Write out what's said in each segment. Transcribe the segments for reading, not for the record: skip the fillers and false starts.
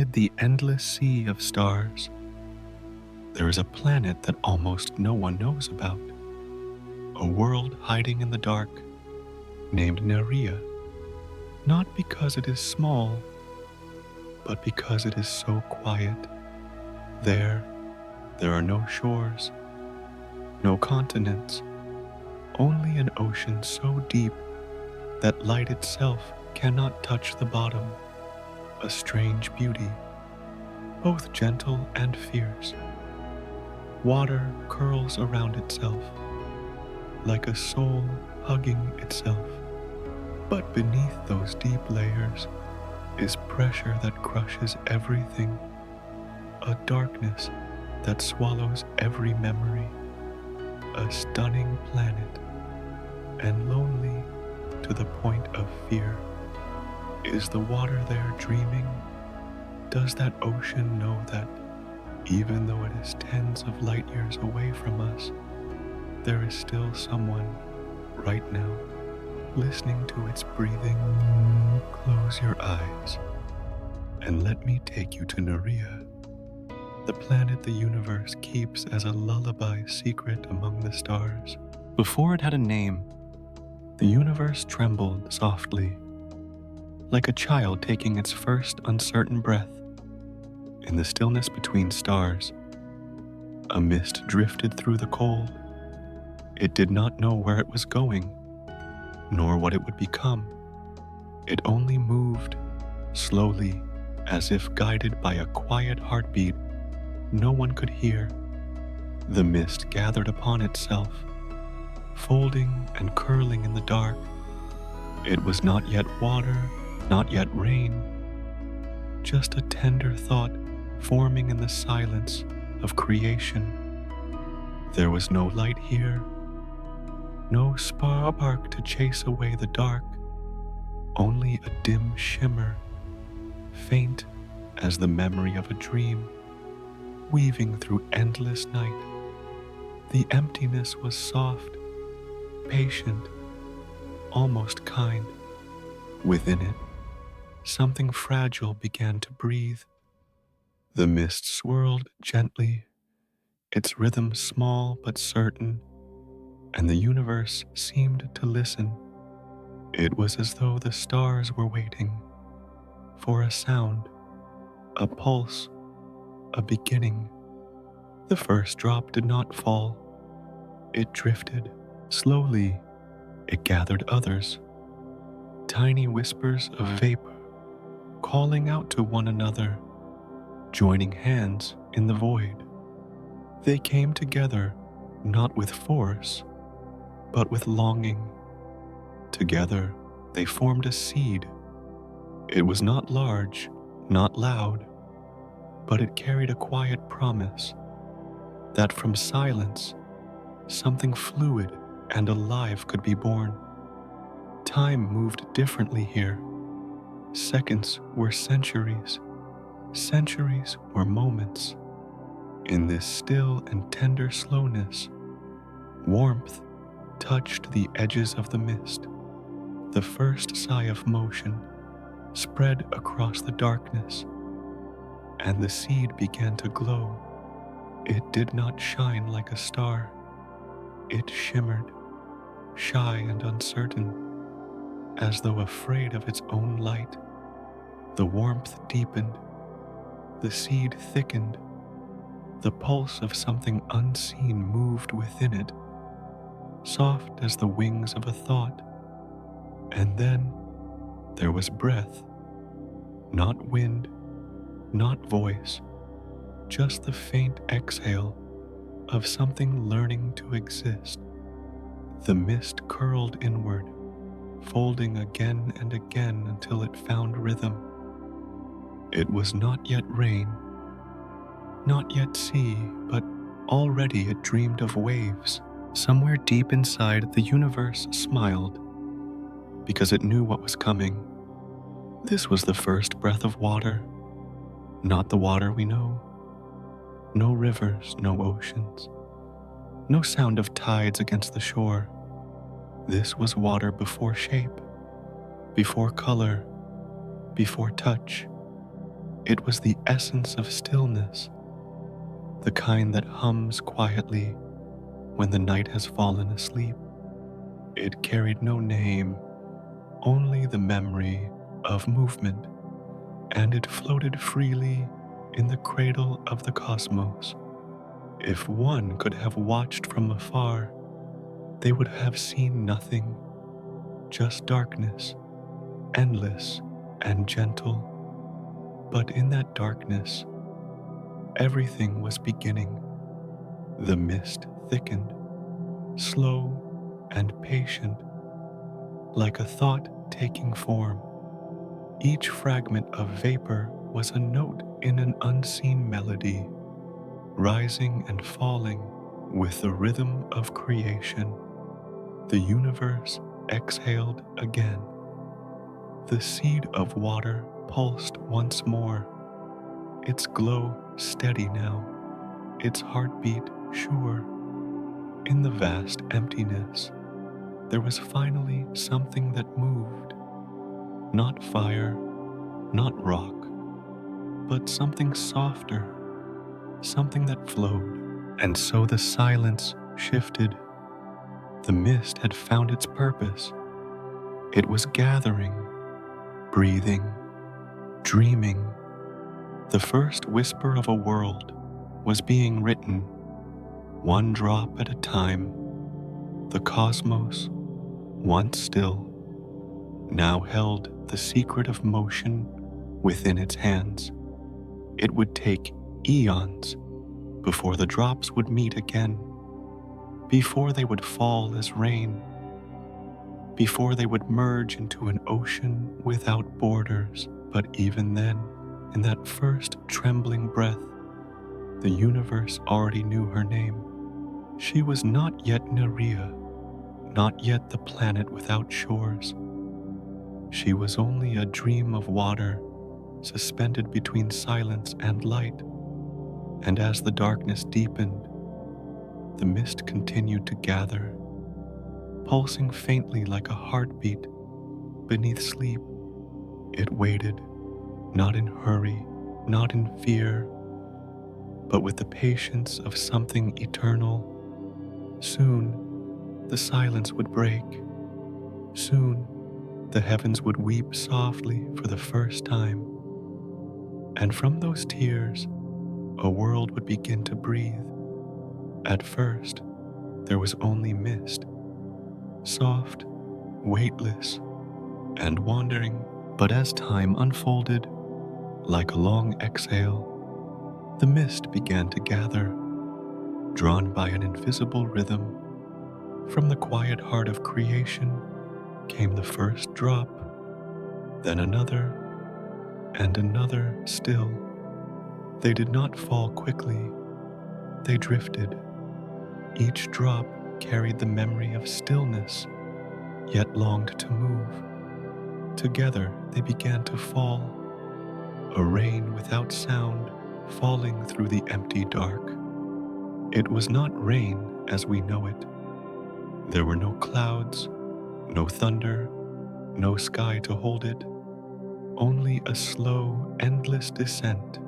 amid the endless sea of stars, there is a planet that almost no one knows about, a world hiding in the dark named Nerea, not because it is small, but because it is so quiet. There are no shores, no continents, only an ocean so deep that light itself cannot touch the bottom, a strange beauty, both gentle and fierce. Water curls around itself, like a soul hugging itself. But beneath those deep layers is pressure that crushes everything, a darkness that swallows every memory, a stunning planet, and lonely to the point of fear. Is the water there dreaming? Does that ocean know that, even though it is tens of light years away from us, there is still someone right now listening to its breathing? Close your eyes and let me take you to Nerea, the planet the universe keeps as a lullaby secret among the stars. Before it had a name, the universe trembled softly, like a child taking its first uncertain breath. In the stillness between stars, a mist drifted through the cold. It did not know where it was going, nor what it would become. It only moved, slowly, as if guided by a quiet heartbeat no one could hear. The mist gathered upon itself, folding and curling in the dark. It was not yet water, not yet rain, just a tender thought forming in the silence of creation. There was no light here, no spark to chase away the dark, only a dim shimmer, faint as the memory of a dream, weaving through endless night. The emptiness was soft, patient, almost kind. Within it, something fragile began to breathe. The mist swirled gently, its rhythm small but certain, and the universe seemed to listen. It was as though the stars were waiting for a sound, a pulse, a beginning. The first drop did not fall. It drifted. Slowly, it gathered others, tiny whispers of vapor, calling out to one another, joining hands in the void. They came together, not with force, but with longing. Together, they formed a seed. It was not large, not loud, but it carried a quiet promise that from silence, something fluid and alive could be born. Time moved differently here. Seconds were centuries. Centuries were moments. In this still and tender slowness, warmth touched the edges of the mist. The first sigh of motion spread across the darkness, and the seed began to glow. It did not shine like a star. It shimmered, shy and uncertain, as though afraid of its own light. The warmth deepened, the seed thickened, the pulse of something unseen moved within it, soft as the wings of a thought. And then there was breath, not wind, not voice, just the faint exhale of something learning to exist. The mist curled inward, folding again and again until it found rhythm. It was not yet rain, not yet sea, but already it dreamed of waves. Somewhere deep inside, the universe smiled, because it knew what was coming. This was the first breath of water, not the water we know. No rivers, no oceans, no sound of tides against the shore. This was water before shape, before color, before touch. It was the essence of stillness, the kind that hums quietly when the night has fallen asleep. It carried no name, only the memory of movement, and it floated freely in the cradle of the cosmos. If one could have watched from afar, they would have seen nothing, just darkness, endless and gentle. But in that darkness, everything was beginning. The mist thickened, slow and patient, like a thought taking form. Each fragment of vapor was a note in an unseen melody, rising and falling with the rhythm of creation. The universe exhaled again. The seed of water pulsed once more, its glow steady now, its heartbeat sure. In the vast emptiness, there was finally something that moved. Not fire, not rock, but something softer, something that flowed. And so the silence shifted. The mist had found its purpose. It was gathering, breathing, dreaming. The first whisper of a world was being written, one drop at a time. The cosmos, once still, now held the secret of motion within its hands. It would take eons before the drops would meet again, before they would fall as rain, before they would merge into an ocean without borders. But even then, in that first trembling breath, the universe already knew her name. She was not yet Nerea, not yet the planet without shores. She was only a dream of water suspended between silence and light. And as the darkness deepened, the mist continued to gather, pulsing faintly like a heartbeat beneath sleep. It waited, not in hurry, not in fear, but with the patience of something eternal. Soon, the silence would break. Soon, the heavens would weep softly for the first time. And from those tears, a world would begin to breathe. At first, there was only mist, soft, weightless, and wandering. But as time unfolded, like a long exhale, the mist began to gather, drawn by an invisible rhythm. From the quiet heart of creation came the first drop, then another, and another still. They did not fall quickly, they drifted. Each drop carried the memory of stillness, yet longed to move. Together they began to fall, a rain without sound falling through the empty dark. It was not rain as we know it. There were no clouds, no thunder, no sky to hold it, only a slow, endless descent,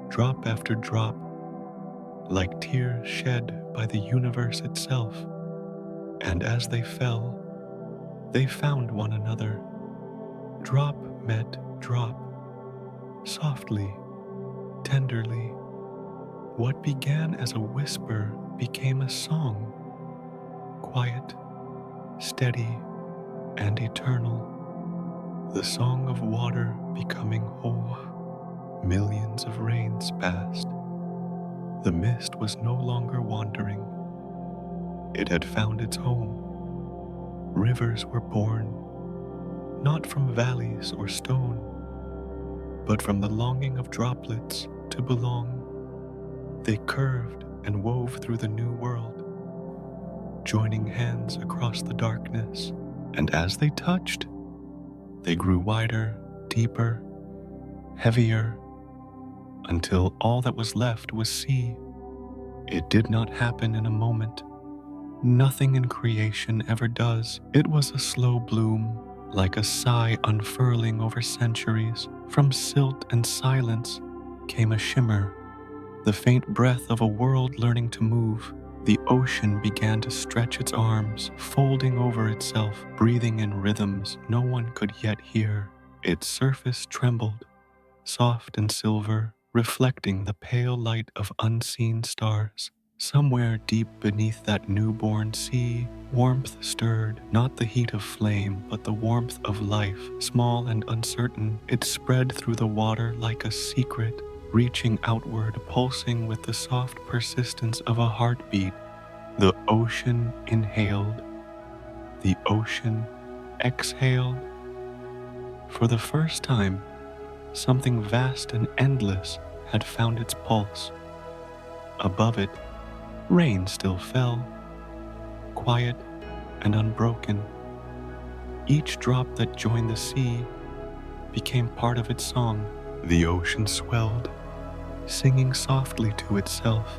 drop after drop, like tears shed by the universe itself. And as they fell, they found one another. Drop met drop, softly, tenderly. What began as a whisper became a song, quiet, steady, and eternal. The song of water becoming whole. Millions of rains passed. The mist was no longer wandering. It had found its home. Rivers were born, not from valleys or stone, but from the longing of droplets to belong. They curved and wove through the new world, joining hands across the darkness. And as they touched, they grew wider, deeper, heavier, until all that was left was sea. It did not happen in a moment. Nothing in creation ever does. It was a slow bloom, Like a sigh unfurling over centuries, from silt and silence came a shimmer, the faint breath of a world learning to move. The ocean began to stretch its arms, folding over itself, breathing in rhythms no one could yet hear. Its surface trembled, soft and silver, reflecting the pale light of unseen stars. Somewhere deep beneath that newborn sea, warmth stirred, not the heat of flame, but the warmth of life. Small and uncertain, it spread through the water like a secret, reaching outward, pulsing with the soft persistence of a heartbeat. The ocean inhaled, the ocean exhaled. For the first time, something vast and endless had found its pulse. Above it, rain still fell, quiet and unbroken. Each drop that joined the sea became part of its song. The ocean swelled, singing softly to itself,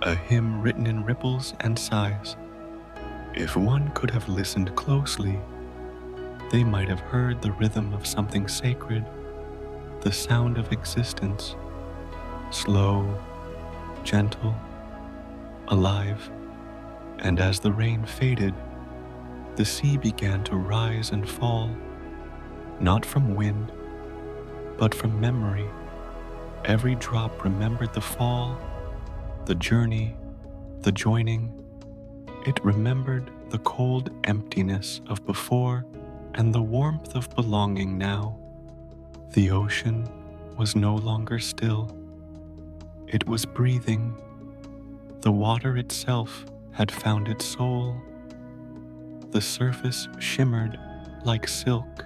a hymn written in ripples and sighs. If one could have listened closely, they might have heard the rhythm of something sacred, the sound of existence, slow, gentle, alive. And as the rain faded, the sea began to rise and fall, not from wind, but from memory. Every drop remembered the fall, the journey, the joining. It remembered the cold emptiness of before and the warmth of belonging now. The ocean was no longer still. It was breathing. The water itself had found its soul. The surface shimmered like silk.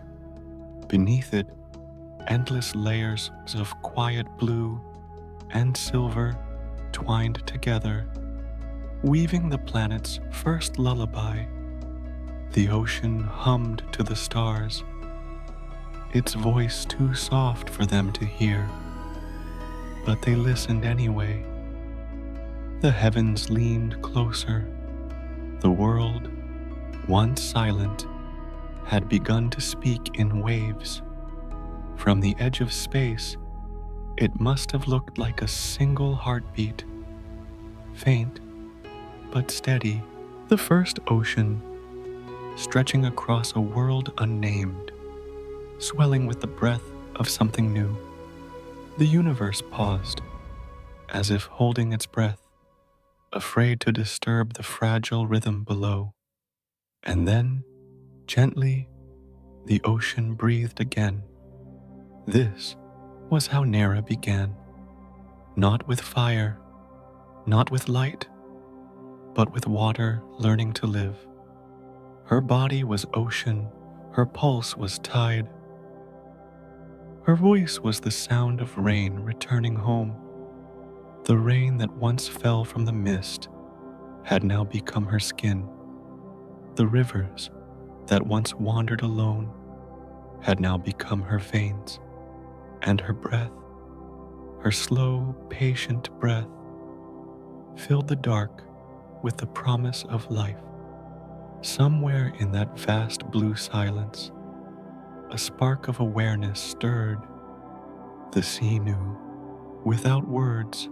Beneath it, endless layers of quiet blue and silver twined together, weaving the planet's first lullaby. The ocean hummed to the stars, its voice too soft for them to hear, but they listened anyway. The heavens leaned closer. The world, once silent, had begun to speak in waves. From the edge of space, it must have looked like a single heartbeat, faint but steady. The first ocean, stretching across a world unnamed, swelling with the breath of something new. The universe paused, as if holding its breath, afraid to disturb the fragile rhythm below. And then, gently, the ocean breathed again. This was how Nerea began, not with fire, not with light, but with water learning to live. Her body was ocean, her pulse was tide. Her voice was the sound of rain returning home. The rain that once fell from the mist had now become her skin. The rivers that once wandered alone had now become her veins. And her breath, her slow, patient breath, filled the dark with the promise of life. Somewhere in that vast blue silence, a spark of awareness stirred. The sea knew, without words,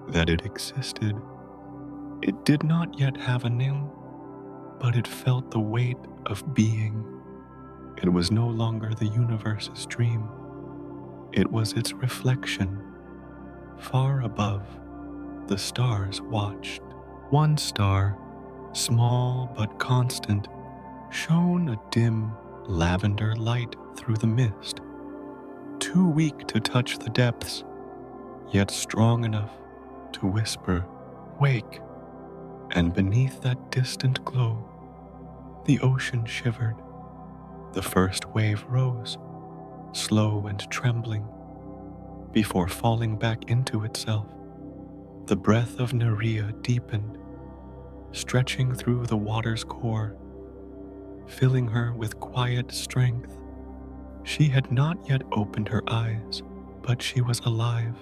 that it existed. It did not yet have a name, but it felt the weight of being. It was no longer the universe's dream. It was its reflection. Far above, the stars watched. One star, small but constant, shone a dim lavender light through the mist, too weak to touch the depths, yet strong enough to whisper, "Wake." And beneath that distant glow, the ocean shivered. The first wave rose, slow and trembling, before falling back into itself. The breath of Nerea deepened, stretching through the water's core, filling her with quiet strength. She had not yet opened her eyes, but she was alive.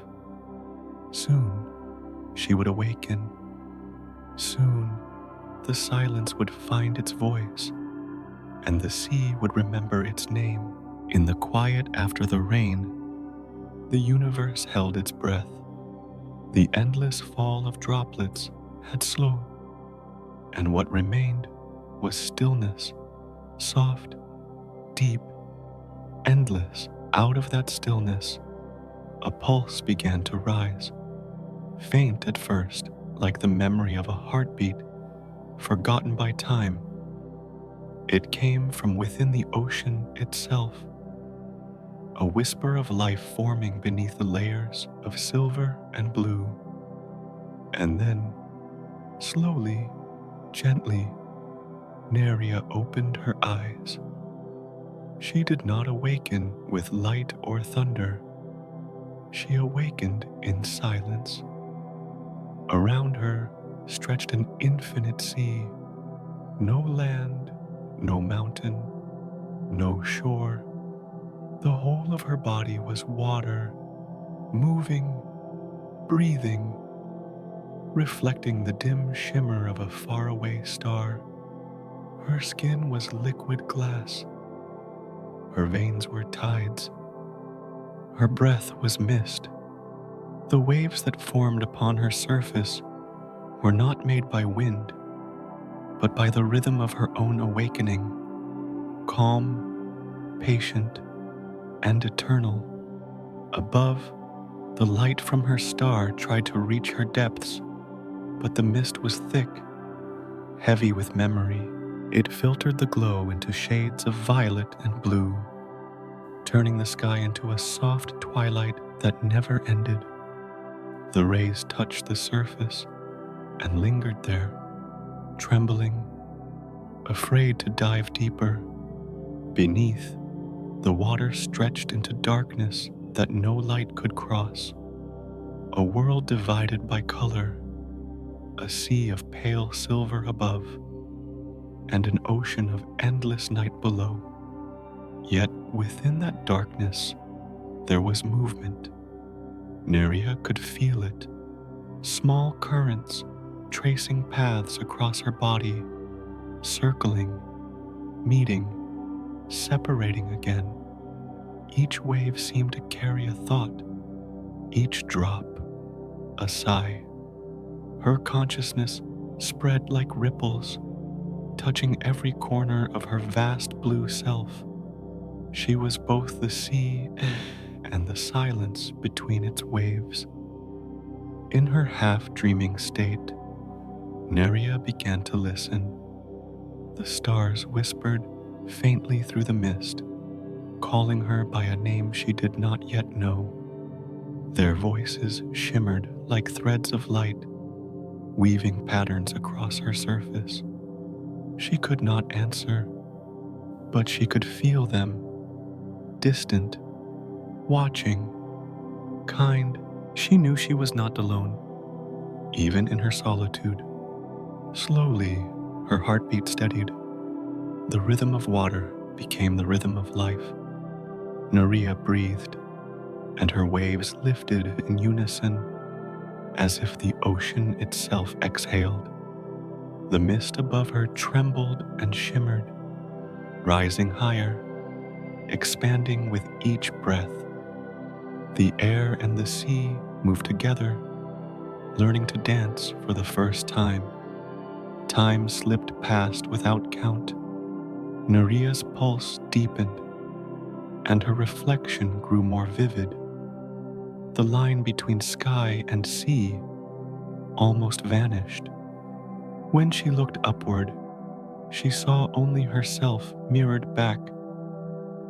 Soon, she would awaken. Soon, the silence would find its voice. and the sea would remember its name. In the quiet after the rain, the universe held its breath. The endless fall of droplets had slowed, and what remained was stillness, soft, deep, endless. Out of that stillness, a pulse began to rise, faint at first, like the memory of a heartbeat forgotten by time. It came from within the ocean itself, a whisper of life forming beneath the layers of silver and blue. And then, slowly, gently, Nerea opened her eyes. She did not awaken with light or thunder. She awakened in silence. Around her stretched an infinite sea. No land, no mountain, no shore. The whole of her body was water, moving, breathing, reflecting the dim shimmer of a faraway star. Her skin was liquid glass. Her veins were tides. Her breath was mist. The waves that formed upon her surface were not made by wind, but by the rhythm of her own awakening, calm, patient, and eternal. Above, the light from her star tried to reach her depths, but the mist was thick, heavy with memory. It filtered the glow into shades of violet and blue, turning the sky into a soft twilight that never ended. The rays touched the surface and lingered there, trembling, afraid to dive deeper. Beneath, the water stretched into darkness that no light could cross, a world divided by color, a sea of pale silver above, and an ocean of endless night below. Yet within that darkness, there was movement. Nerea could feel it, small currents tracing paths across her body, circling, meeting, separating again. Each wave seemed to carry a thought, each drop a sigh. Her consciousness spread like ripples, touching every corner of her vast blue self. She was both the sea and the silence between its waves. In her half-dreaming state, Nerea began to listen. The stars whispered faintly through the mist, calling her by a name she did not yet know. Their voices shimmered like threads of light, weaving patterns across her surface. She could not answer, but she could feel them, distant, watching, kind. She knew she was not alone, even in her solitude. Slowly, her heartbeat steadied. The rhythm of water became the rhythm of life. Nerea breathed, and her waves lifted in unison, as if the ocean itself exhaled. The mist above her trembled and shimmered, rising higher, expanding with each breath. The air and the sea moved together, learning to dance for the first time. Time slipped past without count. Nerea's pulse deepened, and her reflection grew more vivid. The line between sky and sea almost vanished. When she looked upward, she saw only herself mirrored back,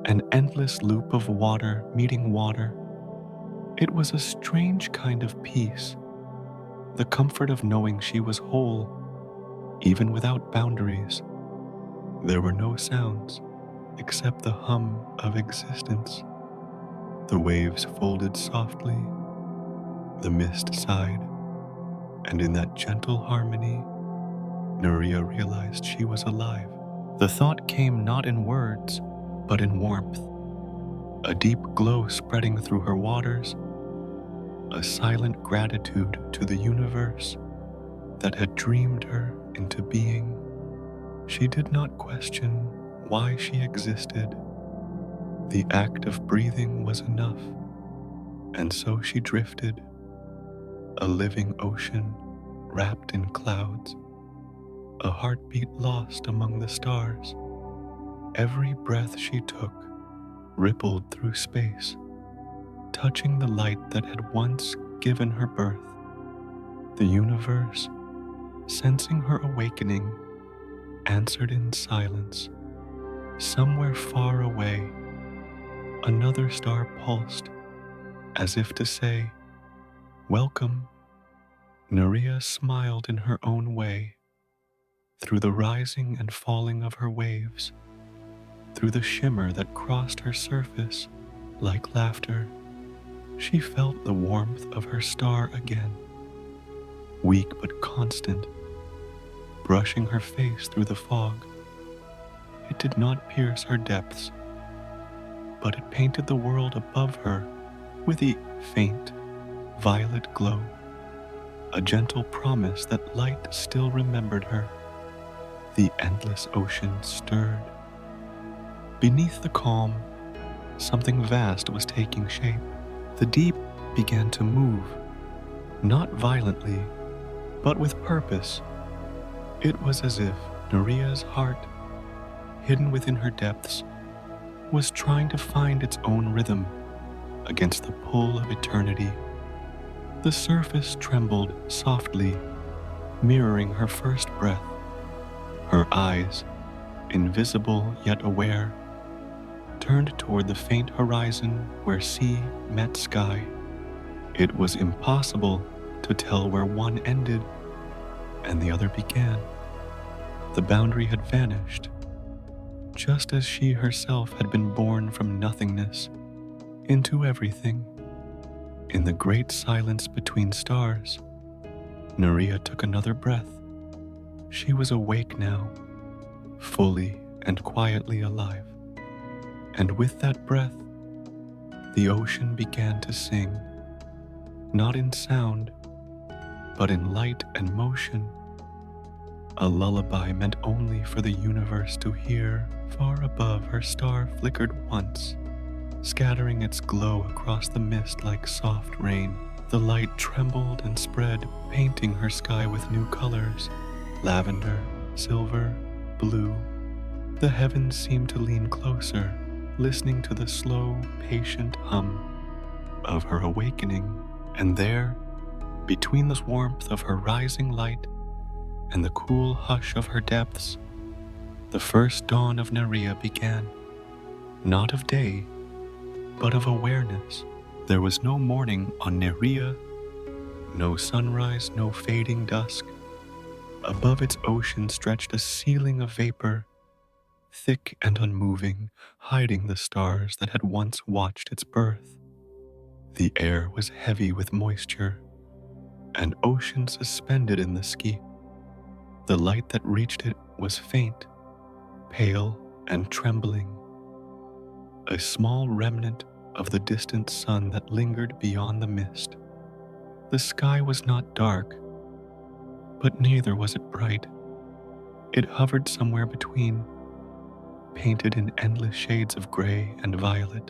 an endless loop of water meeting water. It was a strange kind of peace, the comfort of knowing she was whole, even without boundaries. There were no sounds except the hum of existence. The waves folded softly, the mist sighed, and in that gentle harmony, Nerea realized she was alive. The thought came not in words, but in warmth, a deep glow spreading through her waters, a silent gratitude to the universe that had dreamed her into being. She did not question why she existed. The act of breathing was enough, and so she drifted, a living ocean wrapped in clouds, a heartbeat lost among the stars. Every breath she took rippled through space, touching the light that had once given her birth. The universe, sensing her awakening, answered in silence. Somewhere far away, another star pulsed, as if to say, "Welcome." Nerea smiled in her own way, through the rising and falling of her waves, through the shimmer that crossed her surface like laughter. She felt the warmth of her star again, weak but constant, brushing her face through the fog. It did not pierce her depths, but it painted the world above her with a faint, violet glow, a gentle promise that light still remembered her. The endless ocean stirred. Beneath the calm, something vast was taking shape. The deep began to move, not violently, but with purpose. It was as if Nerea's heart, hidden within her depths, was trying to find its own rhythm against the pull of eternity. The surface trembled softly, mirroring her first breath. Her eyes, invisible yet aware, turned toward the faint horizon where sea met sky. It was impossible to tell where one ended and the other began. The boundary had vanished, just as she herself had been born from nothingness into everything. In the great silence between stars, Nerea took another breath. She was awake now, fully and quietly alive. And with that breath, the ocean began to sing, not in sound, but in light and motion, a lullaby meant only for the universe to hear. Far above, her star flickered once, scattering its glow across the mist like soft rain. The light trembled and spread, painting her sky with new colors: lavender, silver, blue. The heavens seemed to lean closer, listening to the slow, patient hum of her awakening. And there, between the warmth of her rising light and the cool hush of her depths, the first dawn of Nerea began. Not of day, but of awareness. There was no morning on Nerea, no sunrise, no fading dusk. Above its ocean stretched a ceiling of vapor, thick and unmoving, hiding the stars that had once watched its birth. The air was heavy with moisture, an ocean suspended in the sky. The light that reached it was faint, pale and trembling, a small remnant of the distant sun that lingered beyond the mist. The sky was not dark, but neither was it bright. It hovered somewhere between, painted in endless shades of gray and violet.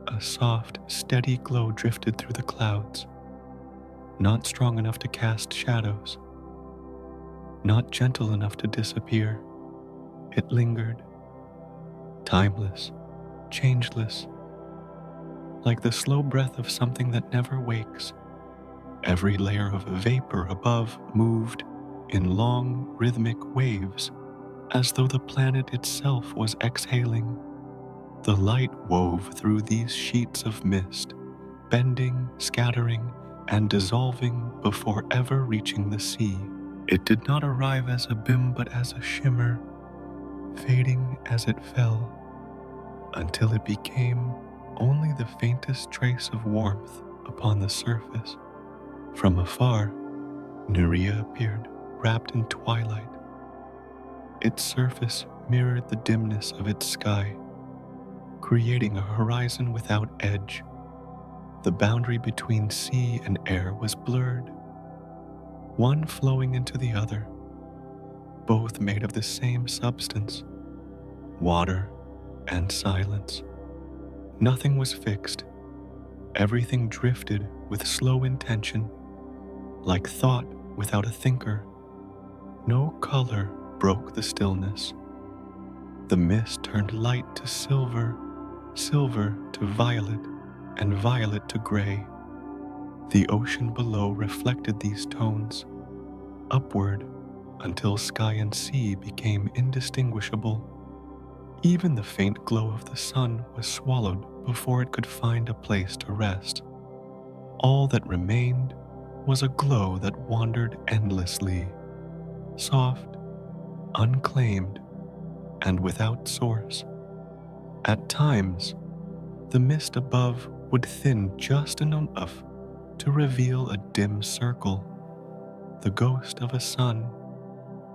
A soft, steady glow drifted through the clouds, not strong enough to cast shadows, not gentle enough to disappear. It lingered, timeless, changeless, like the slow breath of something that never wakes. Every layer of vapor above moved in long, rhythmic waves, as though the planet itself was exhaling. The light wove through these sheets of mist, bending, scattering, and dissolving before ever reaching the sea. It did not arrive as a beam but as a shimmer, fading as it fell, until it became only the faintest trace of warmth upon the surface. From afar, Nerea appeared, wrapped in twilight. Its surface mirrored the dimness of its sky, creating a horizon without edge. The boundary between sea and air was blurred, one flowing into the other, both made of the same substance, water, and silence. Nothing was fixed. Everything drifted with slow intention, like thought without a thinker. No color broke the stillness. The mist turned light to silver, silver to violet, and violet to gray. The ocean below reflected these tones, upward until sky and sea became indistinguishable. Even the faint glow of the sun was swallowed before it could find a place to rest. All that remained was a glow that wandered endlessly, soft, unclaimed, and without source. At times, the mist above would thin just enough to reveal a dim circle, the ghost of a sun,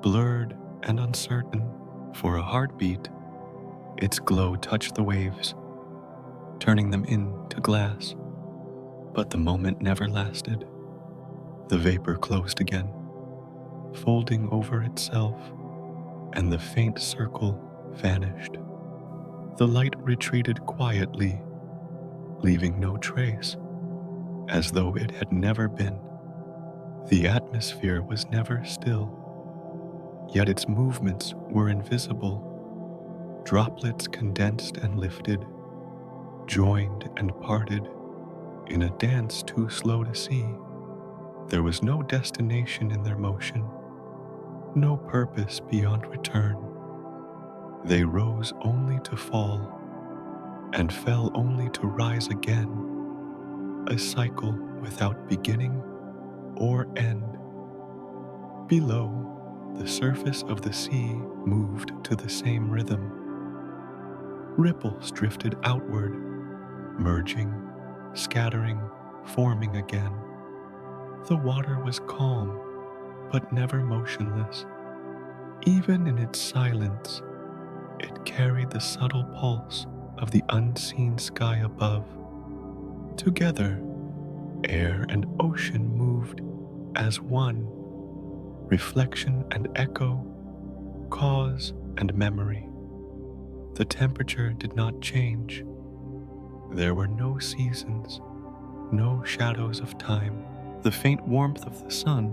blurred and uncertain. For a heartbeat, its glow touched the waves, turning them into glass. But the moment never lasted. The vapor closed again, folding over itself, and the faint circle vanished. The light retreated quietly, leaving no trace, as though it had never been. The atmosphere was never still, yet its movements were invisible. Droplets condensed and lifted, joined and parted, in a dance too slow to see. There was no destination in their motion, no purpose beyond return. They rose only to fall, and fell only to rise again, a cycle without beginning or end. Below, the surface of the sea moved to the same rhythm. Ripples drifted outward, merging, scattering, forming again. The water was calm, but never motionless. Even in its silence, it carried the subtle pulse of the unseen sky above. Together, air and ocean moved as one, reflection and echo, cause and memory. The temperature did not change. There were no seasons, no shadows of time. The faint warmth of the sun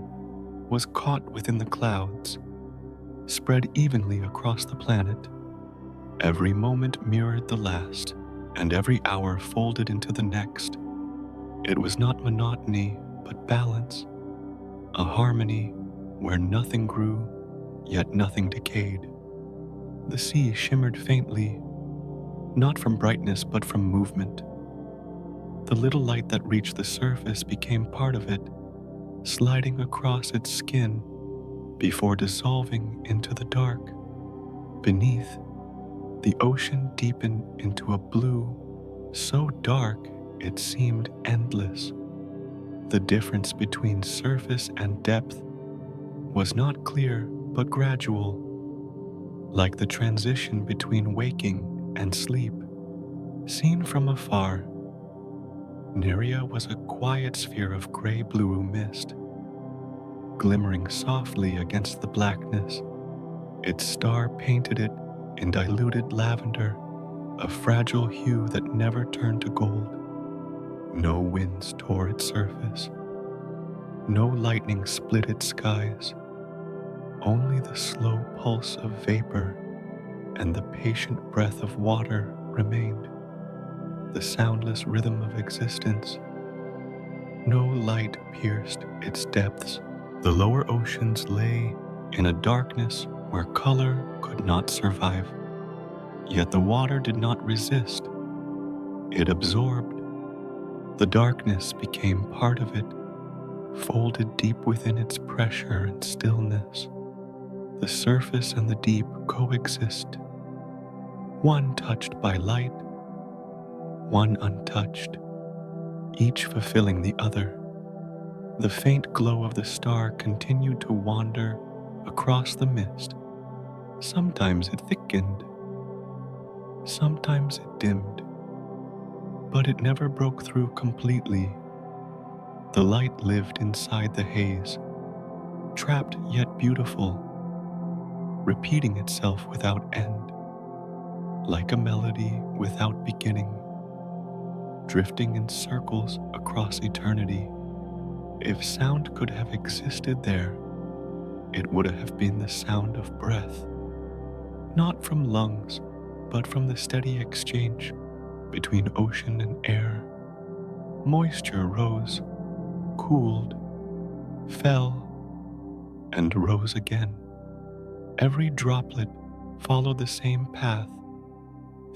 was caught within the clouds, spread evenly across the planet. Every moment mirrored the last, and every hour folded into the next. It was not monotony, but balance, a harmony where nothing grew, yet nothing decayed. The sea shimmered faintly, not from brightness but from movement. The little light that reached the surface became part of it, sliding across its skin before dissolving into the dark. Beneath, the ocean deepened into a blue so dark it seemed endless. The difference between surface and depth was not clear but gradual, like the transition between waking and sleep. Seen from afar, Nerea was a quiet sphere of gray-blue mist, glimmering softly against the blackness. Its star painted it in diluted lavender, a fragile hue that never turned to gold. No winds tore its surface. No lightning split its skies. Only the slow pulse of vapor and the patient breath of water remained, the soundless rhythm of existence. No light pierced its depths. The lower oceans lay in a darkness where color could not survive. Yet the water did not resist. It absorbed. The darkness became part of it, folded deep within its pressure and stillness. The surface and the deep coexist, one touched by light, one untouched, each fulfilling the other. The faint glow of the star continued to wander across the mist. Sometimes it thickened, sometimes it dimmed, but it never broke through completely. The light lived inside the haze, trapped yet beautiful, repeating itself without end. like a melody without beginning, drifting in circles across eternity. If sound could have existed there, it would have been the sound of breath, not from lungs, but from the steady exchange between ocean and air. Moisture rose, cooled, fell, and rose again. Every droplet followed the same path,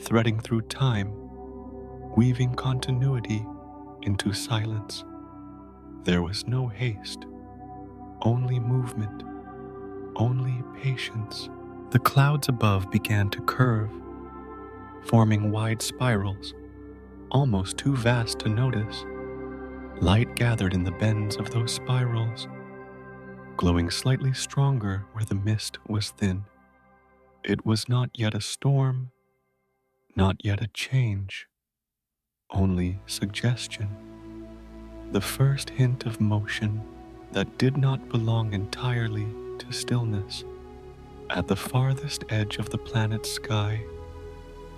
threading through time, weaving continuity into silence. There was no haste, only movement, only patience. The clouds above began to curve, forming wide spirals, almost too vast to notice. Light gathered in the bends of those spirals, glowing slightly stronger where the mist was thin. It was not yet a storm, not yet a change, only suggestion. The first hint of motion that did not belong entirely to stillness. At the farthest edge of the planet's sky,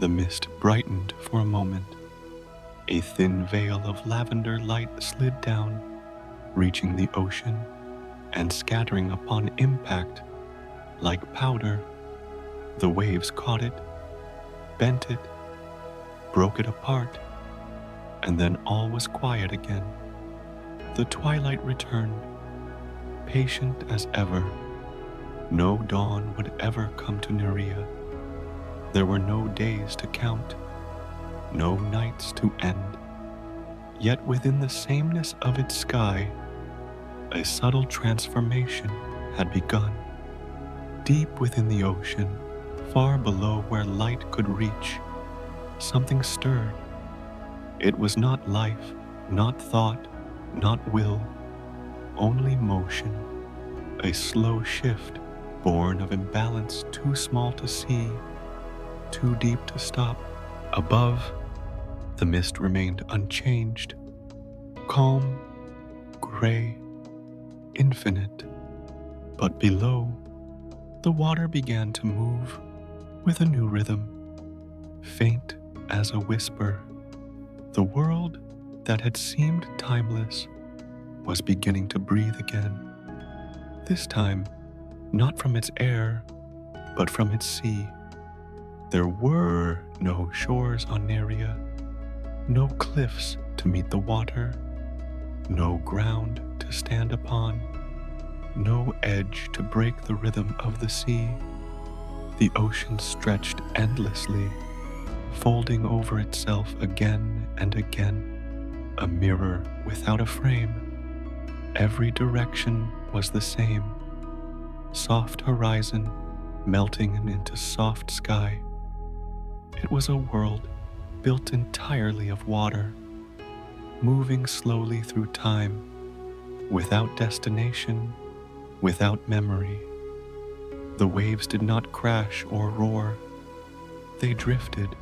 the mist brightened for a moment. A thin veil of lavender light slid down, reaching the ocean and scattering upon impact like powder. The waves caught it, bent it, broke it apart, and then all was quiet again. The twilight returned, patient as ever. No dawn would ever come to Nerea. There were no days to count, no nights to end. Yet within the sameness of its sky, a subtle transformation had begun. Deep within the ocean, far below where light could reach, something stirred. It was not life, not thought, not will, only motion, a slow shift born of imbalance too small to see, too deep to stop. Above, the mist remained unchanged, calm, gray, infinite. But below, the water began to move with a new rhythm, faint as a whisper. The world that had seemed timeless was beginning to breathe again. This time, not from its air, but from its sea. There were no shores on Nerea, no cliffs to meet the water, no ground to stand upon, no edge to break the rhythm of the sea. The ocean stretched endlessly, folding over itself again and again, a mirror without a frame. Every direction was the same, soft horizon melting into soft sky. It was a world built entirely of water, moving slowly through time, without destination, without memory. The waves did not crash or roar. They drifted.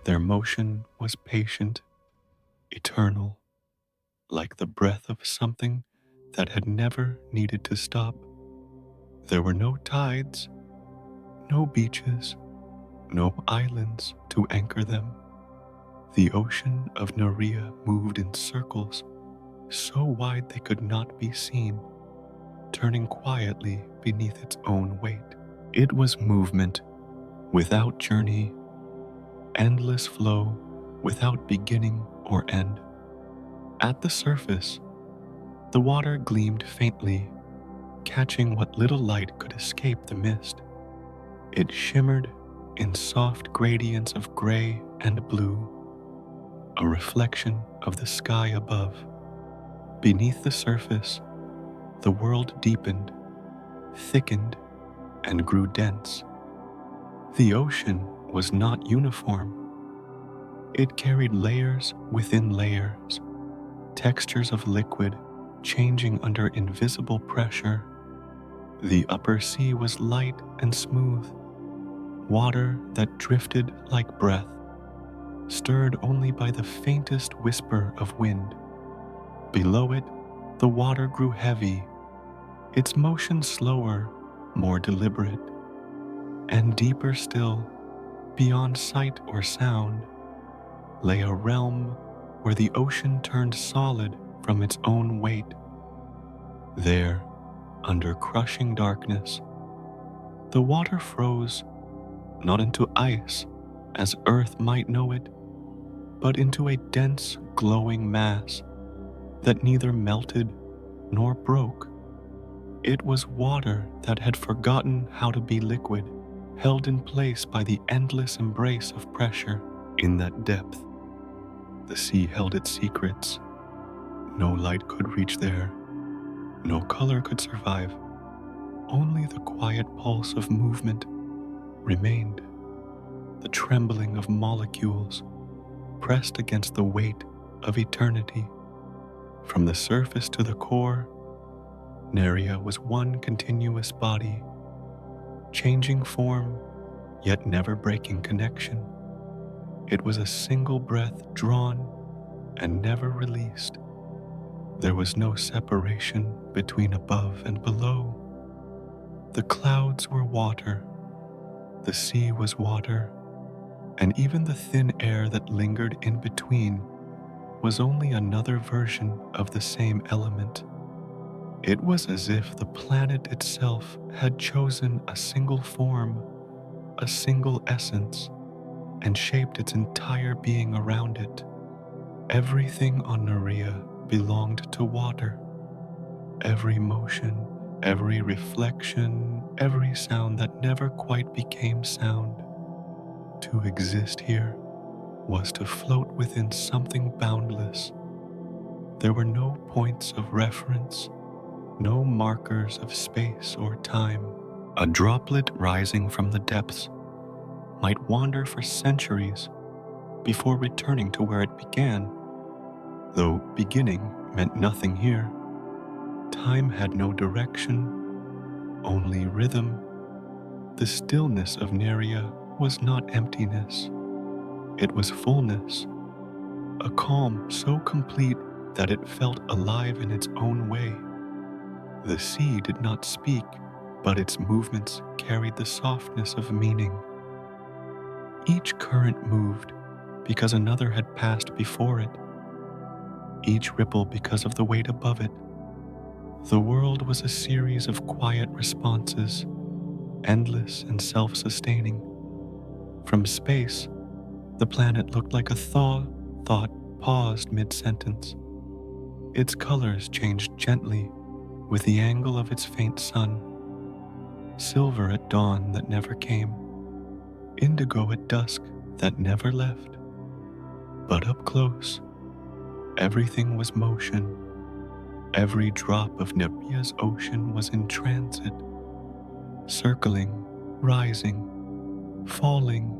Their motion was patient, eternal, like the breath of something that had never needed to stop. There were no tides, no beaches, no islands to anchor them. The ocean of Nerea moved in circles, so wide they could not be seen, turning quietly beneath its own weight. It was movement without journey, endless flow without beginning or end. At the surface, the water gleamed faintly, catching what little light could escape the mist. It shimmered in soft gradients of gray and blue, a reflection of the sky above. Beneath the surface, the world deepened, thickened, and grew dense. The ocean was not uniform. It carried layers within layers, textures of liquid changing under invisible pressure. The upper sea was light and smooth, water that drifted like breath, stirred only by the faintest whisper of wind. Below it, the water grew heavy, its motion slower, more deliberate, and deeper still, Beyond sight or sound lay a realm where the ocean turned solid from its own weight. There, under crushing darkness, the water froze not into ice as Earth might know it, but into a dense, glowing mass that neither melted nor broke. It was water that had forgotten how to be liquid, held in place by the endless embrace of pressure. In that depth, the sea held its secrets. No light could reach there, no color could survive. Only the quiet pulse of movement remained, the trembling of molecules pressed against the weight of eternity. From the surface to the core, Nerea was one continuous body, changing form, yet never breaking connection. It was a single breath drawn and never released. There was no separation between above and below. The clouds were water, the sea was water, and even the thin air that lingered in between was only another version of the same element. It was as if the planet itself had chosen a single form, a single essence, and shaped its entire being around it. Everything on Nerea belonged to water. Every motion, every reflection, every sound that never quite became sound. To exist here was to float within something boundless. There were no points of reference, no markers of space or time. A droplet rising from the depths might wander for centuries before returning to where it began, though beginning meant nothing here. Time had no direction, only rhythm. The stillness of Nerea was not emptiness. It was fullness, a calm so complete that it felt alive in its own way. The sea did not speak, but its movements carried the softness of meaning. Each current moved because another had passed before it, each ripple because of the weight above it. The world was a series of quiet responses, endless and self-sustaining. From space, the planet looked like a thought paused mid-sentence. Its colors changed gently with the angle of its faint sun. Silver at dawn that never came, indigo at dusk that never left. But up close, everything was motion. Every drop of Nerea's ocean was in transit, circling, rising, falling,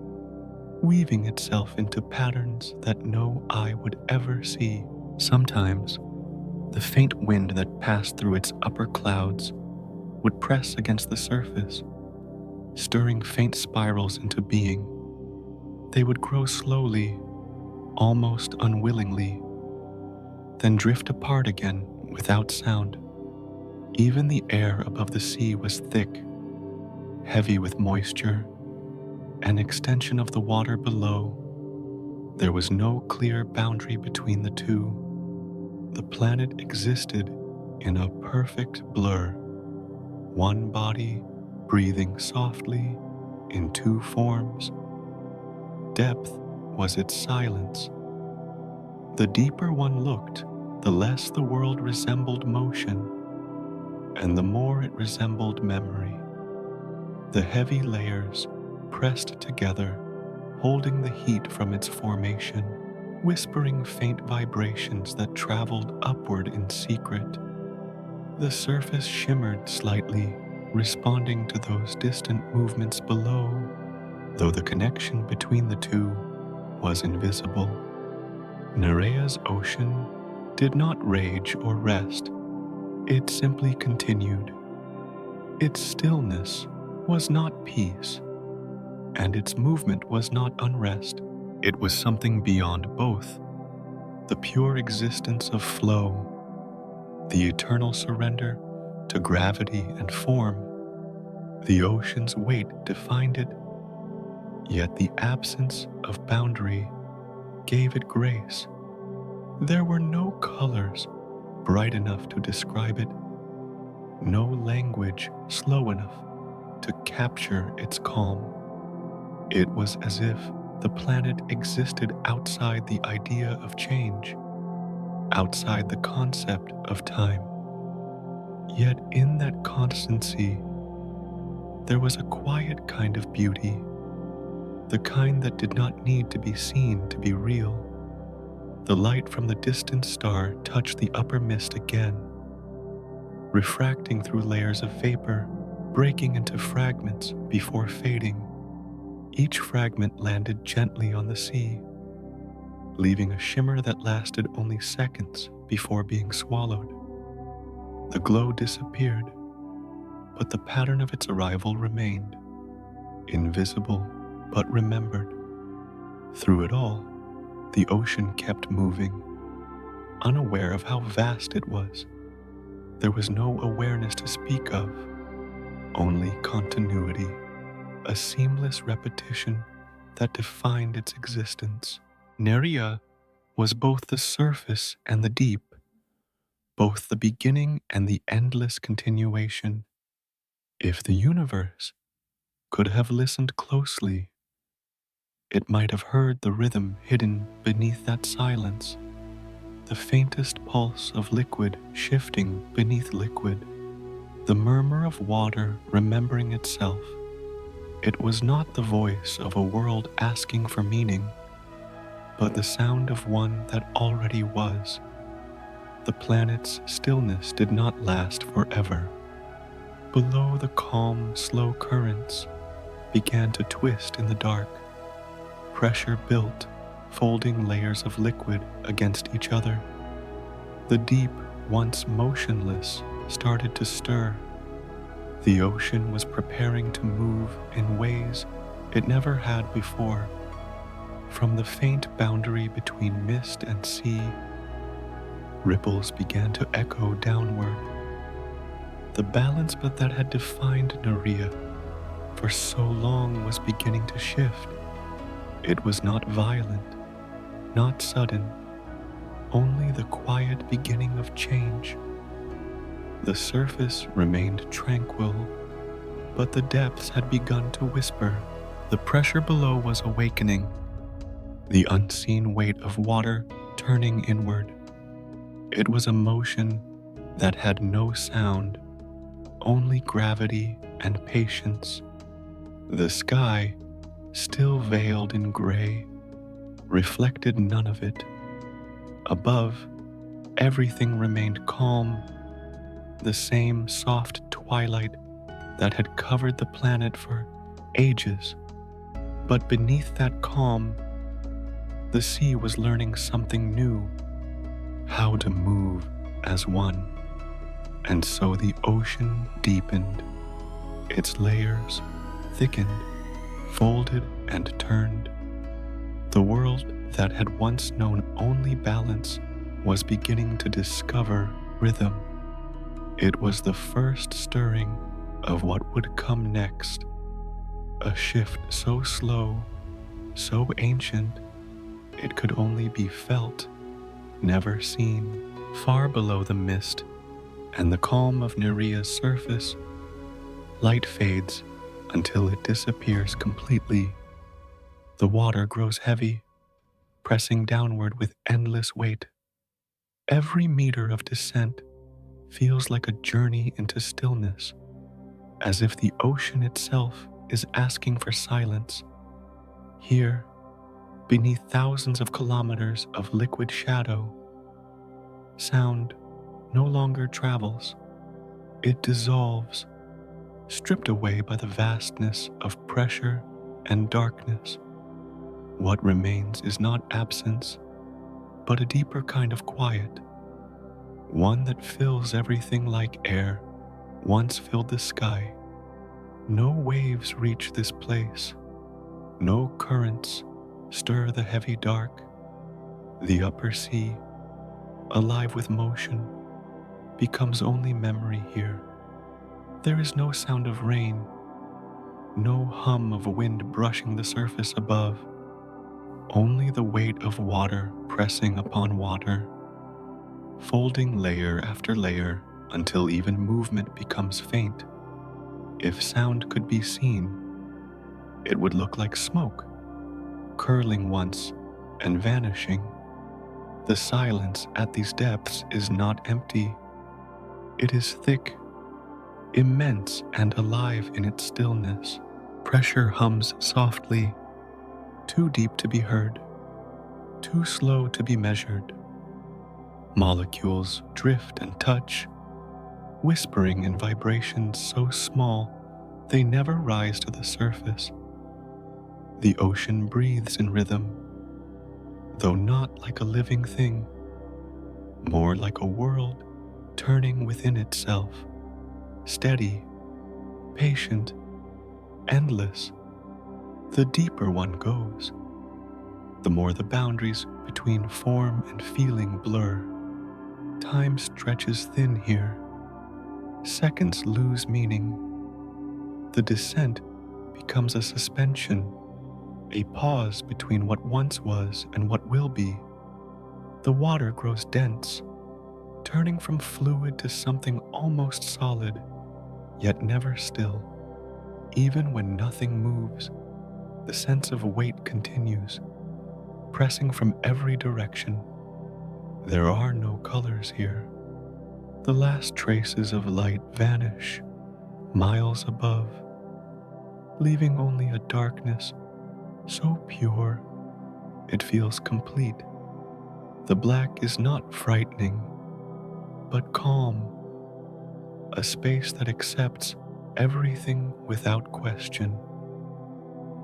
weaving itself into patterns that no eye would ever see. Sometimes, the faint wind that passed through its upper clouds would press against the surface, stirring faint spirals into being. They would grow slowly, almost unwillingly, then drift apart again without sound. Even the air above the sea was thick, heavy with moisture, an extension of the water below. There was no clear boundary between the two. The planet existed in a perfect blur, one body breathing softly in two forms. Depth was its silence. The deeper one looked, the less the world resembled motion, and the more it resembled memory. The heavy layers pressed together, holding the heat from its formation, whispering faint vibrations that traveled upward in secret. The surface shimmered slightly, responding to those distant movements below, though the connection between the two was invisible. Nerea's ocean did not rage or rest. It simply continued. Its stillness was not peace, and its movement was not unrest. It was something beyond both, the pure existence of flow, the eternal surrender to gravity and form. The ocean's weight defined it, Yet the absence of boundary gave it grace. There were no colors bright enough to describe it, no language slow enough to capture its calm. It was as if the planet existed outside the idea of change, outside the concept of time. Yet in that constancy, there was a quiet kind of beauty, the kind that did not need to be seen to be real. The light from the distant star touched the upper mist again, refracting through layers of vapor, breaking into fragments before fading. Each fragment landed gently on the sea, leaving a shimmer that lasted only seconds before being swallowed. The glow disappeared, but the pattern of its arrival remained, invisible but remembered. Through it all, the ocean kept moving, unaware of how vast it was. There was no awareness to speak of, only continuity, a seamless repetition that defined its existence. Nerea was both the surface and the deep, both the beginning and the endless continuation. If the universe could have listened closely, it might have heard the rhythm hidden beneath that silence, the faintest pulse of liquid shifting beneath liquid, the murmur of water remembering itself. It was not the voice of a world asking for meaning, but the sound of one that already was. The planet's stillness did not last forever. Below, the calm, slow currents began to twist in the dark. Pressure built, folding layers of liquid against each other. The deep, once motionless, started to stir. The ocean was preparing to move in ways it never had before. From the faint boundary between mist and sea, ripples began to echo downward. The balance but that had defined Nerea for so long was beginning to shift. It was not violent, not sudden, only the quiet beginning of change. The surface remained tranquil, but the depths had begun to whisper. The pressure below was awakening, the unseen weight of water turning inward. It was a motion that had no sound, only gravity and patience. The sky, still veiled in gray, reflected none of it. Above, everything remained calm, the same soft twilight that had covered the planet for ages. But beneath that calm, the sea was learning something new, how to move as one. And so the ocean deepened, its layers thickened, folded and turned. The world that had once known only balance was beginning to discover rhythm. It was the first stirring of what would come next, a shift so slow, so ancient, it could only be felt, never seen. Far below the mist and the calm of Nerea's surface, light fades until it disappears completely. The water grows heavy, pressing downward with endless weight. Every meter of descent feels like a journey into stillness, as if the ocean itself is asking for silence. Here, beneath thousands of kilometers of liquid shadow, sound no longer travels. It dissolves, stripped away by the vastness of pressure and darkness. What remains is not absence, but a deeper kind of quiet, one that fills everything like air once filled the sky. No waves reach this place, no currents stir the heavy dark. The upper sea, alive with motion, becomes only memory here. There is no sound of rain, no hum of wind brushing the surface above, only the weight of water pressing upon water, folding layer after layer until even movement becomes faint. If sound could be seen, it would look like smoke, curling once and vanishing. The silence at these depths is not empty. It is thick, immense, and alive in its stillness. Pressure hums softly, too deep to be heard, too slow to be measured. Molecules drift and touch, whispering in vibrations so small they never rise to the surface. The ocean breathes in rhythm, though not like a living thing, more like a world turning within itself, steady, patient, endless. The deeper one goes, the more the boundaries between form and feeling blur. Time stretches thin here. Seconds lose meaning. The descent becomes a suspension, a pause between what once was and what will be. The water grows dense, turning from fluid to something almost solid, yet never still. Even when nothing moves, the sense of weight continues, pressing from every direction. There are no colors here. The last traces of light vanish miles above, leaving only a darkness so pure it feels complete. The black is not frightening, but calm, a space that accepts everything without question.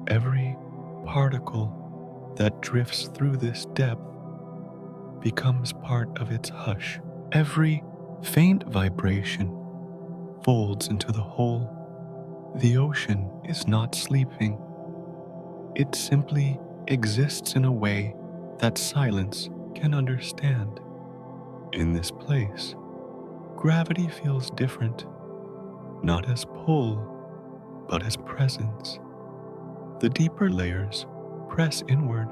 Every particle that drifts through this depth becomes part of its hush. Every faint vibration folds into the whole. The ocean is not sleeping. It simply exists in a way that silence can understand. In this place, gravity feels different, not as pull, but as presence. The deeper layers press inward,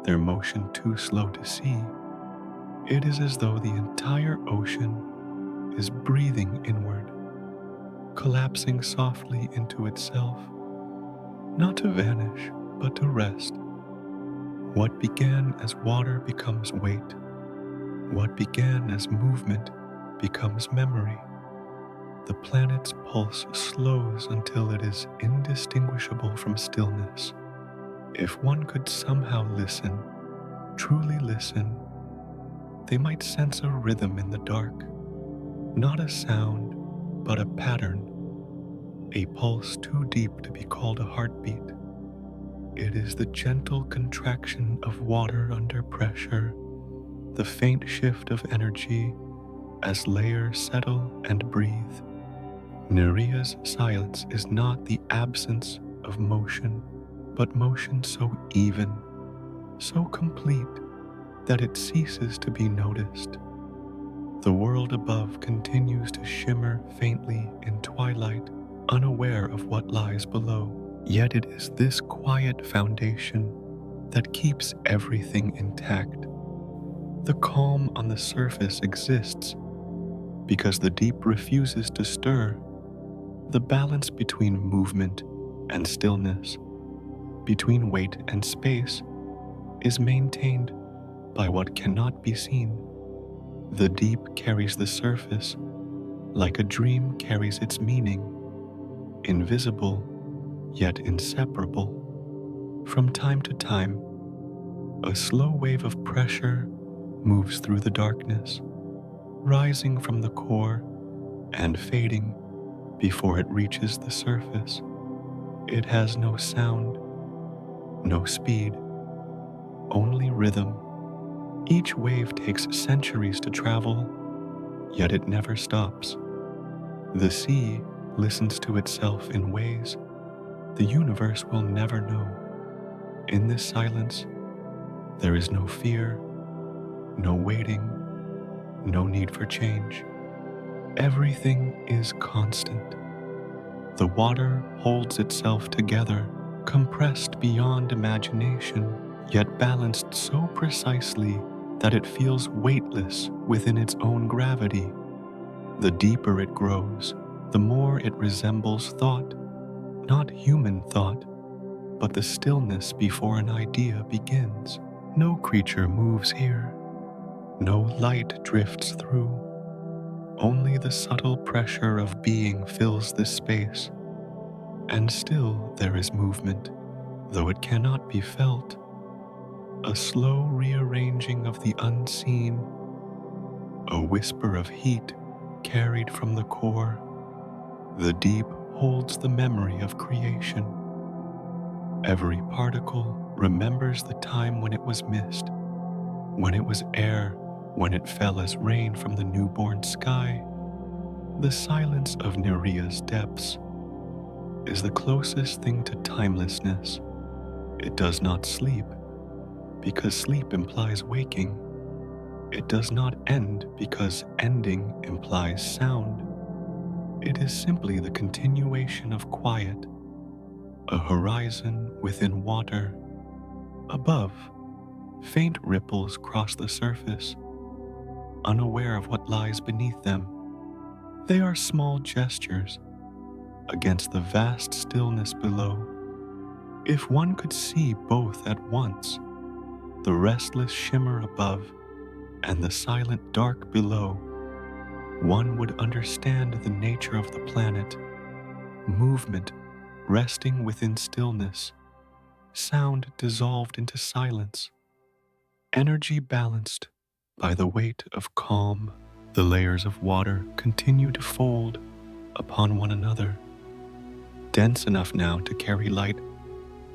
their motion too slow to see. It is as though the entire ocean is breathing inward, collapsing softly into itself, not to vanish, but to rest. What began as water becomes weight. What began as movement becomes memory. The planet's pulse slows until it is indistinguishable from stillness. If one could somehow listen, truly listen, they might sense a rhythm in the dark, not a sound, but a pattern, a pulse too deep to be called a heartbeat. It is the gentle contraction of water under pressure, the faint shift of energy as layers settle and breathe. Nerea's silence is not the absence of motion, but motion so even, so complete, that it ceases to be noticed. The world above continues to shimmer faintly in twilight, unaware of what lies below. Yet it is this quiet foundation that keeps everything intact. The calm on the surface exists because the deep refuses to stir. The balance between movement and stillness, between weight and space, is maintained by what cannot be seen. The deep carries the surface like a dream carries its meaning, invisible yet inseparable. From time to time, a slow wave of pressure moves through the darkness, rising from the core and fading before it reaches the surface. It has no sound, no speed, only rhythm. Each wave takes centuries to travel, yet it never stops. The sea listens to itself in ways the universe will never know. In this silence, there is no fear, no waiting, no need for change. Everything is constant. The water holds itself together, compressed beyond imagination, yet balanced so precisely that it feels weightless within its own gravity. The deeper it grows, the more it resembles thought, not human thought, but the stillness before an idea begins. No creature moves here, no light drifts through. Only the subtle pressure of being fills this space, and still there is movement, though it cannot be felt. A slow rearranging of the unseen, a whisper of heat carried from the core. The deep holds the memory of creation. Every particle remembers the time when it was mist, when it was air, when it fell as rain from the newborn sky. The silence of Nerea's depths is the closest thing to timelessness. It does not sleep, because sleep implies waking. It does not end because ending implies sound. It is simply the continuation of quiet, a horizon within water. Above, faint ripples cross the surface, unaware of what lies beneath them. They are small gestures against the vast stillness below. If one could see both at once, the restless shimmer above and the silent dark below, one would understand the nature of the planet. Movement resting within stillness, sound dissolved into silence, energy balanced by the weight of calm. The layers of water continue to fold upon one another, dense enough now to carry light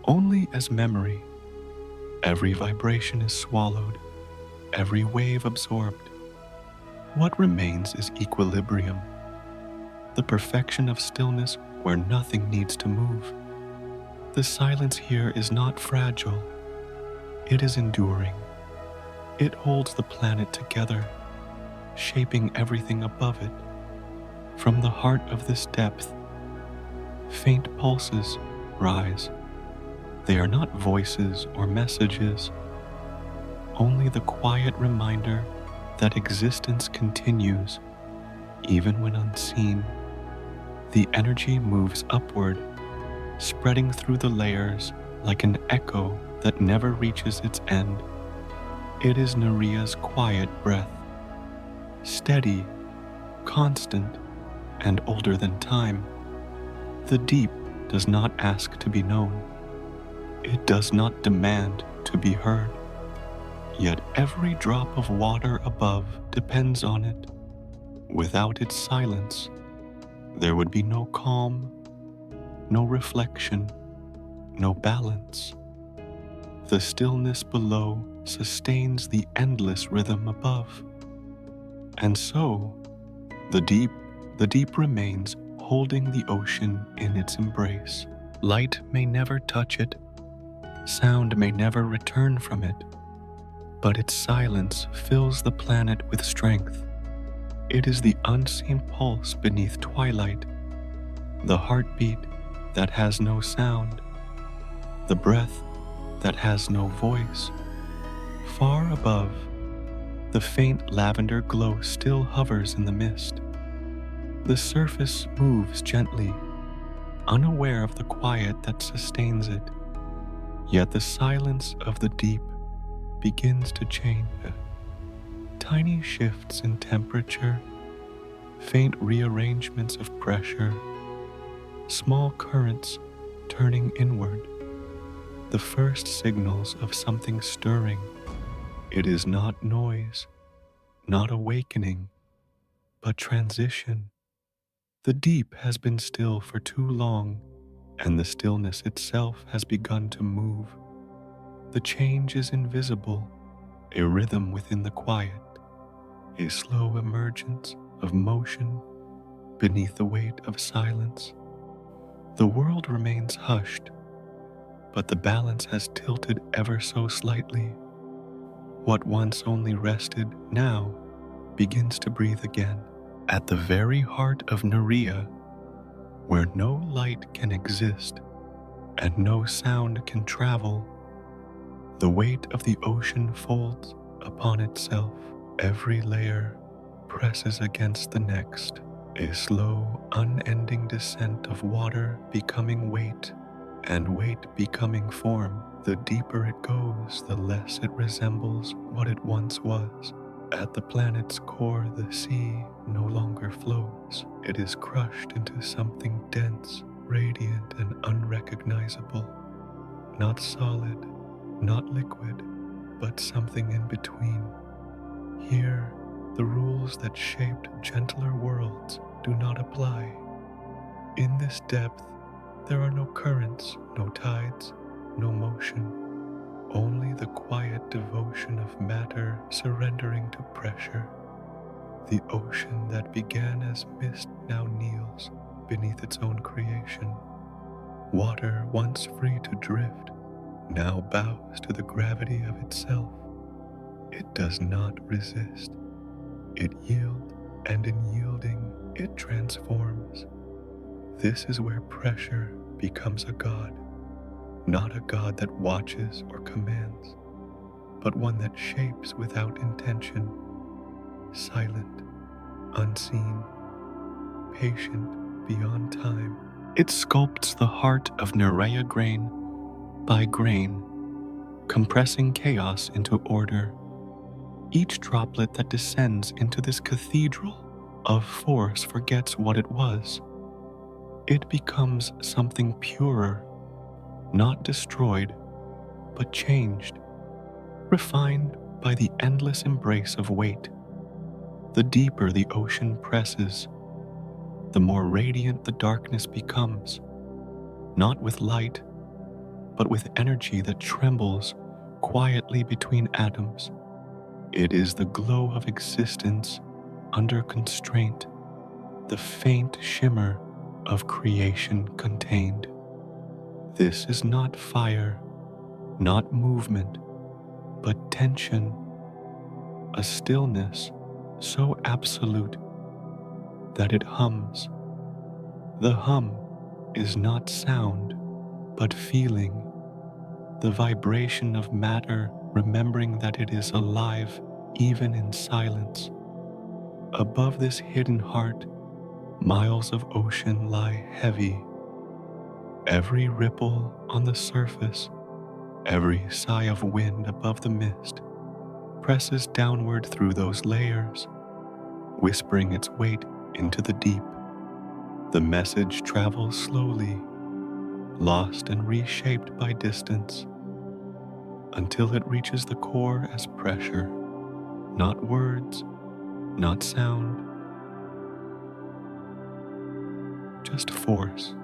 only as memory. Every vibration is swallowed, every wave absorbed. What remains is equilibrium, the perfection of stillness where nothing needs to move. The silence here is not fragile, it is enduring. It holds the planet together, shaping everything above it. From the heart of this depth, faint pulses rise. They are not voices or messages, only the quiet reminder that existence continues, even when unseen. The energy moves upward, spreading through the layers like an echo that never reaches its end. It is Nerea's quiet breath, steady, constant, and older than time. The deep does not ask to be known. It does not demand to be heard. Yet every drop of water above depends on it. Without its silence, there would be no calm, no reflection, no balance. The stillness below sustains the endless rhythm above. And so, the deep remains holding the ocean in its embrace. Light may never touch it, sound may never return from it, but its silence fills the planet with strength. It is the unseen pulse beneath twilight, the heartbeat that has no sound, the breath that has no voice. Far above, the faint lavender glow still hovers in the mist. The surface moves gently, unaware of the quiet that sustains it. Yet the silence of the deep begins to change. Tiny shifts in temperature, faint rearrangements of pressure, small currents turning inward, the first signals of something stirring. It is not noise, not awakening, but transition. The deep has been still for too long, and the stillness itself has begun to move. The change is invisible, a rhythm within the quiet, a slow emergence of motion beneath the weight of silence. The world remains hushed, but the balance has tilted ever so slightly. What once only rested now begins to breathe again. At the very heart of Nerea, where no light can exist and no sound can travel. The weight of the ocean folds upon itself. Every layer presses against the next, a slow, unending descent of water becoming weight, and weight becoming form. The deeper it goes, the less it resembles what it once was. At the planet's core, the sea no longer flows. It is crushed into something dense, radiant, and unrecognizable. Not solid, not liquid, but something in between. Here, the rules that shaped gentler worlds do not apply. In this depth, there are no currents, no tides, no motion, only the quiet devotion of matter surrendering to pressure. The ocean that began as mist now kneels beneath its own creation. Water once free to drift now bows to the gravity of itself. It does not resist. It yields, and in yielding, it transforms. This is where pressure becomes a god, not a god that watches or commands, but one that shapes without intention, silent, unseen, patient beyond time. It sculpts the heart of Nerea grain by grain, compressing chaos into order. Each droplet that descends into this cathedral of force forgets what it was. It becomes something purer, not destroyed, but changed, refined by the endless embrace of weight. The deeper the ocean presses, the more radiant the darkness becomes, not with light, but with energy that trembles quietly between atoms. It is the glow of existence under constraint, the faint shimmer of creation contained. This is not fire, not movement, but tension, a stillness so absolute that it hums. The hum is not sound, but feeling, the vibration of matter remembering that it is alive even in silence. Above this hidden heart, miles of ocean lie heavy. Every ripple on the surface, every sigh of wind above the mist, presses downward through those layers, whispering its weight into the deep. The message travels slowly, lost and reshaped by distance, until it reaches the core as pressure, not words, not sound, just force.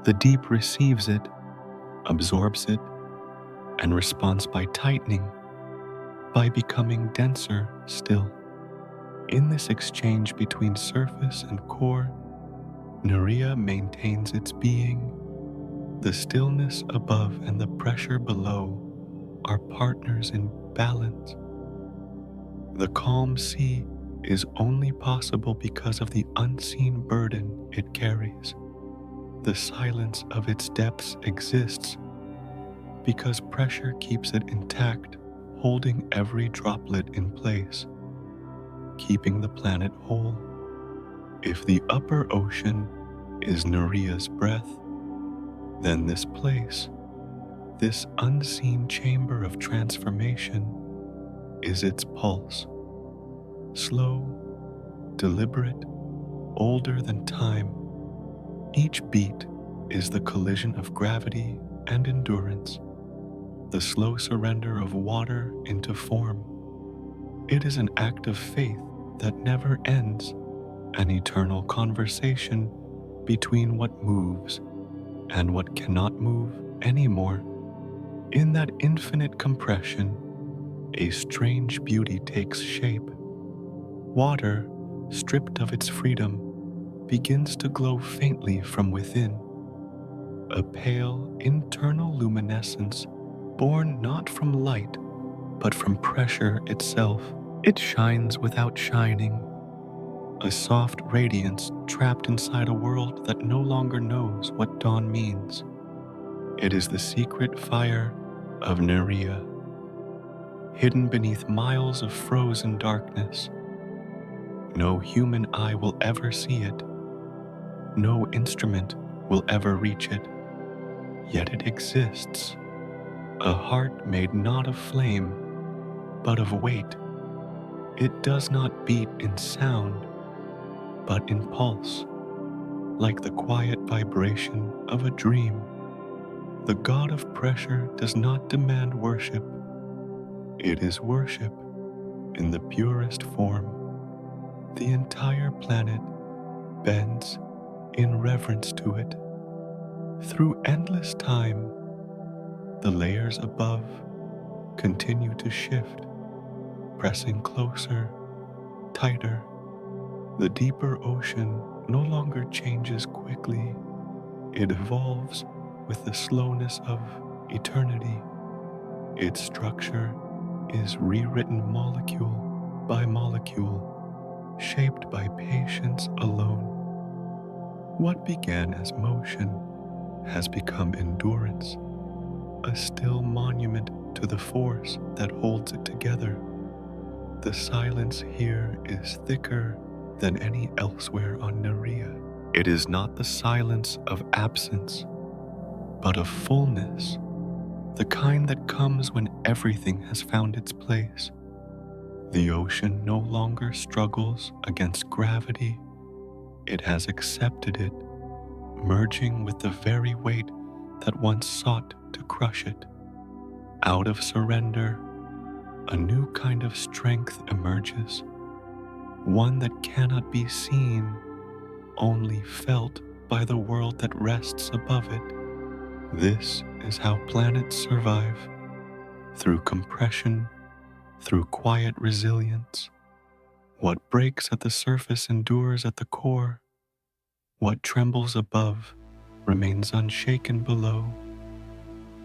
The deep receives it, absorbs it, and responds by tightening, by becoming denser still. In this exchange between surface and core, Nerea maintains its being. The stillness above and the pressure below are partners in balance. The calm sea is only possible because of the unseen burden it carries. The silence of its depths exists because pressure keeps it intact, holding every droplet in place, keeping the planet whole. If the upper ocean is Nerea's breath, then this place, this unseen chamber of transformation, is its pulse. Slow, deliberate, older than time, each beat is the collision of gravity and endurance, the slow surrender of water into form. It is an act of faith that never ends, an eternal conversation between what moves and what cannot move anymore. In that infinite compression, a strange beauty takes shape. Water, stripped of its freedom, begins to glow faintly from within, a pale internal luminescence born not from light, but from pressure itself. It shines without shining, a soft radiance trapped inside a world that no longer knows what dawn means. It is the secret fire of Nerea, hidden beneath miles of frozen darkness. No human eye will ever see it. No instrument will ever reach it. Yet it exists, a heart made not of flame, but of weight. It does not beat in sound, but in pulse, like the quiet vibration of a dream. The god of pressure does not demand worship. It is worship in the purest form. The entire planet bends in reverence to it. Through endless time, the layers above continue to shift, pressing closer, tighter. The deeper ocean no longer changes quickly. It evolves with the slowness of eternity. Its structure is rewritten molecule by molecule, shaped by patience alone. What began as motion has become endurance, a still monument to the force that holds it together. The silence here is thicker than any elsewhere on Nerea. It is not the silence of absence, but of fullness, the kind that comes when everything has found its place. The ocean no longer struggles against gravity. It has accepted it, merging with the very weight that once sought to crush it. Out of surrender, a new kind of strength emerges, one that cannot be seen, only felt by the world that rests above it. This is how planets survive, through compression, through quiet resilience. What breaks at the surface endures at the core. What trembles above remains unshaken below.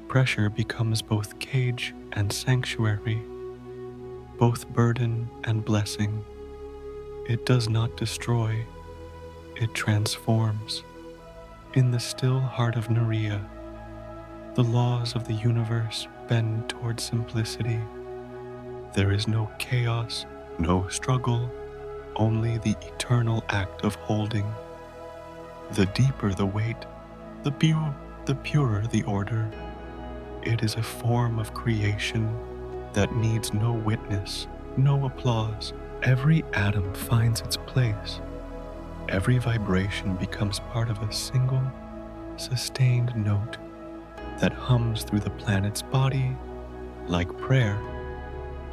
Pressure becomes both cage and sanctuary, both burden and blessing. It does not destroy, it transforms. In the still heart of Nerea, the laws of the universe bend toward simplicity. There is no chaos, no struggle, only the eternal act of holding. The deeper the weight, the purer the order. It is a form of creation that needs no witness, no applause. Every atom finds its place. Every vibration becomes part of a single, sustained note that hums through the planet's body like prayer.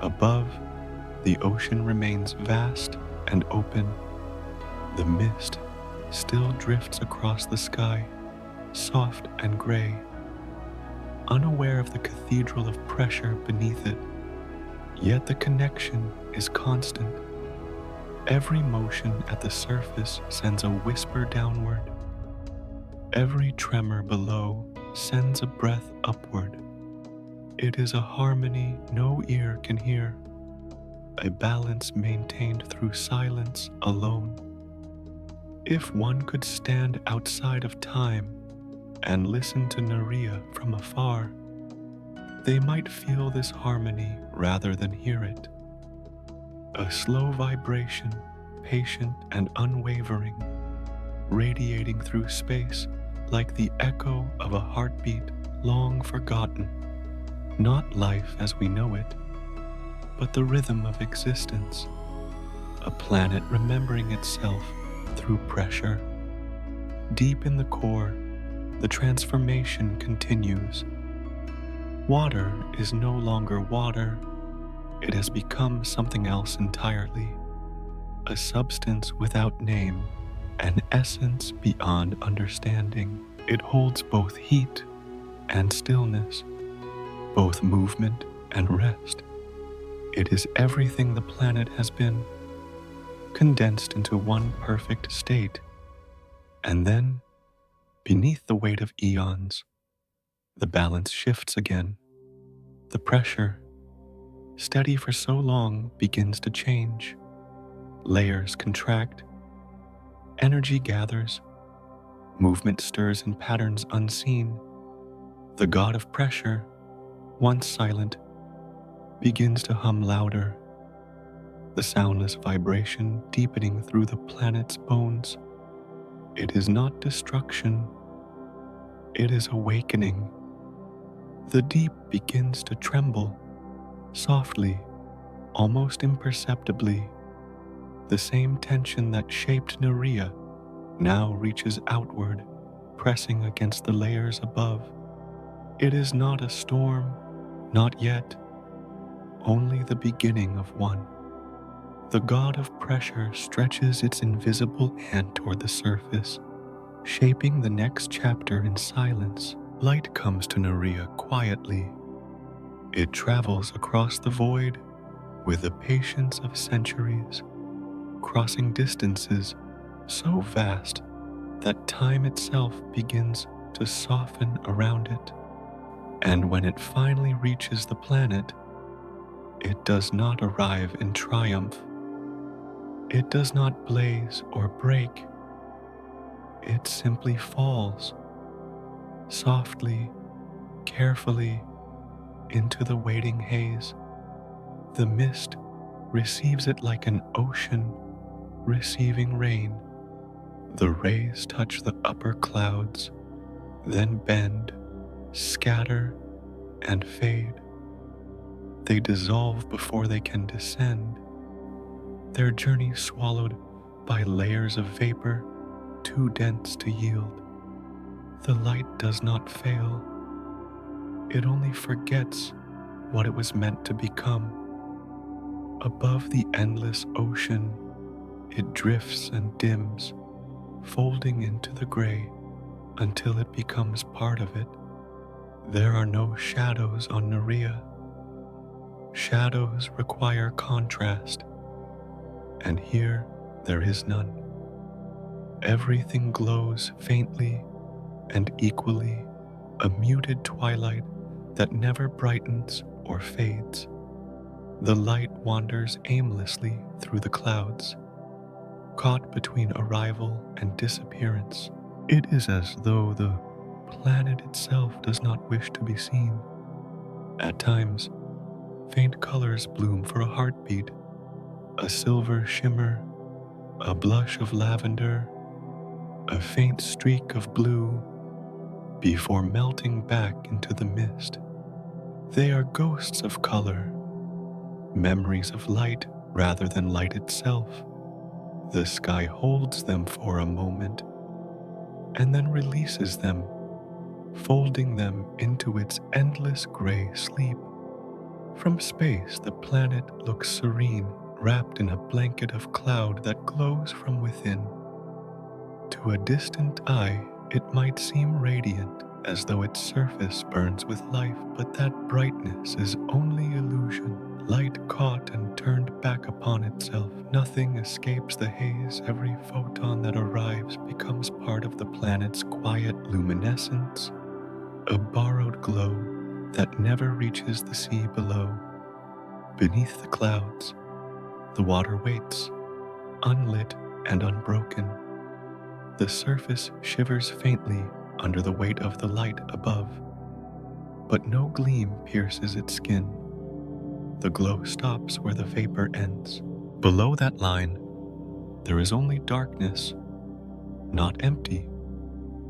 Above, the ocean remains vast and open. The mist still drifts across the sky, soft and gray, unaware of the cathedral of pressure beneath it. Yet the connection is constant. Every motion at the surface sends a whisper downward. Every tremor below sends a breath upward. It is a harmony no ear can hear, a balance maintained through silence alone. If one could stand outside of time and listen to Nerea from afar, they might feel this harmony rather than hear it. A slow vibration, patient and unwavering, radiating through space like the echo of a heartbeat long forgotten. Not life as we know it, but the rhythm of existence, a planet remembering itself through pressure. Deep in the core, the transformation continues. Water is no longer water. It has become something else entirely, a substance without name, an essence beyond understanding. It holds both heat and stillness, both movement and rest. It is everything the planet has been, condensed into one perfect state. And then, beneath the weight of eons, the balance shifts again. The pressure, steady for so long, begins to change. Layers contract, Energy gathers, movement stirs in patterns unseen. The god of pressure, once silent, begins to hum louder, the soundless vibration deepening through the planet's bones. It is not destruction, it is awakening. The deep begins to tremble, softly, almost imperceptibly. The same tension that shaped Nerea now reaches outward, pressing against the layers above. It is not a storm, not yet, only the beginning of one. The god of pressure stretches its invisible hand toward the surface, shaping the next chapter in silence. Light comes to Nerea quietly. It travels across the void with the patience of centuries, crossing distances so vast that time itself begins to soften around it. And when it finally reaches the planet, it does not arrive in triumph. It does not blaze or break. It simply falls, softly, carefully, into the waiting haze. The mist receives it like an ocean receiving rain. The rays touch the upper clouds, then bend, scatter, and fade. They dissolve before they can descend, their journey swallowed by layers of vapor too dense to yield. The light does not fail. It only forgets what it was meant to become. Above the endless ocean, it drifts and dims, folding into the gray until it becomes part of it. There are no shadows on Nerea. Shadows require contrast, and here there is none. Everything glows faintly and equally, a muted twilight that never brightens or fades. The light wanders aimlessly through the clouds, caught between arrival and disappearance. It is as though the planet itself does not wish to be seen. At times, faint colors bloom for a heartbeat, a silver shimmer, a blush of lavender, a faint streak of blue, before melting back into the mist. They are ghosts of color, memories of light rather than light itself. The sky holds them for a moment and then releases them, folding them into its endless gray sleep. From space, the planet looks serene, wrapped in a blanket of cloud that glows from within. To a distant eye, it might seem radiant, as though its surface burns with life, but that brightness is only illusion. Light caught and turned back upon itself. Nothing escapes the haze. Every photon that arrives becomes part of the planet's quiet luminescence, a borrowed glow that never reaches the sea below. Beneath the clouds, the water waits, unlit and unbroken. The surface shivers faintly under the weight of the light above, but no gleam pierces its skin. The glow stops where the vapor ends. Below that line, there is only darkness, not empty,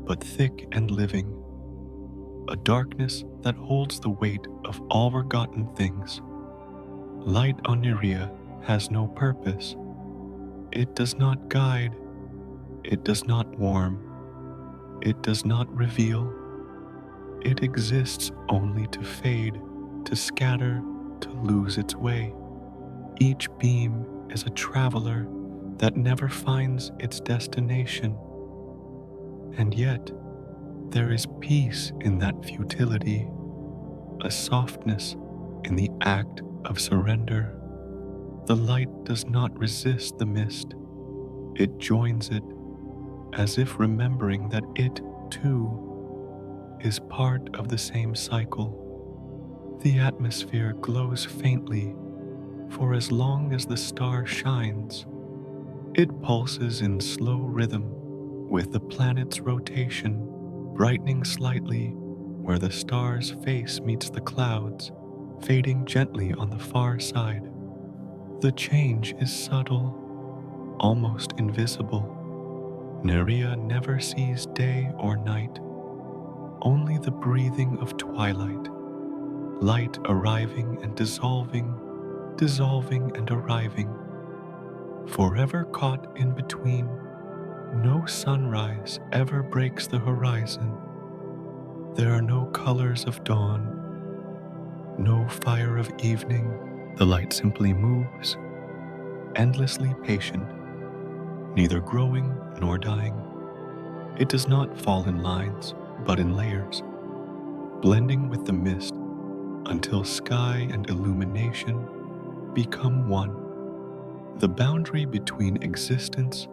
but thick and living. A darkness that holds the weight of all forgotten things. Light on Nerea has no purpose. It does not guide. It does not warm. It does not reveal. It exists only to fade, to scatter, to lose its way. Each beam is a traveler that never finds its destination. And yet, there is peace in that futility, a softness in the act of surrender. The light does not resist the mist. It joins it, as if remembering that it, too, is part of the same cycle. The atmosphere glows faintly for as long as the star shines. It pulses in slow rhythm with the planet's rotation, brightening slightly where the star's face meets the clouds, fading gently on the far side. The change is subtle, almost invisible. Nerea never sees day or night, only the breathing of twilight, light arriving and dissolving, dissolving and arriving, forever caught in between. No sunrise ever breaks the horizon. There are no colors of dawn, no fire of evening. The light simply moves, endlessly patient, neither growing nor dying. It does not fall in lines, but in layers, blending with the mist until sky and illumination become one. The boundary between existence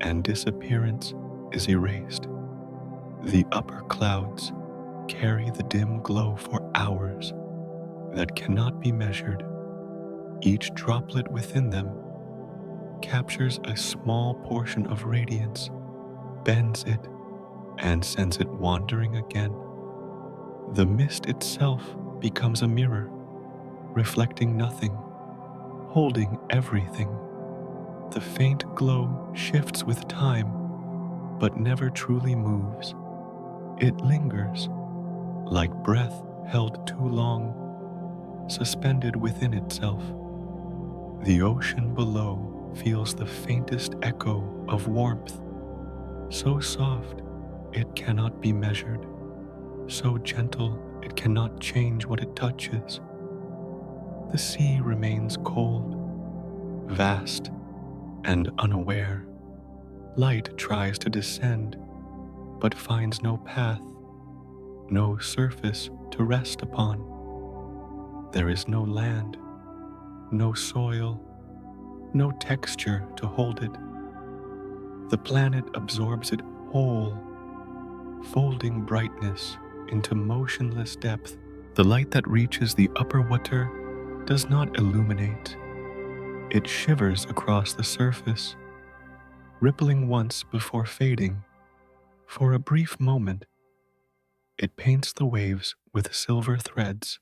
and disappearance is erased. The upper clouds carry the dim glow for hours that cannot be measured. Each droplet within them captures a small portion of radiance, bends it, and sends it wandering again. The mist itself becomes a mirror, reflecting nothing, holding everything. The faint glow shifts with time, but never truly moves. It lingers, like breath held too long, suspended within itself. The ocean below feels the faintest echo of warmth, so soft it cannot be measured, so gentle it cannot change what it touches. The sea remains cold, vast, and unaware. Light tries to descend, but finds no path, no surface to rest upon. There is no land, no soil, no texture to hold it. The planet absorbs it whole, folding brightness into motionless depth. The light that reaches the upper water does not illuminate. It shivers across the surface, rippling once before fading. For a brief moment, it paints the waves with silver threads,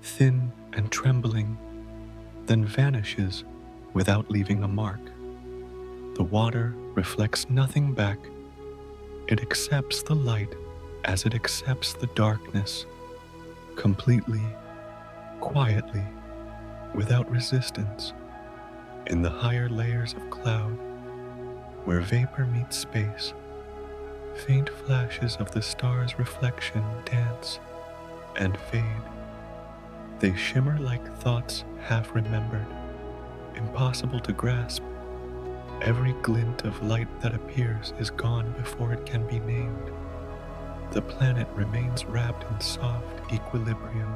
thin and trembling, then vanishes without leaving a mark. The water reflects nothing back. It accepts the light as it accepts the darkness, completely, quietly, without resistance. In the higher layers of cloud, where vapor meets space, faint flashes of the star's reflection dance and fade. They shimmer like thoughts half remembered, impossible to grasp. Every glint of light that appears is gone before it can be named. The planet remains wrapped in soft equilibrium,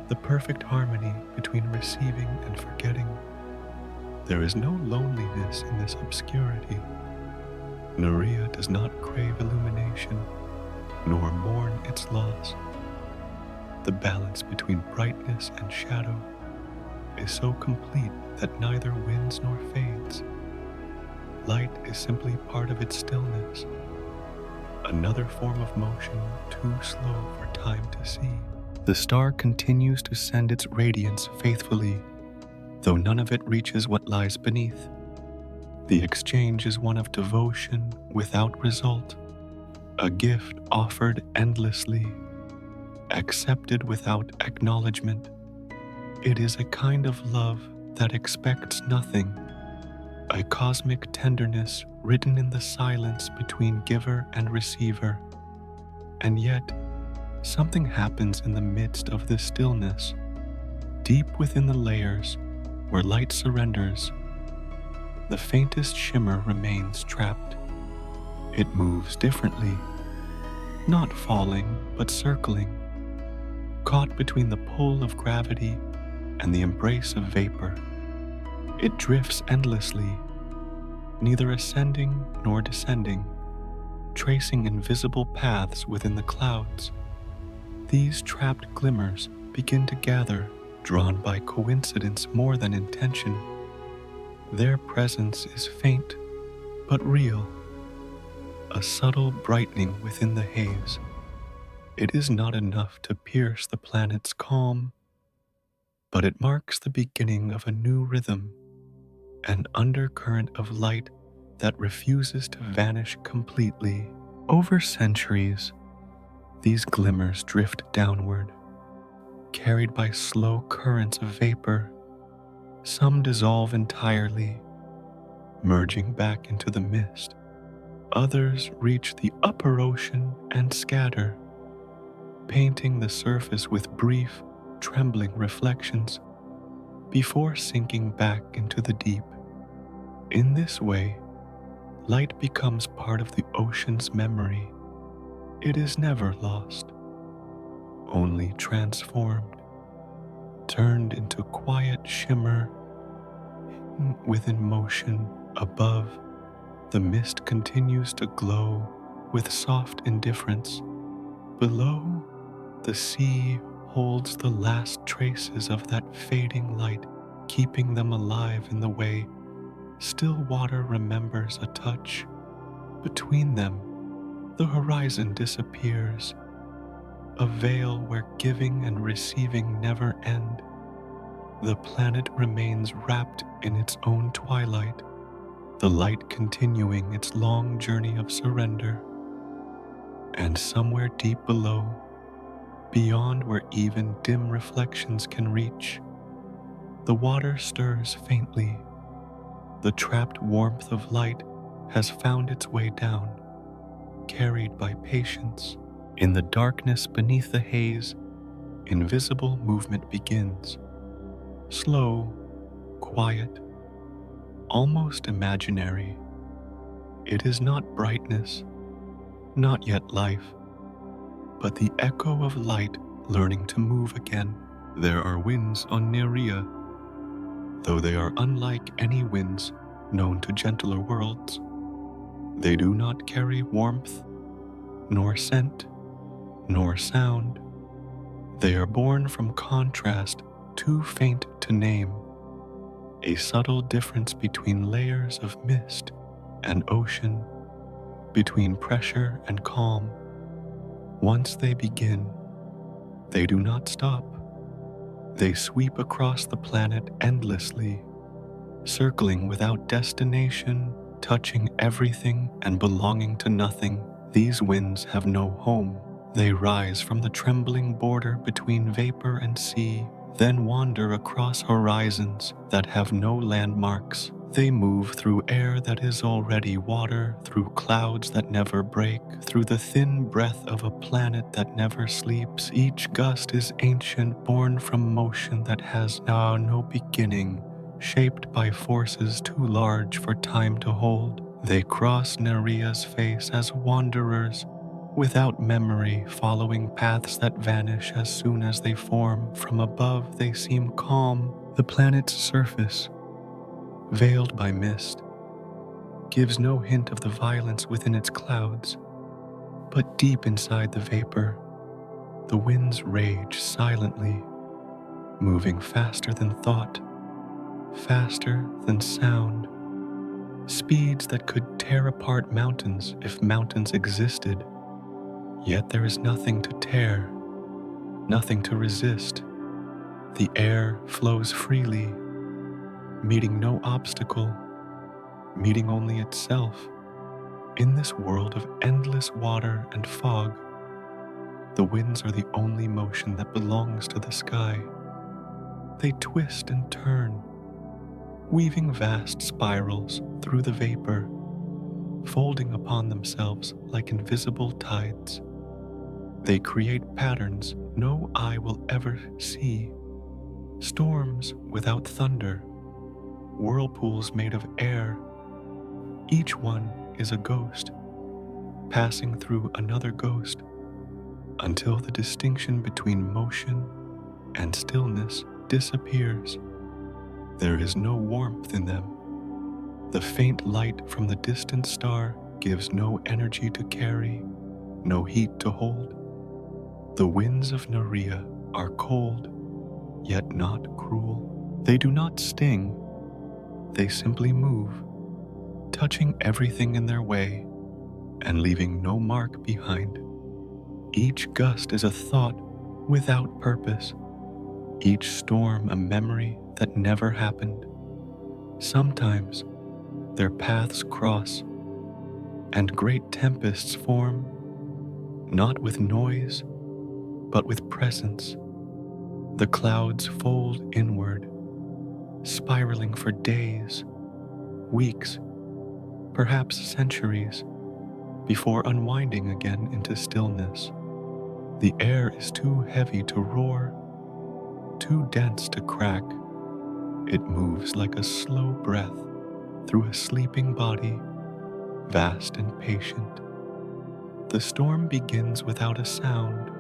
the perfect harmony between receiving and forgetting. There is no loneliness in this obscurity. Nerea does not crave illumination, nor mourn its loss. The balance between brightness and shadow is so complete that neither wins nor fades. Light is simply part of its stillness, another form of motion too slow for time to see. The star continues to send its radiance faithfully, though none of it reaches what lies beneath. The exchange is one of devotion without result, a gift offered endlessly, accepted without acknowledgement. It is a kind of love that expects nothing, a cosmic tenderness written in the silence between giver and receiver. And yet, something happens in the midst of this stillness, deep within the layers where light surrenders. The faintest shimmer remains trapped. It moves differently, not falling, but circling, caught between the pull of gravity and the embrace of vapor. It drifts endlessly, neither ascending nor descending, tracing invisible paths within the clouds. These trapped glimmers begin to gather, drawn by coincidence more than intention. Their presence is faint but real, a subtle brightening within the haze. It is not enough to pierce the planet's calm, but it marks the beginning of a new rhythm, an undercurrent of light that refuses to vanish completely. Over centuries, these glimmers drift downward, carried by slow currents of vapor. Some dissolve entirely, merging back into the mist. Others reach the upper ocean and scatter, painting the surface with brief, trembling reflections before sinking back into the deep. In this way, light becomes part of the ocean's memory. It is never lost, only transformed, turned into quiet shimmer within motion. Above, the mist continues to glow with soft indifference. Below, the sea holds the last traces of that fading light, keeping them alive in the way still water remembers a touch. Between them, the horizon disappears, a veil where giving and receiving never end. The planet remains wrapped in its own twilight, the light continuing its long journey of surrender. And somewhere deep below, beyond where even dim reflections can reach, the water stirs faintly. The trapped warmth of light has found its way down, carried by patience. In the darkness beneath the haze, invisible movement begins. Slow, quiet, almost imaginary. It is not brightness, not yet life, but the echo of light learning to move again. There are winds on Nerea, though they are unlike any winds known to gentler worlds. They do not carry warmth, nor scent, nor sound. They are born from contrast too faint to name, a subtle difference between layers of mist and ocean, between pressure and calm. Once they begin, they do not stop. They sweep across the planet endlessly, circling without destination, touching everything and belonging to nothing. These winds have no home. They rise from the trembling border between vapor and sea, then wander across horizons that have no landmarks. They move through air that is already water, through clouds that never break, through the thin breath of a planet that never sleeps. Each gust is ancient, born from motion that has now no beginning, shaped by forces too large for time to hold. They cross Nerea's face as wanderers, without memory, following paths that vanish as soon as they form. From above, they seem calm. The planet's surface, veiled by mist, gives no hint of the violence within its clouds. But deep inside the vapor, the winds rage silently, moving faster than thought, faster than sound, speeds that could tear apart mountains if mountains existed. Yet there is nothing to tear, nothing to resist. The air flows freely, meeting no obstacle, meeting only itself. In this world of endless water and fog, the winds are the only motion that belongs to the sky. They twist and turn, weaving vast spirals through the vapor, folding upon themselves like invisible tides. They create patterns no eye will ever see, storms without thunder, whirlpools made of air. Each one is a ghost, passing through another ghost, until the distinction between motion and stillness disappears. There is no warmth in them. The faint light from the distant star gives no energy to carry, no heat to hold. The winds of Nerea are cold, yet not cruel. They do not sting, They simply move, touching everything in their way and leaving no mark behind. Each gust is a thought without purpose, each storm a memory that never happened. Sometimes their paths cross, and great tempests form, not with noise, but with presence. The clouds fold inward, spiraling for days, weeks, perhaps centuries, before unwinding again into stillness. The air is too heavy to roar, too dense to crack. It moves like a slow breath through a sleeping body, vast and patient. The storm begins without a sound,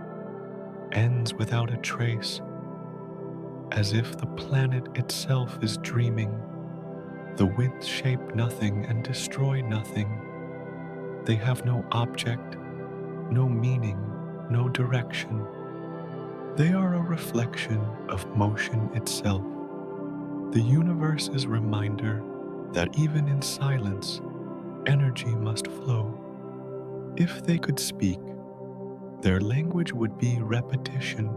ends without a trace, as if the planet itself is dreaming. The winds shape nothing and destroy nothing. They have no object, no meaning, no direction. They are a reflection of motion itself, the universe's reminder that even in silence, energy must flow. If they could speak, their language would be repetition.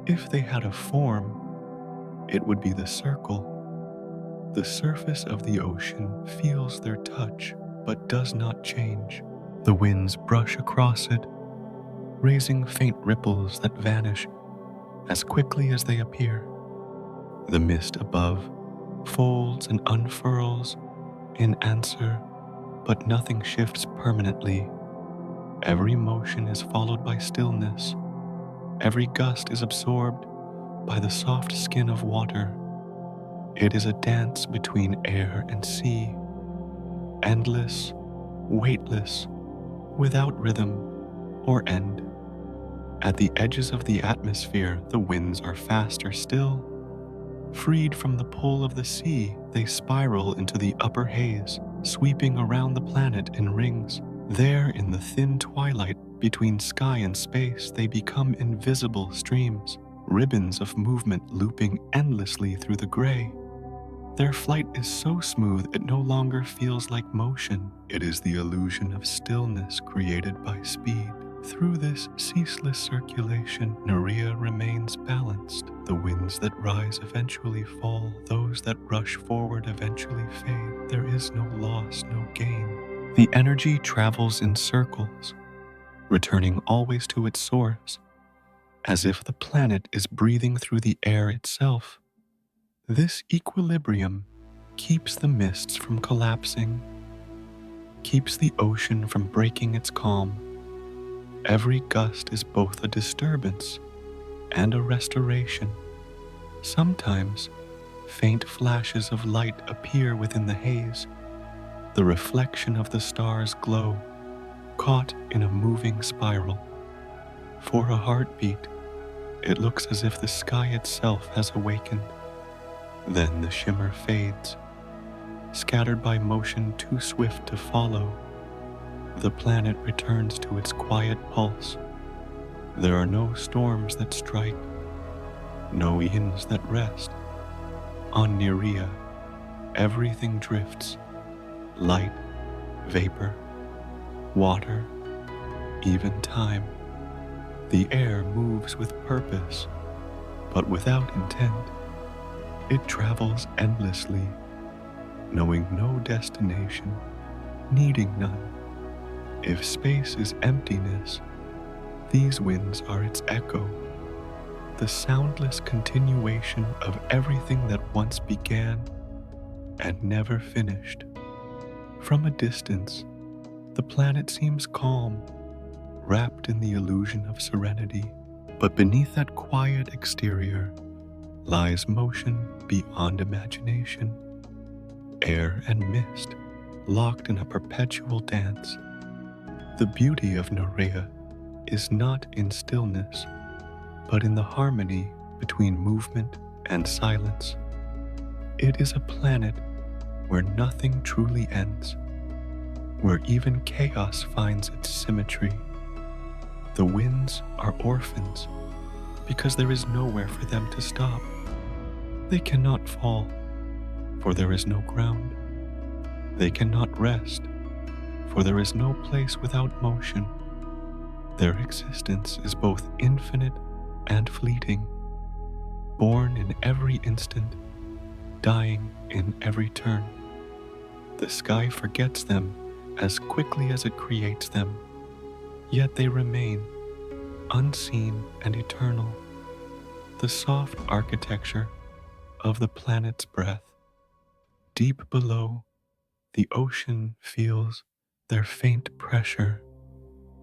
If they had a form, it would be the circle. The surface of the ocean feels their touch, but does not change. The winds brush across it, raising faint ripples that vanish as quickly as they appear. The mist above folds and unfurls in answer, but nothing shifts permanently. Every motion is followed by stillness. Every gust is absorbed by the soft skin of water. It is a dance between air and sea, endless, weightless, without rhythm or end. At the edges of the atmosphere, the winds are faster still. Freed from the pull of the sea, they spiral into the upper haze, sweeping around the planet in rings. There, in the thin twilight between sky and space, they become invisible streams, ribbons of movement looping endlessly through the gray. Their flight is so smooth it no longer feels like motion. It is the illusion of stillness created by speed. Through this ceaseless circulation, Nerea remains balanced. The winds that rise eventually fall, those that rush forward eventually fade. There is no loss, no gain. The energy travels in circles, returning always to its source, as if the planet is breathing through the air itself. This equilibrium keeps the mists from collapsing, keeps the ocean from breaking its calm. Every gust is both a disturbance and a restoration. Sometimes, faint flashes of light appear within the haze. The reflection of the stars glow, caught in a moving spiral. For a heartbeat, it looks as if the sky itself has awakened. Then the shimmer fades, scattered by motion too swift to follow. The planet returns to its quiet pulse. There are no storms that strike, no eons that rest. On Nerea, everything drifts, light, vapor, water, even time. The air moves with purpose, but without intent. It travels endlessly, knowing no destination, needing none. If space is emptiness, these winds are its echo, the soundless continuation of everything that once began and never finished. From a distance, the planet seems calm, wrapped in the illusion of serenity. But beneath that quiet exterior lies motion beyond imagination. Air and mist, locked in a perpetual dance. The beauty of Nerea is not in stillness, but in the harmony between movement and silence. It is a planet where nothing truly ends, where even chaos finds its symmetry. The winds are orphans because there is nowhere for them to stop. They cannot fall, for there is no ground. They cannot rest, for there is no place without motion. Their existence is both infinite and fleeting, born in every instant, dying in every turn. The sky forgets them as quickly as it creates them, yet they remain, unseen and eternal, the soft architecture of the planet's breath. Deep below, the ocean feels their faint pressure.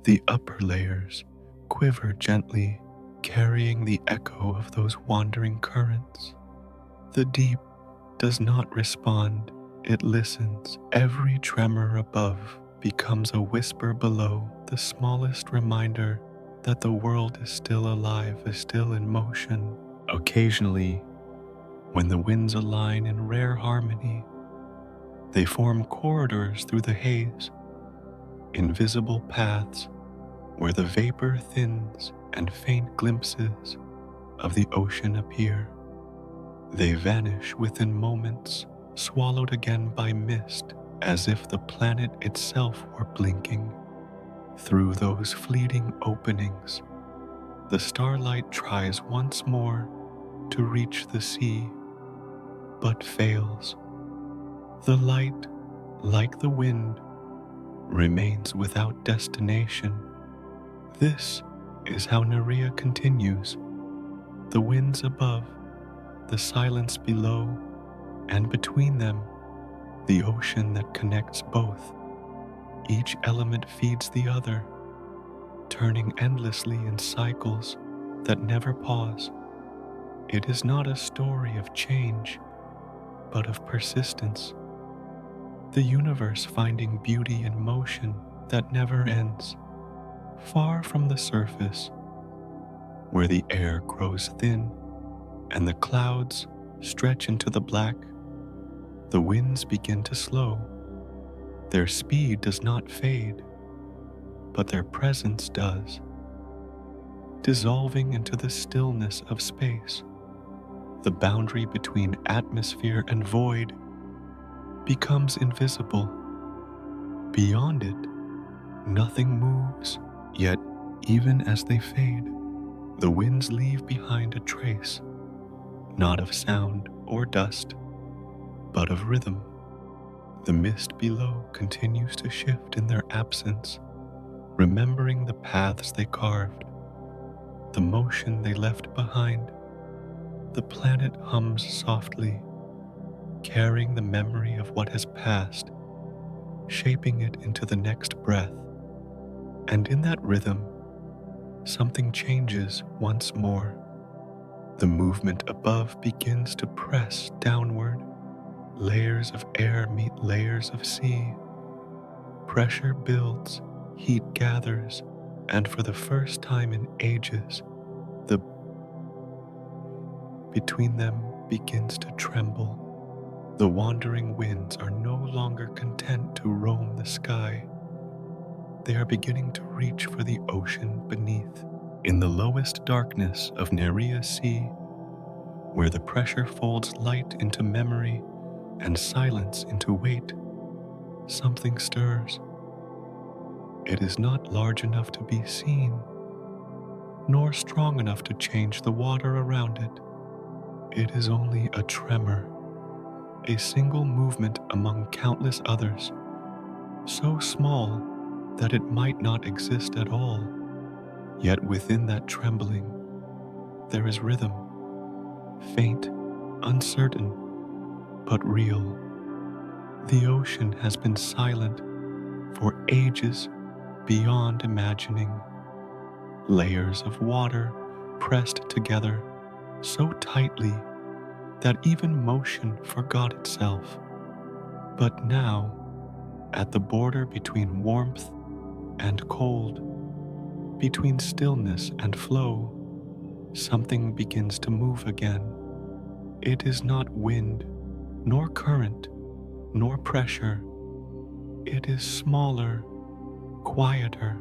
The upper layers quiver gently, carrying the echo of those wandering currents. The deep does not respond, it listens. Every tremor above becomes a whisper below, the smallest reminder that the world is still alive, is still in motion. Occasionally, when the winds align in rare harmony, they form corridors through the haze, invisible paths where the vapor thins and faint glimpses of the ocean appear. They vanish within moments, swallowed again by mist, as if the planet itself were blinking. Through those fleeting openings, the starlight tries once more to reach the sea, but fails. The light, like the wind, remains without destination. This is how Nerea continues. The winds above, the silence below, and between them, the ocean that connects both. Each element feeds the other, turning endlessly in cycles that never pause. It is not a story of change, but of persistence. The universe finding beauty in motion that never ends. Far from the surface, where the air grows thin and the clouds stretch into the black, the winds begin to slow. Their speed does not fade, but their presence does, dissolving into the stillness of space. The boundary between atmosphere and void becomes invisible. Beyond it, nothing moves, yet even as they fade, the winds leave behind a trace, not of sound or dust, but of rhythm. The mist below continues to shift in their absence, remembering the paths they carved, the motion they left behind. The planet hums softly, carrying the memory of what has passed, shaping it into the next breath. And in that rhythm, something changes once more. The movement above begins to press downward. Layers of air meet layers of sea. Pressure builds, heat gathers, and for the first time in ages, the between them begins to tremble. The wandering winds are no longer content to roam the sky. They are beginning to reach for the ocean beneath. In the lowest darkness of Nerea's sea, where the pressure folds light into memory and silence into weight, something stirs. It is not large enough to be seen, nor strong enough to change the water around it. It is only a tremor, a single movement among countless others, so small that it might not exist at all. Yet within that trembling, there is rhythm, faint, uncertain, but real. The ocean has been silent for ages beyond imagining. Layers of water pressed together so tightly that even motion forgot itself. But now, at the border between warmth and cold, between stillness and flow, something begins to move again. It is not wind, nor current, nor pressure. It is smaller, quieter,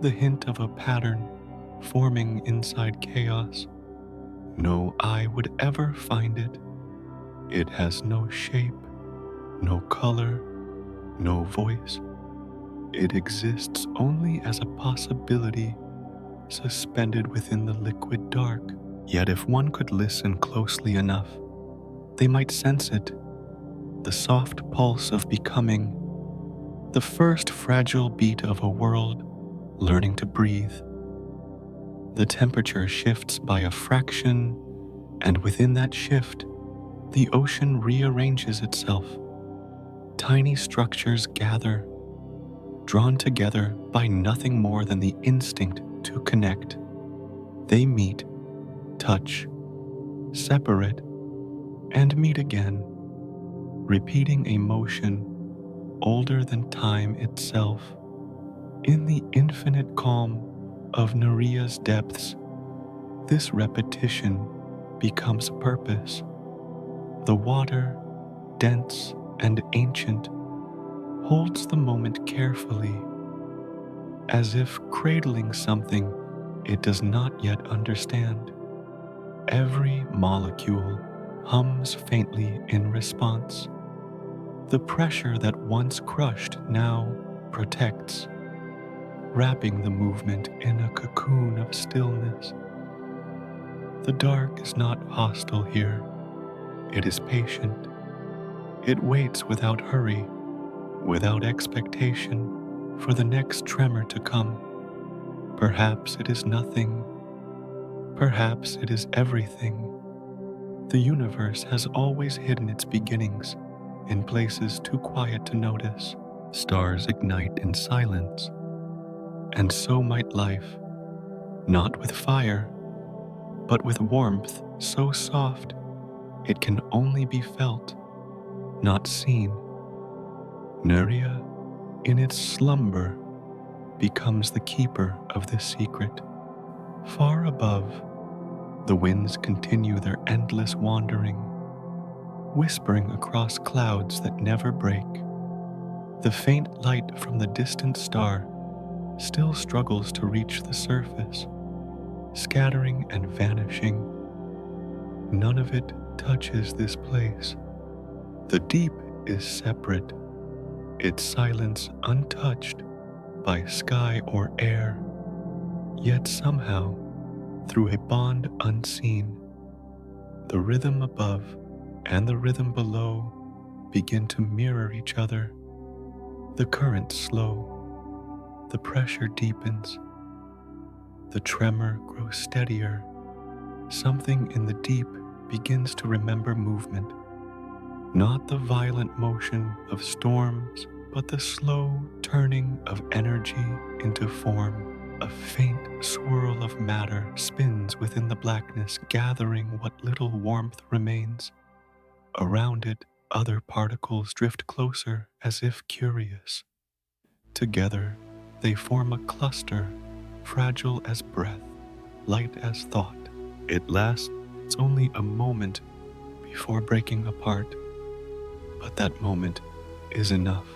the hint of a pattern forming inside chaos. No eye would ever find it, It has no shape, no color, no voice. It exists only as a possibility suspended within the liquid dark. Yet if one could listen closely enough, they might sense it, the soft pulse of becoming, the first fragile beat of a world learning to breathe. The temperature shifts by a fraction, and within that shift, the ocean rearranges itself. Tiny structures gather, drawn together by nothing more than the instinct to connect. They meet, touch, separate, and meet again, repeating a motion older than time itself. In the infinite calm of Nerea's depths, this repetition becomes purpose. The water, dense and ancient, holds the moment carefully, as if cradling something it does not yet understand. Every molecule hums faintly in response. The pressure that once crushed now protects, wrapping the movement in a cocoon of stillness. The dark is not hostile here. It is patient. It waits without hurry, without expectation for the next tremor to come. Perhaps it is nothing. Perhaps it is everything. The universe has always hidden its beginnings in places too quiet to notice. Stars ignite in silence, and so might life, not with fire, but with warmth so soft it can only be felt, not seen. Nerea, in its slumber, becomes the keeper of this secret. Far above, the winds continue their endless wandering, whispering across clouds that never break. The faint light from the distant star still struggles to reach the surface, scattering and vanishing. None of it touches this place. The deep is separate, its silence untouched by sky or air. Yet somehow, through a bond unseen, the rhythm above and the rhythm below begin to mirror each other. The current slow, the pressure deepens, the tremor grows steadier. Something in the deep begins to remember movement, not the violent motion of storms, but the slow turning of energy into form. A faint swirl of matter spins within the blackness, gathering what little warmth remains. Around it, other particles drift closer as if curious. Together, they form a cluster, fragile as breath, light as thought. It lasts only a moment before breaking apart, but that moment is enough.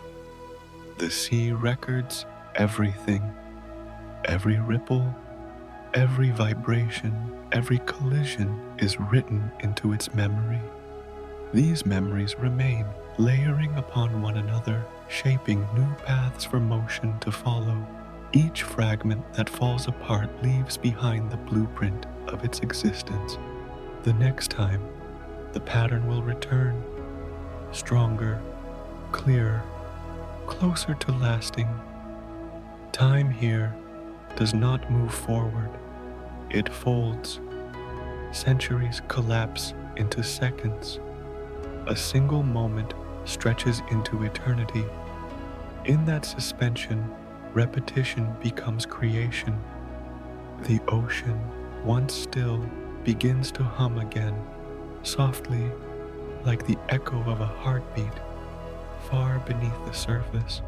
The sea records everything. Every ripple, every vibration, every collision is written into its memory. These memories remain, layering upon one another, shaping new paths for motion to follow. Each fragment that falls apart leaves behind the blueprint of its existence. The next time, the pattern will return, stronger, clearer, closer to lasting. Time here does not move forward, it folds. Centuries collapse into seconds. A single moment stretches into eternity. In that suspension, repetition becomes creation. The ocean, once still, begins to hum again, softly, like the echo of a heartbeat, far beneath the surface.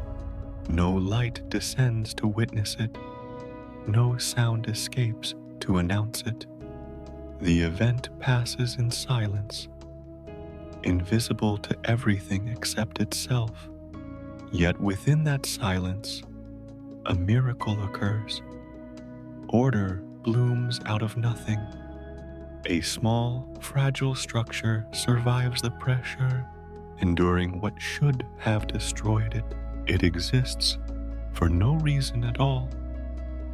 No light descends to witness it. No sound escapes to announce it. The event passes in silence, invisible to everything except itself. Yet within that silence, a miracle occurs. Order blooms out of nothing. A small, fragile structure survives the pressure, enduring what should have destroyed it. It exists for no reason at all,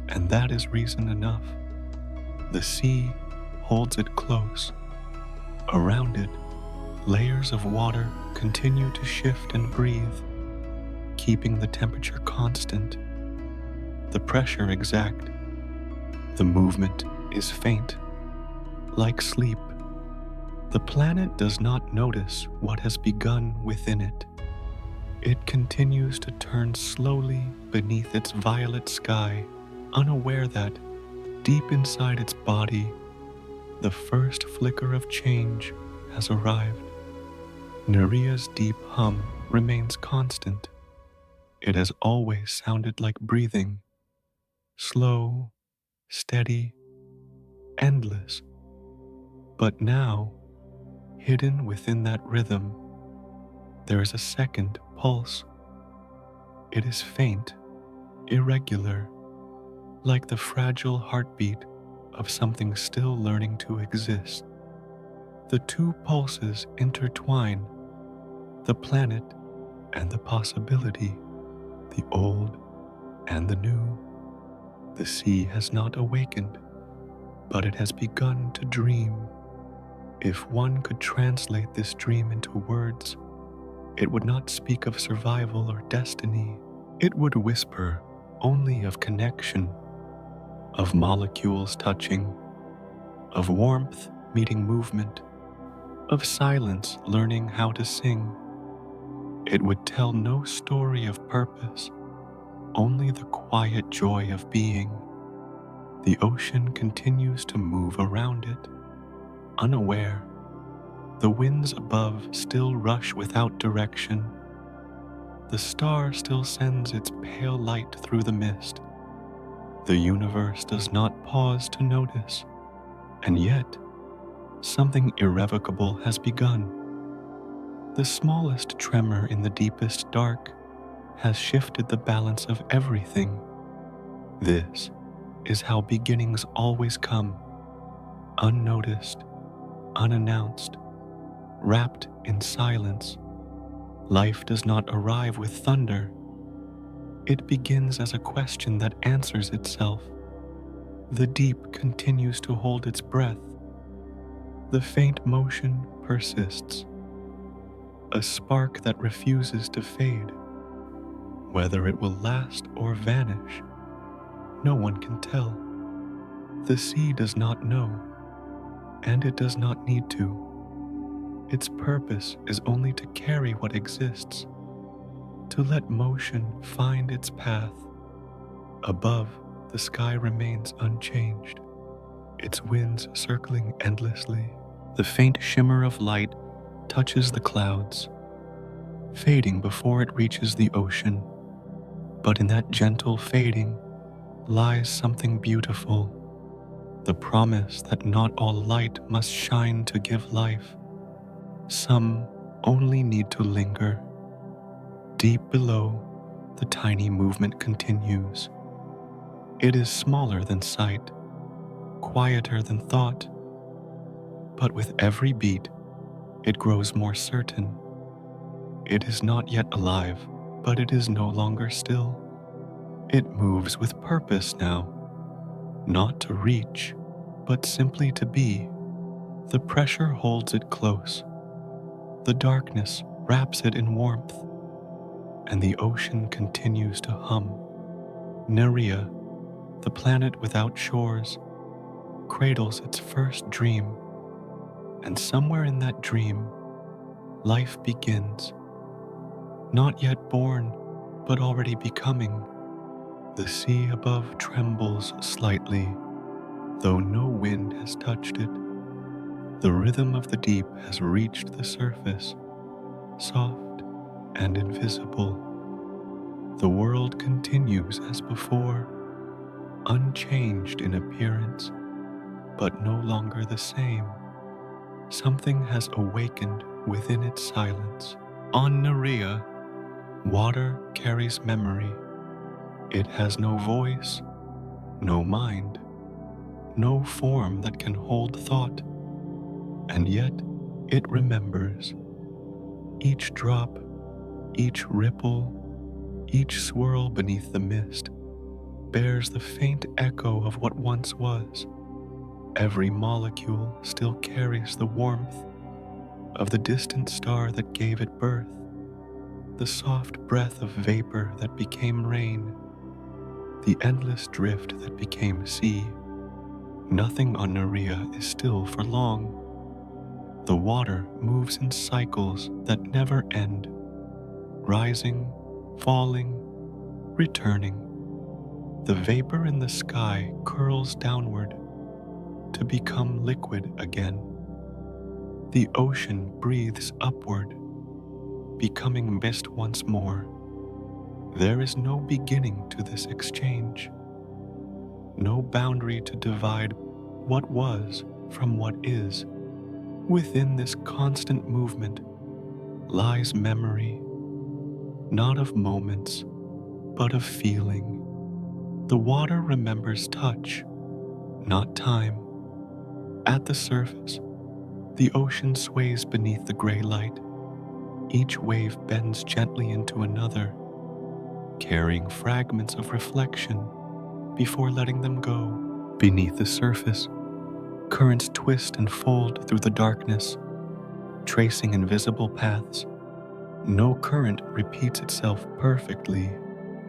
and that is reason enough. The sea holds it close. Around it, layers of water continue to shift and breathe, keeping the temperature constant, the pressure exact. The movement is faint, like sleep. The planet does not notice what has begun within it. It continues to turn slowly beneath its violet sky, unaware that, deep inside its body, the first flicker of change has arrived. Nerea's deep hum remains constant. It has always sounded like breathing, slow, steady, endless. But now, hidden within that rhythm, there is a second pulse. It is faint, irregular, like the fragile heartbeat of something still learning to exist. The two pulses intertwine, the planet and the possibility, the old and the new. The sea has not awakened, but it has begun to dream. If one could translate this dream into words, it would not speak of survival or destiny. It would whisper only of connection, of molecules touching, of warmth meeting movement, of silence learning how to sing. It would tell no story of purpose, only the quiet joy of being. The ocean continues to move around it, unaware. The winds above still rush without direction. The star still sends its pale light through the mist. The universe does not pause to notice, and yet, something irrevocable has begun. The smallest tremor in the deepest dark has shifted the balance of everything. This is how beginnings always come, unnoticed, unannounced, wrapped in silence. Life does not arrive with thunder. It begins as a question that answers itself. The deep continues to hold its breath. The faint motion persists, a spark that refuses to fade. Whether it will last or vanish, no one can tell. The sea does not know, and it does not need to. Its purpose is only to carry what exists, to let motion find its path. Above, the sky remains unchanged, its winds circling endlessly. The faint shimmer of light touches the clouds, fading before it reaches the ocean. But in that gentle fading lies something beautiful, the promise that not all light must shine to give life. Some only need to linger. Deep below, the tiny movement continues. It is smaller than sight, quieter than thought, but with every beat, it grows more certain. It is not yet alive, but it is no longer still. It moves with purpose now, not to reach, but simply to be. The pressure holds it close. The darkness wraps it in warmth, and the ocean continues to hum. Nerea, the planet without shores, cradles its first dream, and somewhere in that dream, life begins. Not yet born, but already becoming. The sea above trembles slightly, though no wind has touched it. The rhythm of the deep has reached the surface, soft and invisible. The world continues as before, unchanged in appearance, but no longer the same. Something has awakened within its silence. On Nerea, water carries memory. It has no voice, no mind, no form that can hold thought. And yet it remembers. Each drop, each ripple, each swirl beneath the mist bears the faint echo of what once was. Every molecule still carries the warmth of the distant star that gave it birth, the soft breath of vapor that became rain, the endless drift that became sea. Nothing on Nerea is still for long. The water moves in cycles that never end, rising, falling, returning. The vapor in the sky curls downward to become liquid again. The ocean breathes upward, becoming mist once more. There is no beginning to this exchange, no boundary to divide what was from what is. Within this constant movement lies memory, not of moments, but of feeling. The water remembers touch, not time. At the surface, the ocean sways beneath the gray light. Each wave bends gently into another, carrying fragments of reflection before letting them go. Beneath the surface, currents twist and fold through the darkness, tracing invisible paths. No current repeats itself perfectly,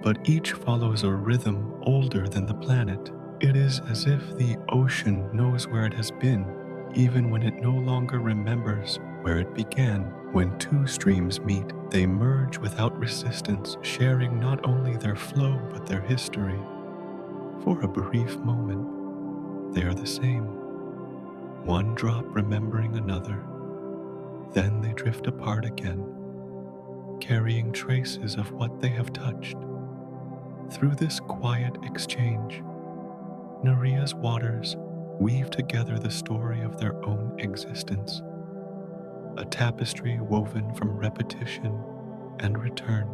but each follows a rhythm older than the planet. It is as if the ocean knows where it has been, even when it no longer remembers where it began. When two streams meet, they merge without resistance, sharing not only their flow but their history. For a brief moment, they are the same, one drop remembering another. Then they drift apart again, carrying traces of what they have touched. Through this quiet exchange, Nerea's waters weave together the story of their own existence, a tapestry woven from repetition and return.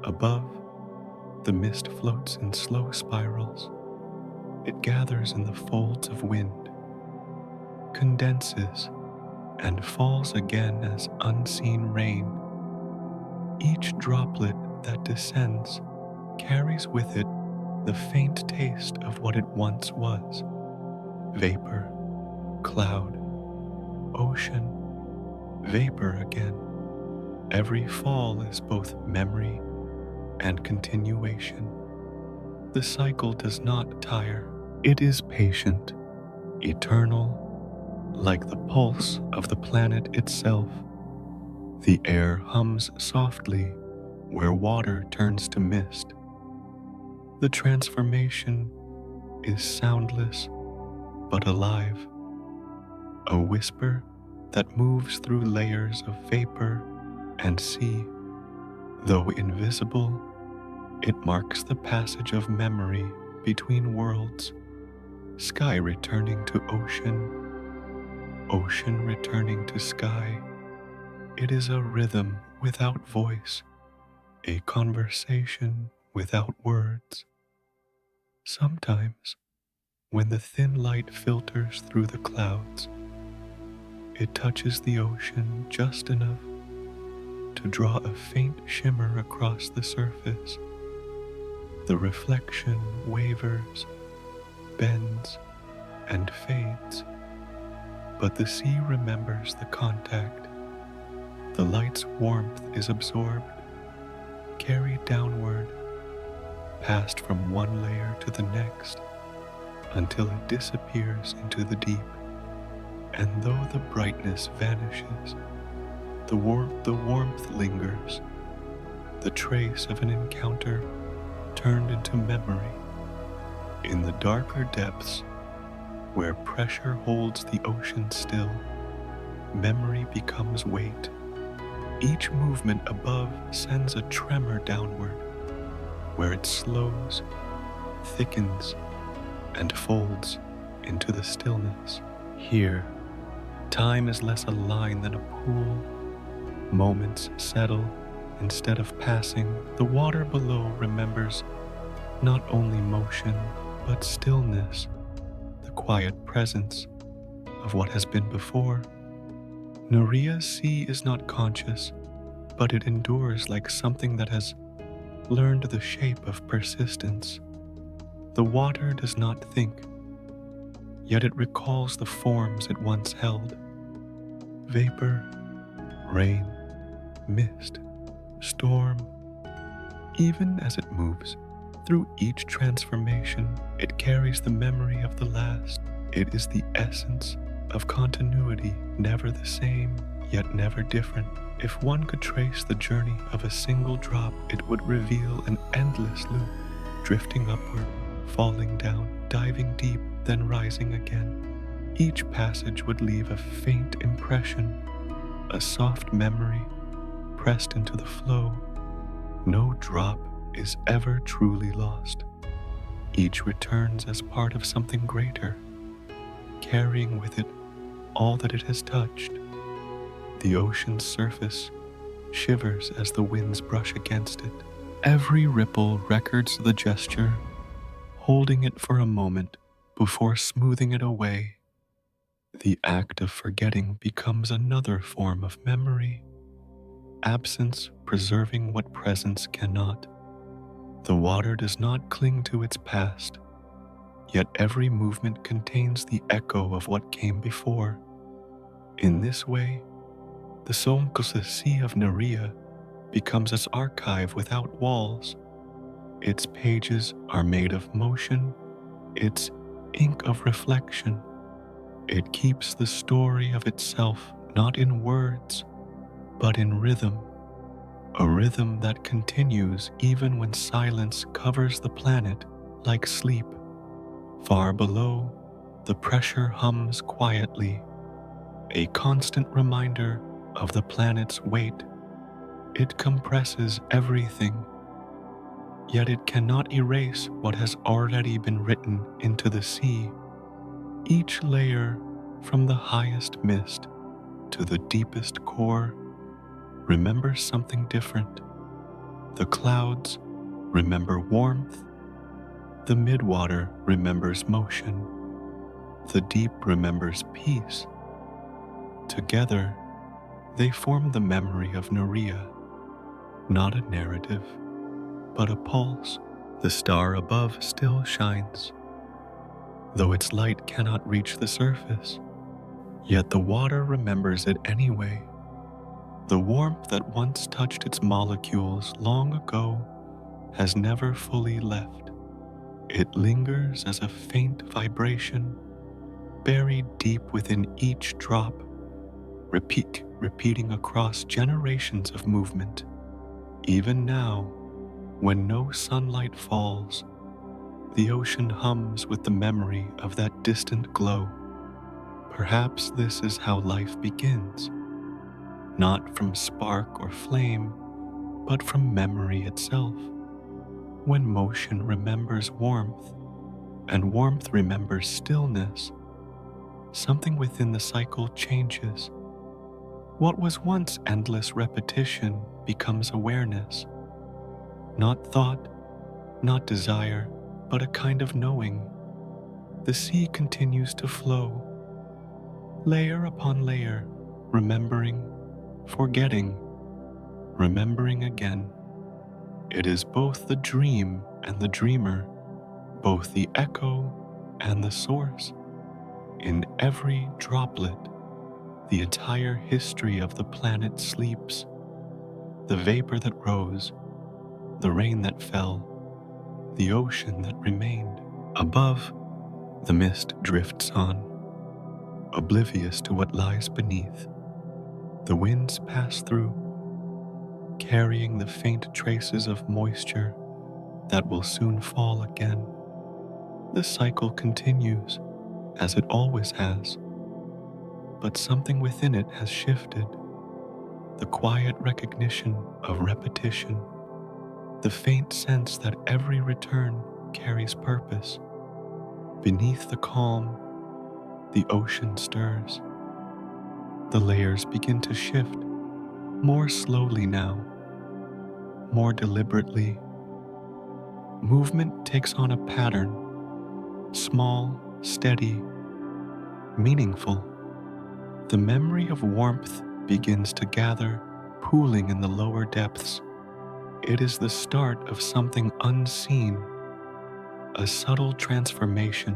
Above, the mist floats in slow spirals. It gathers in the folds of wind, condenses, and falls again as unseen rain. Each droplet that descends carries with it the faint taste of what it once was: vapor, cloud, ocean, vapor again. Every fall is both memory and continuation. The cycle does not tire. It is patient, eternal, like the pulse of the planet itself. The air hums softly where water turns to mist. The transformation is soundless but alive, a whisper that moves through layers of vapor and sea. Though invisible, it marks the passage of memory between worlds, sky returning to ocean, ocean returning to sky. It is a rhythm without voice, a conversation without words. Sometimes, when the thin light filters through the clouds, it touches the ocean just enough to draw a faint shimmer across the surface. The reflection wavers, bends, and fades, but the sea remembers the contact. The light's warmth is absorbed, carried downward, passed from one layer to the next, until it disappears into the deep. And though the brightness vanishes, the warmth lingers, the trace of an encounter turned into memory. In the darker depths, where pressure holds the ocean still, memory becomes weight. Each movement above sends a tremor downward, where it slows, thickens, and folds into the stillness. Here, time is less a line than a pool. Moments settle instead of passing. The water below remembers not only motion, but stillness, the quiet presence of what has been before. Nerea's sea is not conscious, but it endures like something that has learned the shape of persistence. The water does not think, yet it recalls the forms it once held. Vapor, rain, mist, storm. Even as it moves through each transformation, it carries the memory of the last. It is the essence of continuity, never the same, yet never different. If one could trace the journey of a single drop, it would reveal an endless loop, drifting upward, falling down, diving deep, then rising again. Each passage would leave a faint impression, a soft memory pressed into the flow. No drop is ever truly lost. Each returns as part of something greater, carrying with it all that it has touched. The ocean's surface shivers as the winds brush against it. Every ripple records the gesture, holding it for a moment before smoothing it away. The act of forgetting becomes another form of memory, absence preserving what presence cannot. The water does not cling to its past, yet every movement contains the echo of what came before. In this way, the Solnkose Sea of Nerea becomes an archive without walls. Its pages are made of motion, its ink of reflection. It keeps the story of itself not in words, but in rhythm, a rhythm that continues even when silence covers the planet like sleep. Far below, the pressure hums quietly, a constant reminder of the planet's weight. It compresses everything, yet it cannot erase what has already been written into the sea. Each layer, from the highest mist to the deepest core, remembers something different. The clouds remember warmth, the midwater remembers motion, the deep remembers peace. Together, they form the memory of Nerea, not a narrative, but a pulse. The star above still shines, though its light cannot reach the surface, yet the water remembers it anyway. The warmth that once touched its molecules long ago has never fully left. It lingers as a faint vibration, buried deep within each drop, repeating across generations of movement. Even now, when no sunlight falls, the ocean hums with the memory of that distant glow. Perhaps this is how life begins, not from spark or flame, but from memory itself. When motion remembers warmth, and warmth remembers stillness, something within the cycle changes. What was once endless repetition becomes awareness. Not thought, not desire, but a kind of knowing. The sea continues to flow, layer upon layer, remembering, forgetting, remembering again. It is both the dream and the dreamer, both the echo and the source. In every droplet, the entire history of the planet sleeps. The vapor that rose, the rain that fell, the ocean that remained. Above, the mist drifts on, oblivious to what lies beneath. The winds pass through, carrying the faint traces of moisture that will soon fall again. The cycle continues, as it always has, but something within it has shifted. The quiet recognition of repetition, the faint sense that every return carries purpose. Beneath the calm, the ocean stirs. The layers begin to shift, more slowly now, more deliberately. Movement takes on a pattern, small, steady, meaningful. The memory of warmth begins to gather, pooling in the lower depths. It is the start of something unseen, a subtle transformation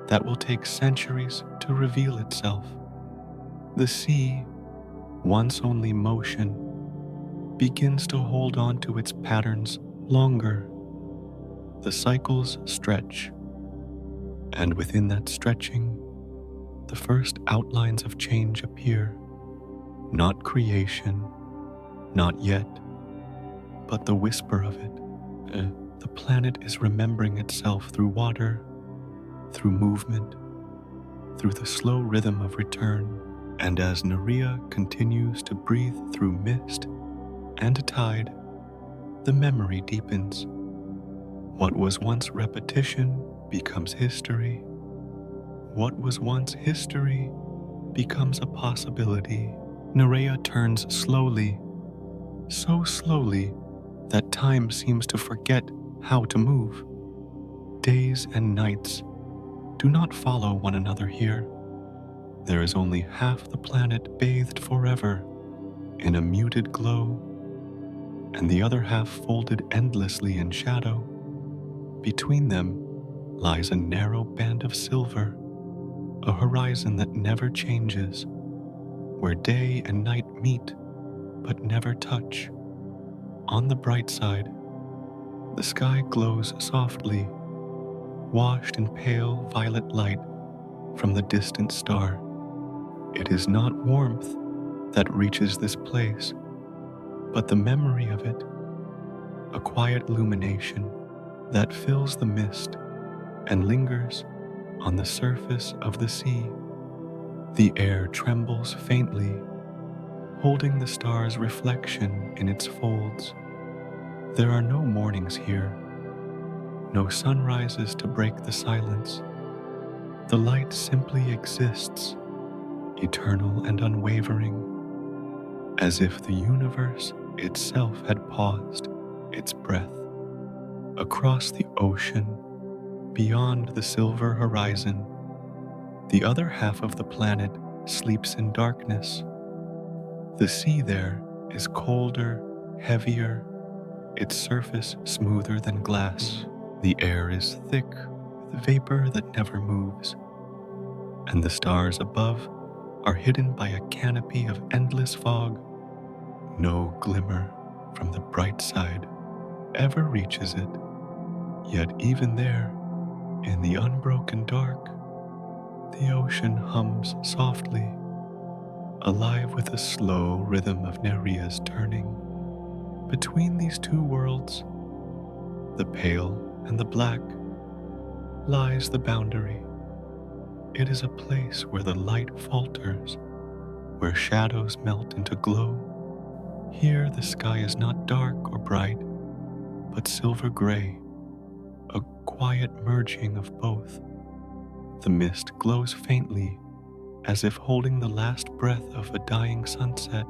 that will take centuries to reveal itself. The sea, once only motion, begins to hold on to its patterns longer. The cycles stretch, and within that stretching, the first outlines of change appear. Not creation, not yet, but the whisper of it. The planet is remembering itself through water, through movement, through the slow rhythm of return. And as Nerea continues to breathe through mist and tide, the memory deepens. What was once repetition becomes history. What was once history becomes a possibility. Nerea turns slowly, so slowly that time seems to forget how to move. Days and nights do not follow one another here. There is only half the planet bathed forever in a muted glow, and the other half folded endlessly in shadow. Between them lies a narrow band of silver, a horizon that never changes, where day and night meet but never touch. On the bright side, the sky glows softly, washed in pale violet light from the distant star. It is not warmth that reaches this place, but the memory of it, a quiet illumination that fills the mist and lingers on the surface of the sea. The air trembles faintly, holding the star's reflection in its folds. There are no mornings here, no sunrises to break the silence. The light simply exists, eternal and unwavering, as if the universe itself had paused its breath. Across the ocean, beyond the silver horizon, the other half of the planet sleeps in darkness. The sea there is colder, heavier, its surface smoother than glass. The air is thick with vapor that never moves, and the stars above are hidden by a canopy of endless fog. No glimmer from the bright side ever reaches it, yet even there, in the unbroken dark, the ocean hums softly, alive with the slow rhythm of Nerea's turning. Between these two worlds, the pale and the black, lies the boundary. It is a place where the light falters, where shadows melt into glow. Here the sky is not dark or bright, but silver gray, a quiet merging of both. The mist glows faintly, as if holding the last breath of a dying sunset,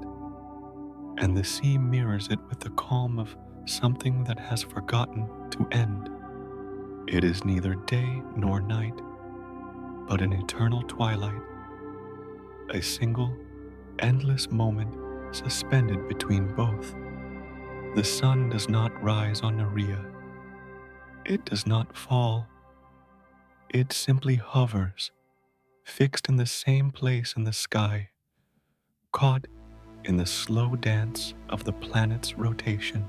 and the sea mirrors it with the calm of something that has forgotten to end. It is neither day nor night, but an eternal twilight, a single, endless moment suspended between both. The sun does not rise on Nerea. It does not fall. It simply hovers, fixed in the same place in the sky, caught in the slow dance of the planet's rotation.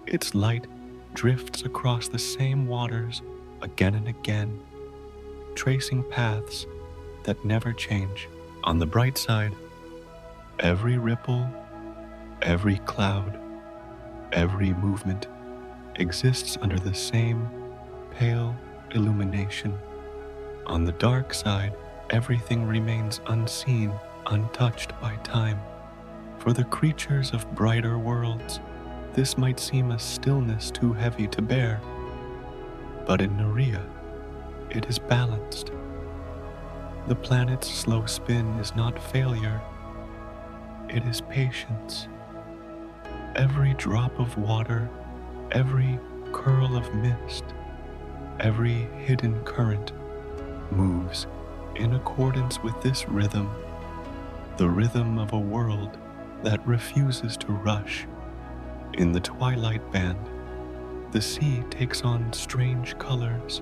Its light drifts across the same waters again and again, tracing paths that never change. On the bright side, every ripple, every cloud, every movement exists under the same pale illumination. On the dark side, everything remains unseen, untouched by time. For the creatures of brighter worlds, this might seem a stillness too heavy to bear, but in Nerea, it is balanced. The planet's slow spin is not failure, it is patience. Every drop of water, every curl of mist, every hidden current moves in accordance with this rhythm, the rhythm of a world that refuses to rush. In the twilight band, the sea takes on strange colors.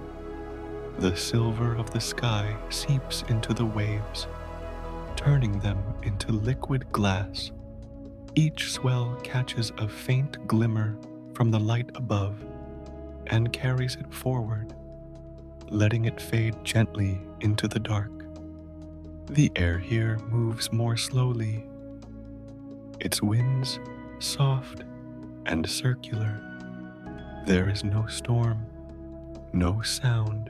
The silver of the sky seeps into the waves, turning them into liquid glass. Each swell catches a faint glimmer from the light above and carries it forward, letting it fade gently into the dark. The air here moves more slowly, its winds soft and circular. There is no storm, no sound,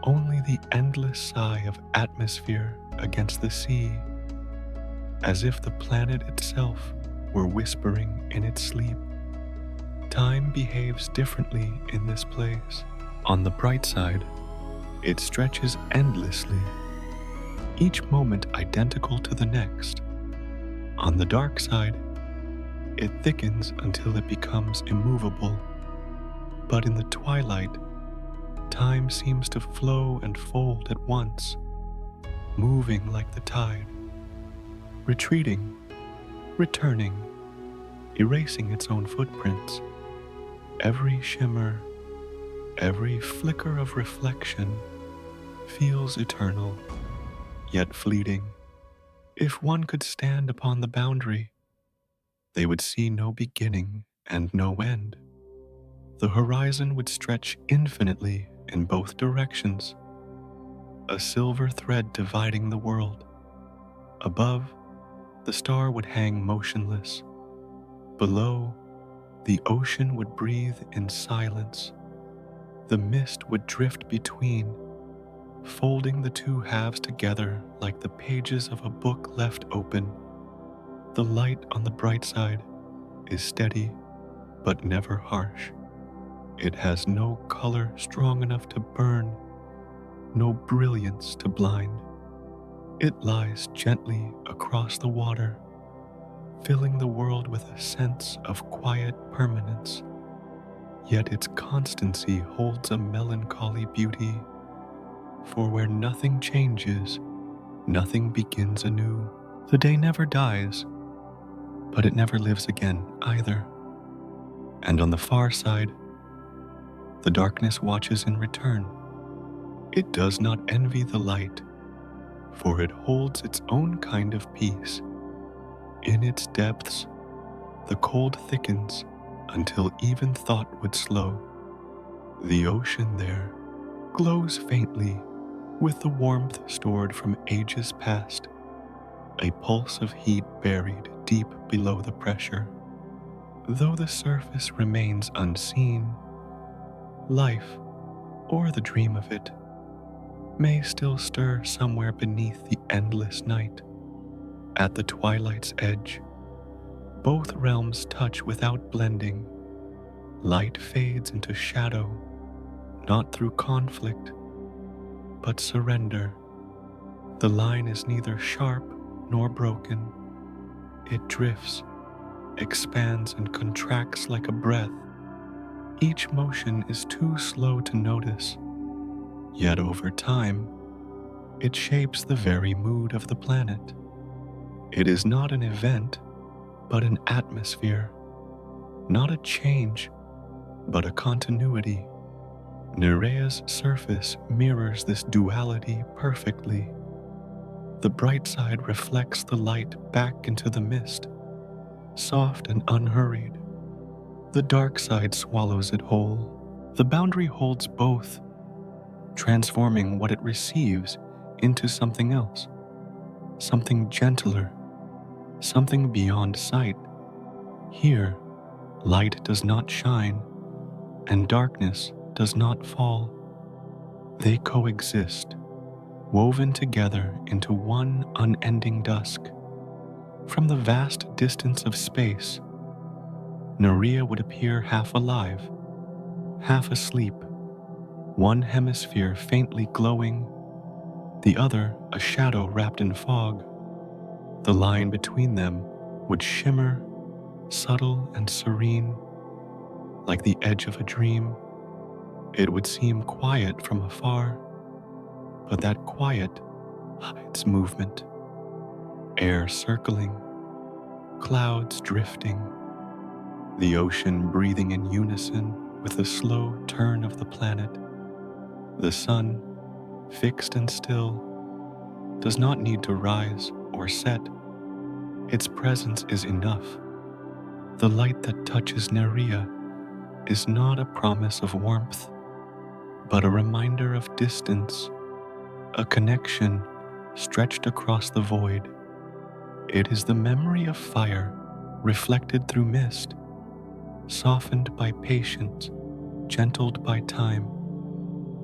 only the endless sigh of atmosphere against the sea, as if the planet itself were whispering in its sleep. Time behaves differently in this place. On the bright side, it stretches endlessly, each moment identical to the next. On the dark side, it thickens until it becomes immovable. But in the twilight, time seems to flow and fold at once, moving like the tide, retreating, returning, erasing its own footprints. Every shimmer, every flicker of reflection feels eternal, yet fleeting. If one could stand upon the boundary, they would see no beginning and no end. The horizon would stretch infinitely in both directions, a silver thread dividing the world. Above, the star would hang motionless. Below, the ocean would breathe in silence. The mist would drift between, folding the two halves together like the pages of a book left open. The light on the bright side is steady, but never harsh. It has no color strong enough to burn, no brilliance to blind. It lies gently across the water, filling the world with a sense of quiet permanence. Yet its constancy holds a melancholy beauty, for where nothing changes, nothing begins anew. The day never dies, but it never lives again either. And on the far side, the darkness watches in return. It does not envy the light, for it holds its own kind of peace. In its depths, the cold thickens until even thought would slow. The ocean there glows faintly with the warmth stored from ages past, a pulse of heat buried deep below the pressure. Though the surface remains unseen, life, or the dream of it, may still stir somewhere beneath the endless night. At the twilight's edge, both realms touch without blending. Light fades into shadow, not through conflict, but surrender. The line is neither sharp nor broken. It drifts, expands, and contracts like a breath. Each motion is too slow to notice, yet over time, it shapes the very mood of the planet. It is not an event, but an atmosphere, not a change, but a continuity. Nerea's surface mirrors this duality perfectly. The bright side reflects the light back into the mist, soft and unhurried. The dark side swallows it whole. The boundary holds both, transforming what it receives into something else, something gentler, something beyond sight. Here, light does not shine, and darkness does not fall. They coexist, woven together into one unending dusk. From the vast distance of space, Nerea would appear half alive, half asleep, one hemisphere faintly glowing, the other a shadow wrapped in fog. The line between them would shimmer, subtle and serene, like the edge of a dream. It would seem quiet from afar, but that quiet hides movement. air circling, clouds drifting, the ocean breathing in unison with the slow turn of the planet. The sun, fixed and still, does not need to rise or set. Its presence is enough. The light that touches Nerea is not a promise of warmth, but a reminder of distance, a connection stretched across the void. It is the memory of fire reflected through mist, softened by patience, gentled by time.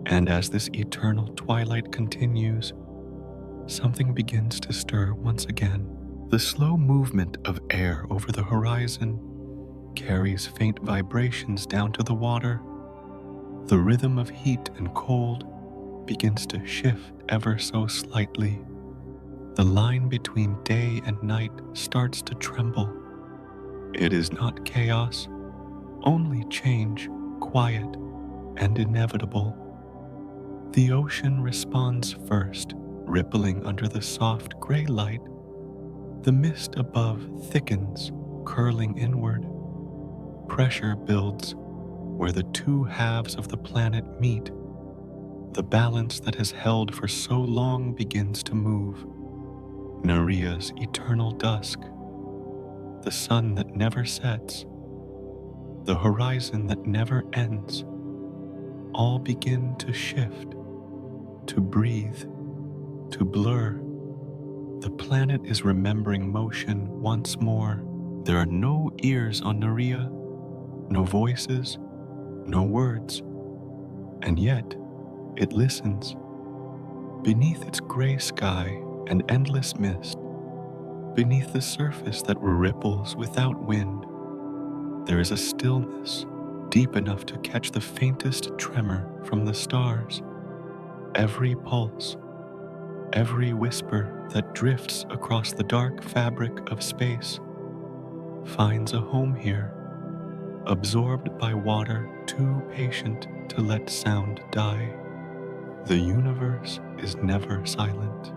And as this eternal twilight continues, something begins to stir once again. The slow movement of air over the horizon carries faint vibrations down to the water. The rhythm of heat and cold begins to shift ever so slightly. The line between day and night starts to tremble. It is not chaos, only change, quiet and inevitable. The ocean responds first, rippling under the soft gray light. The mist above thickens, curling inward. Pressure builds where the two halves of the planet meet. The balance that has held for so long begins to move. Nerea's eternal dusk, the sun that never sets, the horizon that never ends, all begin to shift, to breathe, to blur. The planet is remembering motion once more. There are no ears on Nerea, no voices, no words, and yet it listens. Beneath its gray sky and endless mist, beneath the surface that ripples without wind, there is a stillness deep enough to catch the faintest tremor from the stars. Every pulse, every whisper that drifts across the dark fabric of space finds a home here, absorbed by water too patient to let sound die. The universe is never silent.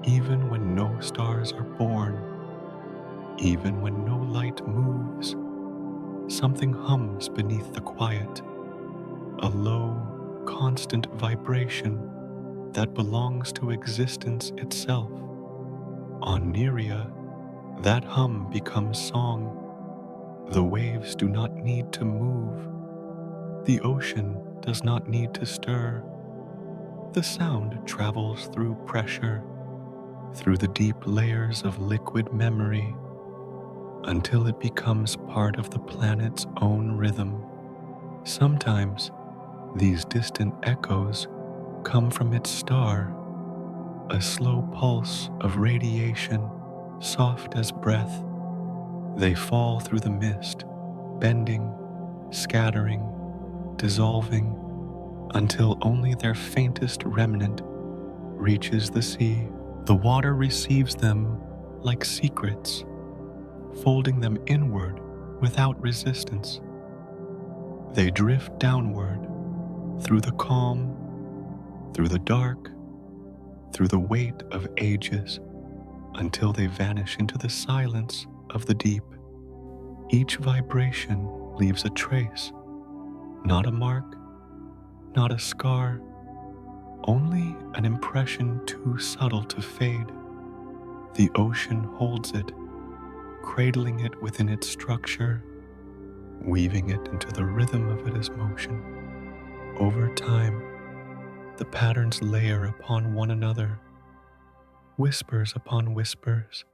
Even when no stars are born, even when no light moves, something hums beneath the quiet, a low, constant vibration that belongs to existence itself. On Nerea, that hum becomes song. The waves do not need to move. The ocean does not need to stir. The sound travels through pressure, through the deep layers of liquid memory, until it becomes part of the planet's own rhythm. Sometimes these distant echoes come from its star, a slow pulse of radiation, soft as breath. They fall through the mist, bending, scattering, dissolving, until only their faintest remnant reaches the sea. The water receives them like secrets, folding them inward without resistance. They drift downward, through the calm, through the dark, through the weight of ages, until they vanish into the silence of the deep. Each vibration leaves a trace, not a mark, not a scar, only an impression too subtle to fade. The ocean holds it, cradling it within its structure, weaving it into the rhythm of its motion. Over time, the patterns layer upon one another, whispers upon whispers,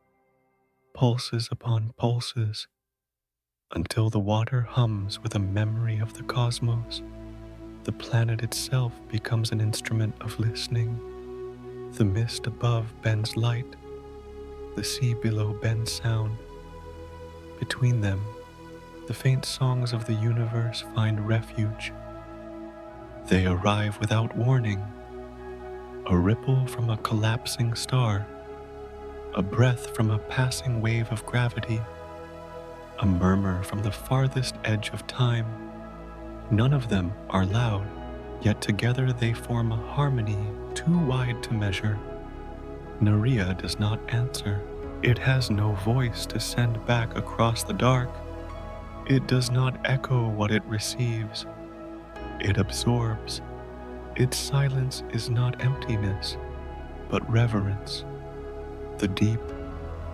pulses upon pulses, until the water hums with a memory of the cosmos. The planet itself becomes an instrument of listening. The mist above bends light, the sea below bends sound. Between them, the faint songs of the universe find refuge. They arrive without warning, a ripple from a collapsing star, a breath from a passing wave of gravity, a murmur from the farthest edge of time. None of them are loud, yet together they form a harmony too wide to measure. Nerea does not answer. It has no voice to send back across the dark. It does not echo what it receives. It absorbs. Its silence is not emptiness, but reverence, the deep,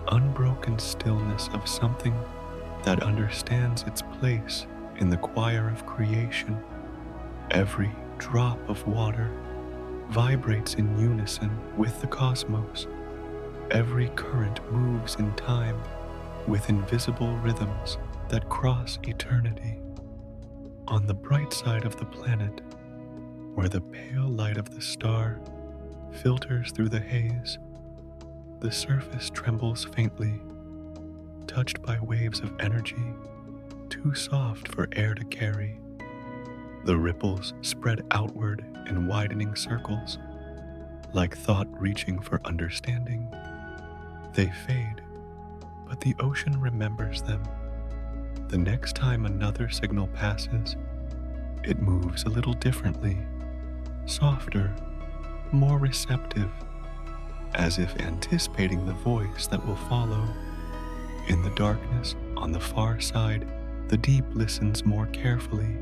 unbroken stillness of something that understands its place in the choir of creation. Every drop of water vibrates in unison with the cosmos. Every current moves in time with invisible rhythms that cross eternity. On the bright side of the planet, where the pale light of the star filters through the haze, the surface trembles faintly, touched by waves of energy too soft for air to carry. The ripples spread outward in widening circles, like thought reaching for understanding. They fade, but the ocean remembers them. The next time another signal passes, it moves a little differently, softer, more receptive, as if anticipating the voice that will follow. In the darkness on the far side, the deep listens more carefully.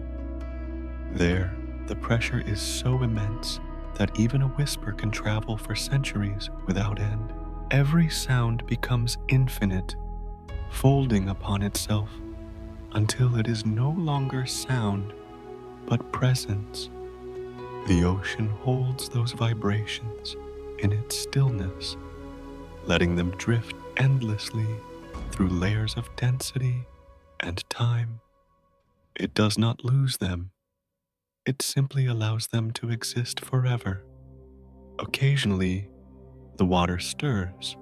There, the pressure is so immense that even a whisper can travel for centuries without end. Every sound becomes infinite, folding upon itself until it is no longer sound, but presence. The ocean holds those vibrations in its stillness, letting them drift endlessly through layers of density and time. It does not lose them. It simply allows them to exist forever. Occasionally, the water stirs,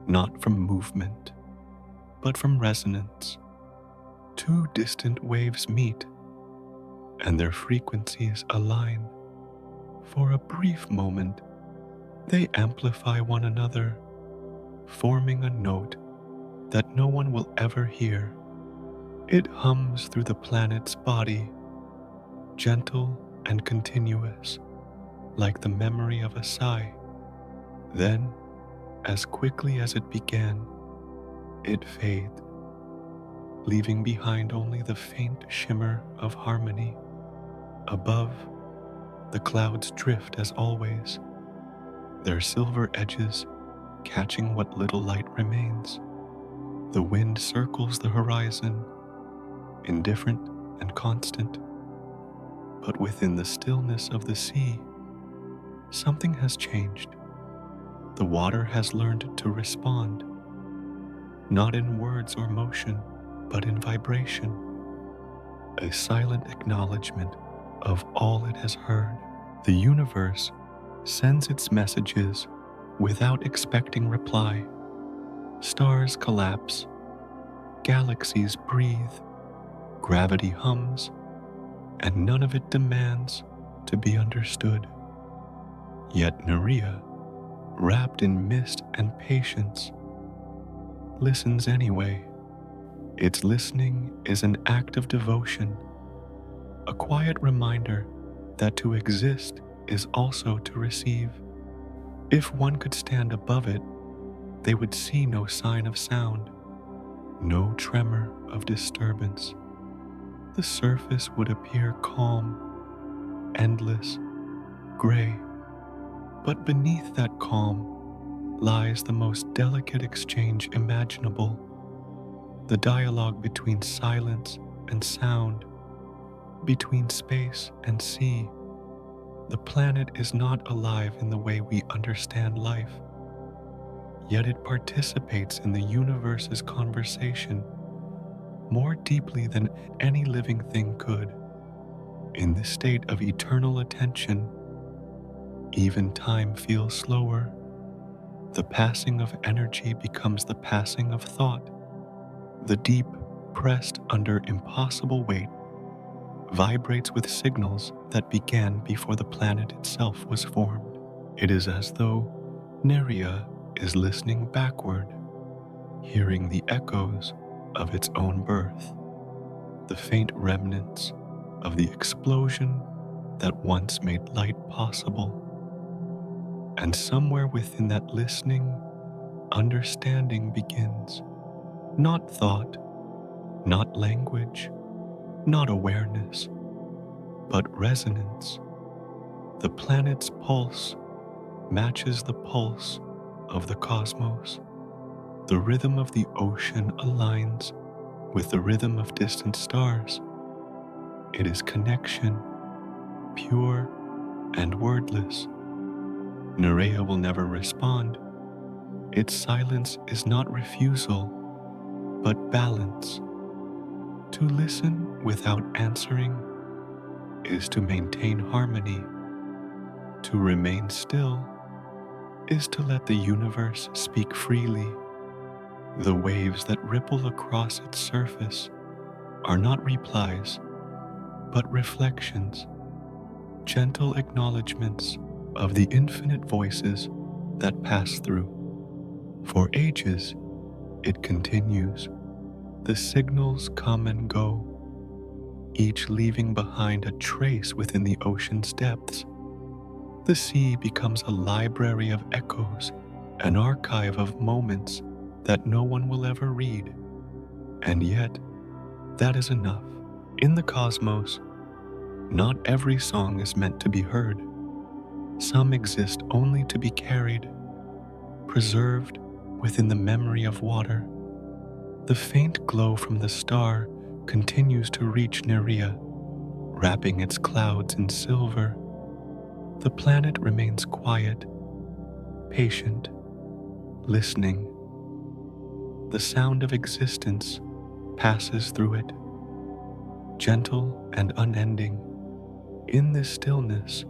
not from movement, but from resonance. Two distant waves meet, and their frequencies align. For a brief moment, they amplify one another, forming a note that no one will ever hear. It hums through the planet's body, gentle and continuous, like the memory of a sigh. Then, as quickly as it began, it fades, leaving behind only the faint shimmer of harmony. Above, the clouds drift as always, their silver edges catching what little light remains. The wind circles the horizon, indifferent and constant. But within the stillness of the sea, something has changed. The water has learned to respond, not in words or motion, but in vibration, a silent acknowledgement of all it has heard. The universe sends its messages without expecting reply. Stars collapse, galaxies breathe, gravity hums, and none of it demands to be understood. Yet Nerea, wrapped in mist and patience, listens anyway. Its listening is an act of devotion, a quiet reminder that to exist is also to receive. If one could stand above it, they would see no sign of sound, no tremor of disturbance. The surface would appear calm, endless, gray. But beneath that calm lies the most delicate exchange imaginable, the dialogue between silence and sound, between space and sea. The planet is not alive in the way we understand life, yet it participates in the universe's conversation more deeply than any living thing could. In this state of eternal attention, even time feels slower. The passing of energy becomes the passing of thought. The deep, pressed under impossible weight, vibrates with signals that began before the planet itself was formed. It is as though Nerea is listening backward, hearing the echoes of its own birth, the faint remnants of the explosion that once made light possible. And somewhere within that listening, understanding begins. Not thought, not language, not awareness, but resonance. The planet's pulse matches the pulse of the cosmos. The rhythm of the ocean aligns with the rhythm of distant stars. It is connection, pure and wordless. Nerea will never respond. Its silence is not refusal, but balance. To listen without answering is to maintain harmony. To remain still is to let the universe speak freely. The waves that ripple across its surface are not replies, but reflections, gentle acknowledgments of the infinite voices that pass through. For ages, it continues. The signals come and go, each leaving behind a trace within the ocean's depths. The sea becomes a library of echoes, an archive of moments that no one will ever read. And yet, that is enough. In the cosmos, not every song is meant to be heard. Some exist only to be carried, preserved within the memory of water. The faint glow from the star continues to reach Nerea, wrapping its clouds in silver. The planet remains quiet, patient, listening. The sound of existence passes through it, gentle and unending. In this stillness,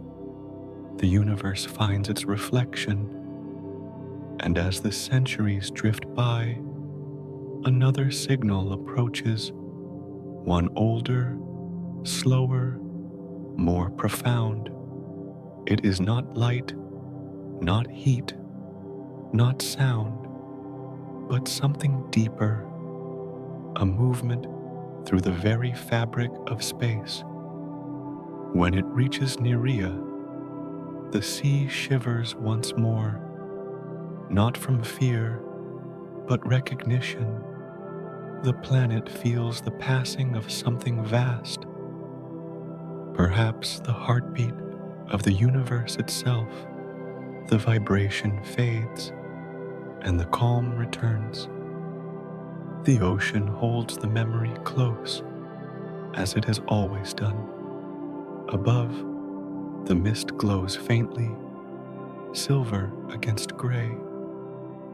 the universe finds its reflection, and as the centuries drift by, another signal approaches, one older, slower, more profound. It is not light, not heat, not sound, but something deeper, a movement through the very fabric of space. When it reaches Nerea, the sea shivers once more, not from fear, but recognition. The planet feels the passing of something vast, perhaps the heartbeat of the universe itself. The vibration fades, and the calm returns. The ocean holds the memory close, as it has always done. Above, the mist glows faintly, silver against gray.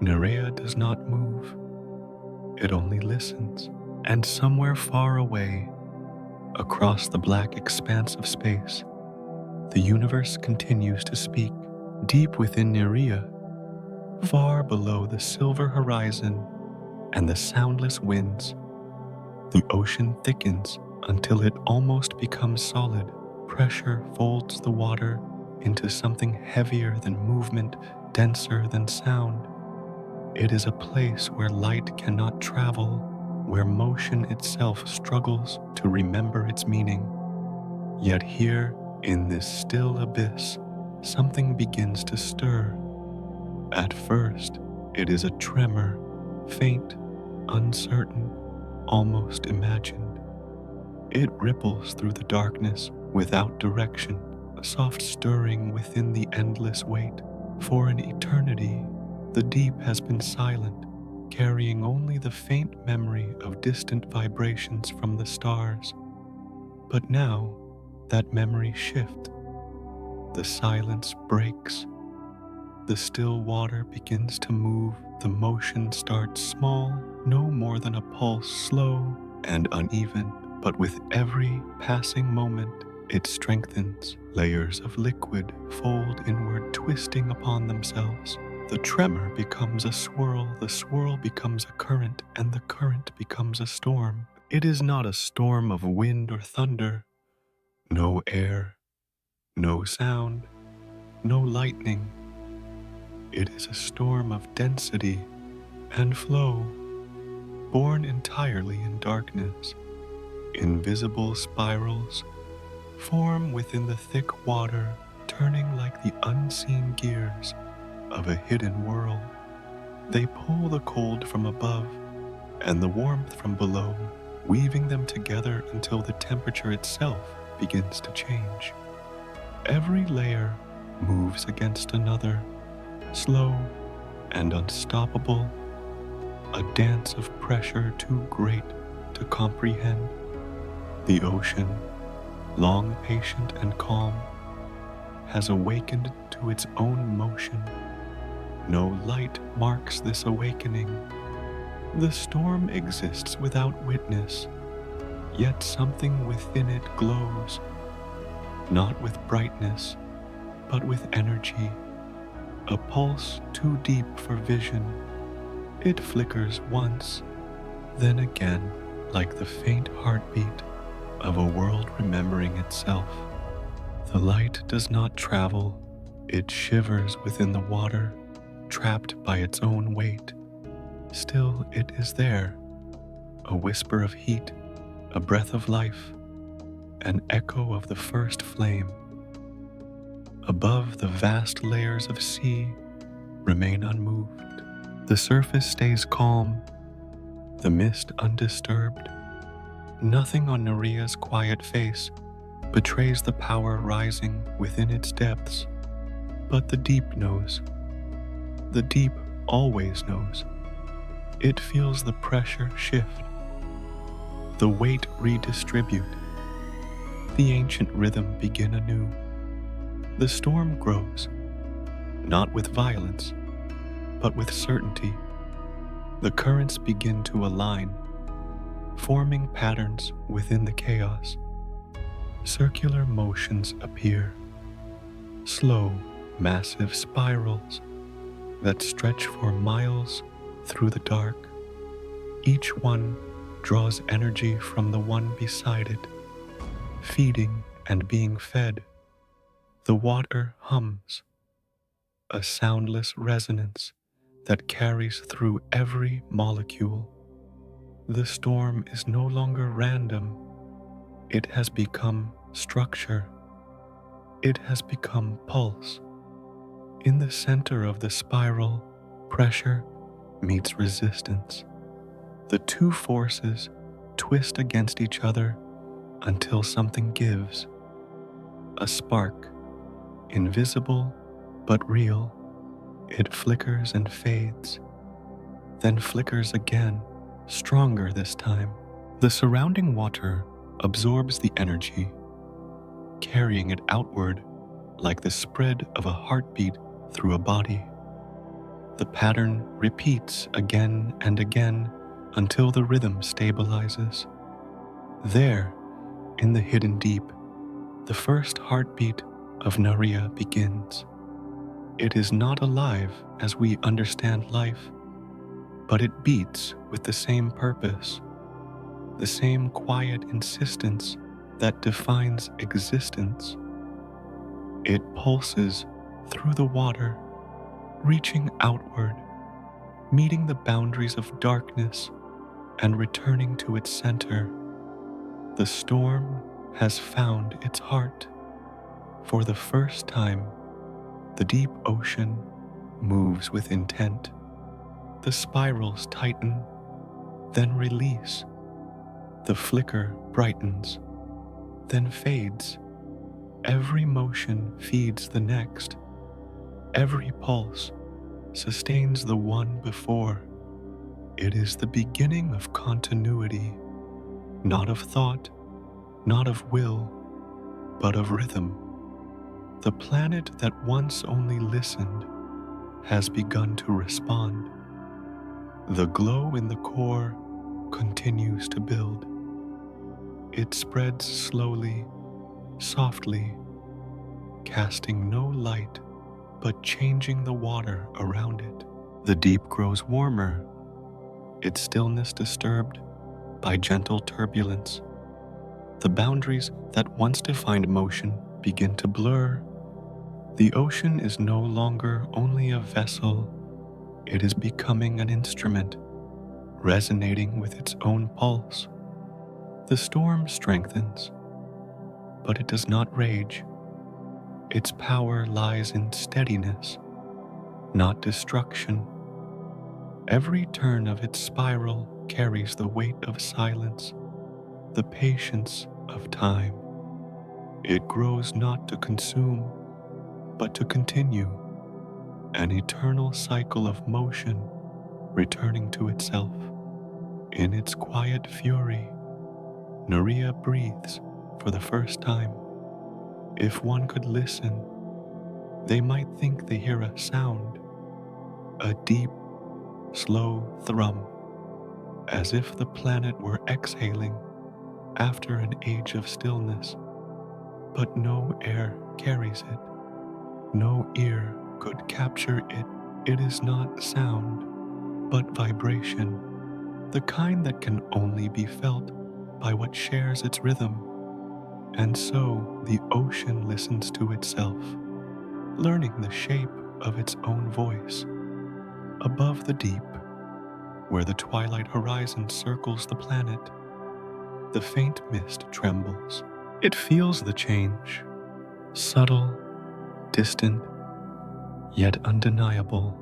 Nerea does not move. It only listens. And somewhere far away, across the black expanse of space, the universe continues to speak. Deep within Nerea, far below the silver horizon and the soundless winds, the ocean thickens until it almost becomes solid. Pressure folds the water into something heavier than movement, denser than sound. It is a place where light cannot travel, where motion itself struggles to remember its meaning. Yet here, in this still abyss, something begins to stir. At first, it is a tremor, faint, uncertain, almost imagined. It ripples through the darkness without direction, a soft stirring within the endless weight. For an eternity, the deep has been silent, carrying only the faint memory of distant vibrations from the stars. But now, that memory shifts. The silence breaks. The still water begins to move. The motion starts small, no more than a pulse, slow and uneven. But with every passing moment, it strengthens. Layers of liquid fold inward, twisting upon themselves. The tremor becomes a swirl, the swirl becomes a current, and the current becomes a storm. It is not a storm of wind or thunder. No air, no sound, no lightning. It is a storm of density and flow, born entirely in darkness. Invisible spirals form within the thick water, turning like the unseen gears of a hidden whirl. They pull the cold from above and the warmth from below, weaving them together until the temperature itself begins to change. Every layer moves against another, slow and unstoppable, a dance of pressure too great to comprehend. The ocean, long patient and calm, has awakened to its own motion. No light marks this awakening. The storm exists without witness, yet something within it glows, not with brightness, but with energy, a pulse too deep for vision. It flickers once, then again, like the faint heartbeat of a world remembering itself. The light does not travel, it shivers within the water, trapped by its own weight. Still it is there, a whisper of heat, a breath of life, an echo of the first flame. Above, the vast layers of sea remain unmoved. The surface stays calm, the mist undisturbed. Nothing on Nerea's quiet face betrays the power rising within its depths. But the deep knows. The deep always knows. It feels the pressure shift, the weight redistribute, the ancient rhythm begin anew. The storm grows, not with violence, but with certainty. The currents begin to align, forming patterns within the chaos. Circular motions appear, slow, massive spirals that stretch for miles through the dark. Each one draws energy from the one beside it, feeding and being fed. The water hums, a soundless resonance that carries through every molecule. The storm is no longer random. It has become structure. It has become pulse. In the center of the spiral, pressure meets resistance. The two forces twist against each other until something gives. A spark, invisible but real. It flickers and fades, then flickers again, stronger this time. The surrounding water absorbs the energy, carrying it outward like the spread of a heartbeat through a body. The pattern repeats again and again until the rhythm stabilizes. There, in the hidden deep, the first heartbeat of Nerea begins. It is not alive as we understand life, but it beats with the same purpose, the same quiet insistence that defines existence. It pulses through the water, reaching outward, meeting the boundaries of darkness and returning to its center. The storm has found its heart. For the first time, the deep ocean moves with intent. The spirals tighten, then release. The flicker brightens, then fades. Every motion feeds the next. Every pulse sustains the one before. It is the beginning of continuity, not of thought, not of will, but of rhythm. The planet that once only listened has begun to respond. The glow in the core continues to build. It spreads slowly, softly, casting no light but changing the water around it. The deep grows warmer, its stillness disturbed by gentle turbulence. The boundaries that once defined motion begin to blur. The ocean is no longer only a vessel, it is becoming an instrument, resonating with its own pulse. The storm strengthens, but it does not rage. Its power lies in steadiness, not destruction. Every turn of its spiral carries the weight of silence, the patience of time. It grows not to consume, but to continue, an eternal cycle of motion returning to itself. In its quiet fury, Nerea breathes for the first time. If one could listen, they might think they hear a sound, a deep, slow thrum, as if the planet were exhaling after an age of stillness. But no air carries it, no ear could capture it. It is not sound, but vibration, the kind that can only be felt by what shares its rhythm. And so the ocean listens to itself, learning the shape of its own voice. Above the deep, where the twilight horizon circles the planet, the faint mist trembles. It feels the change, subtle, distant, yet undeniable.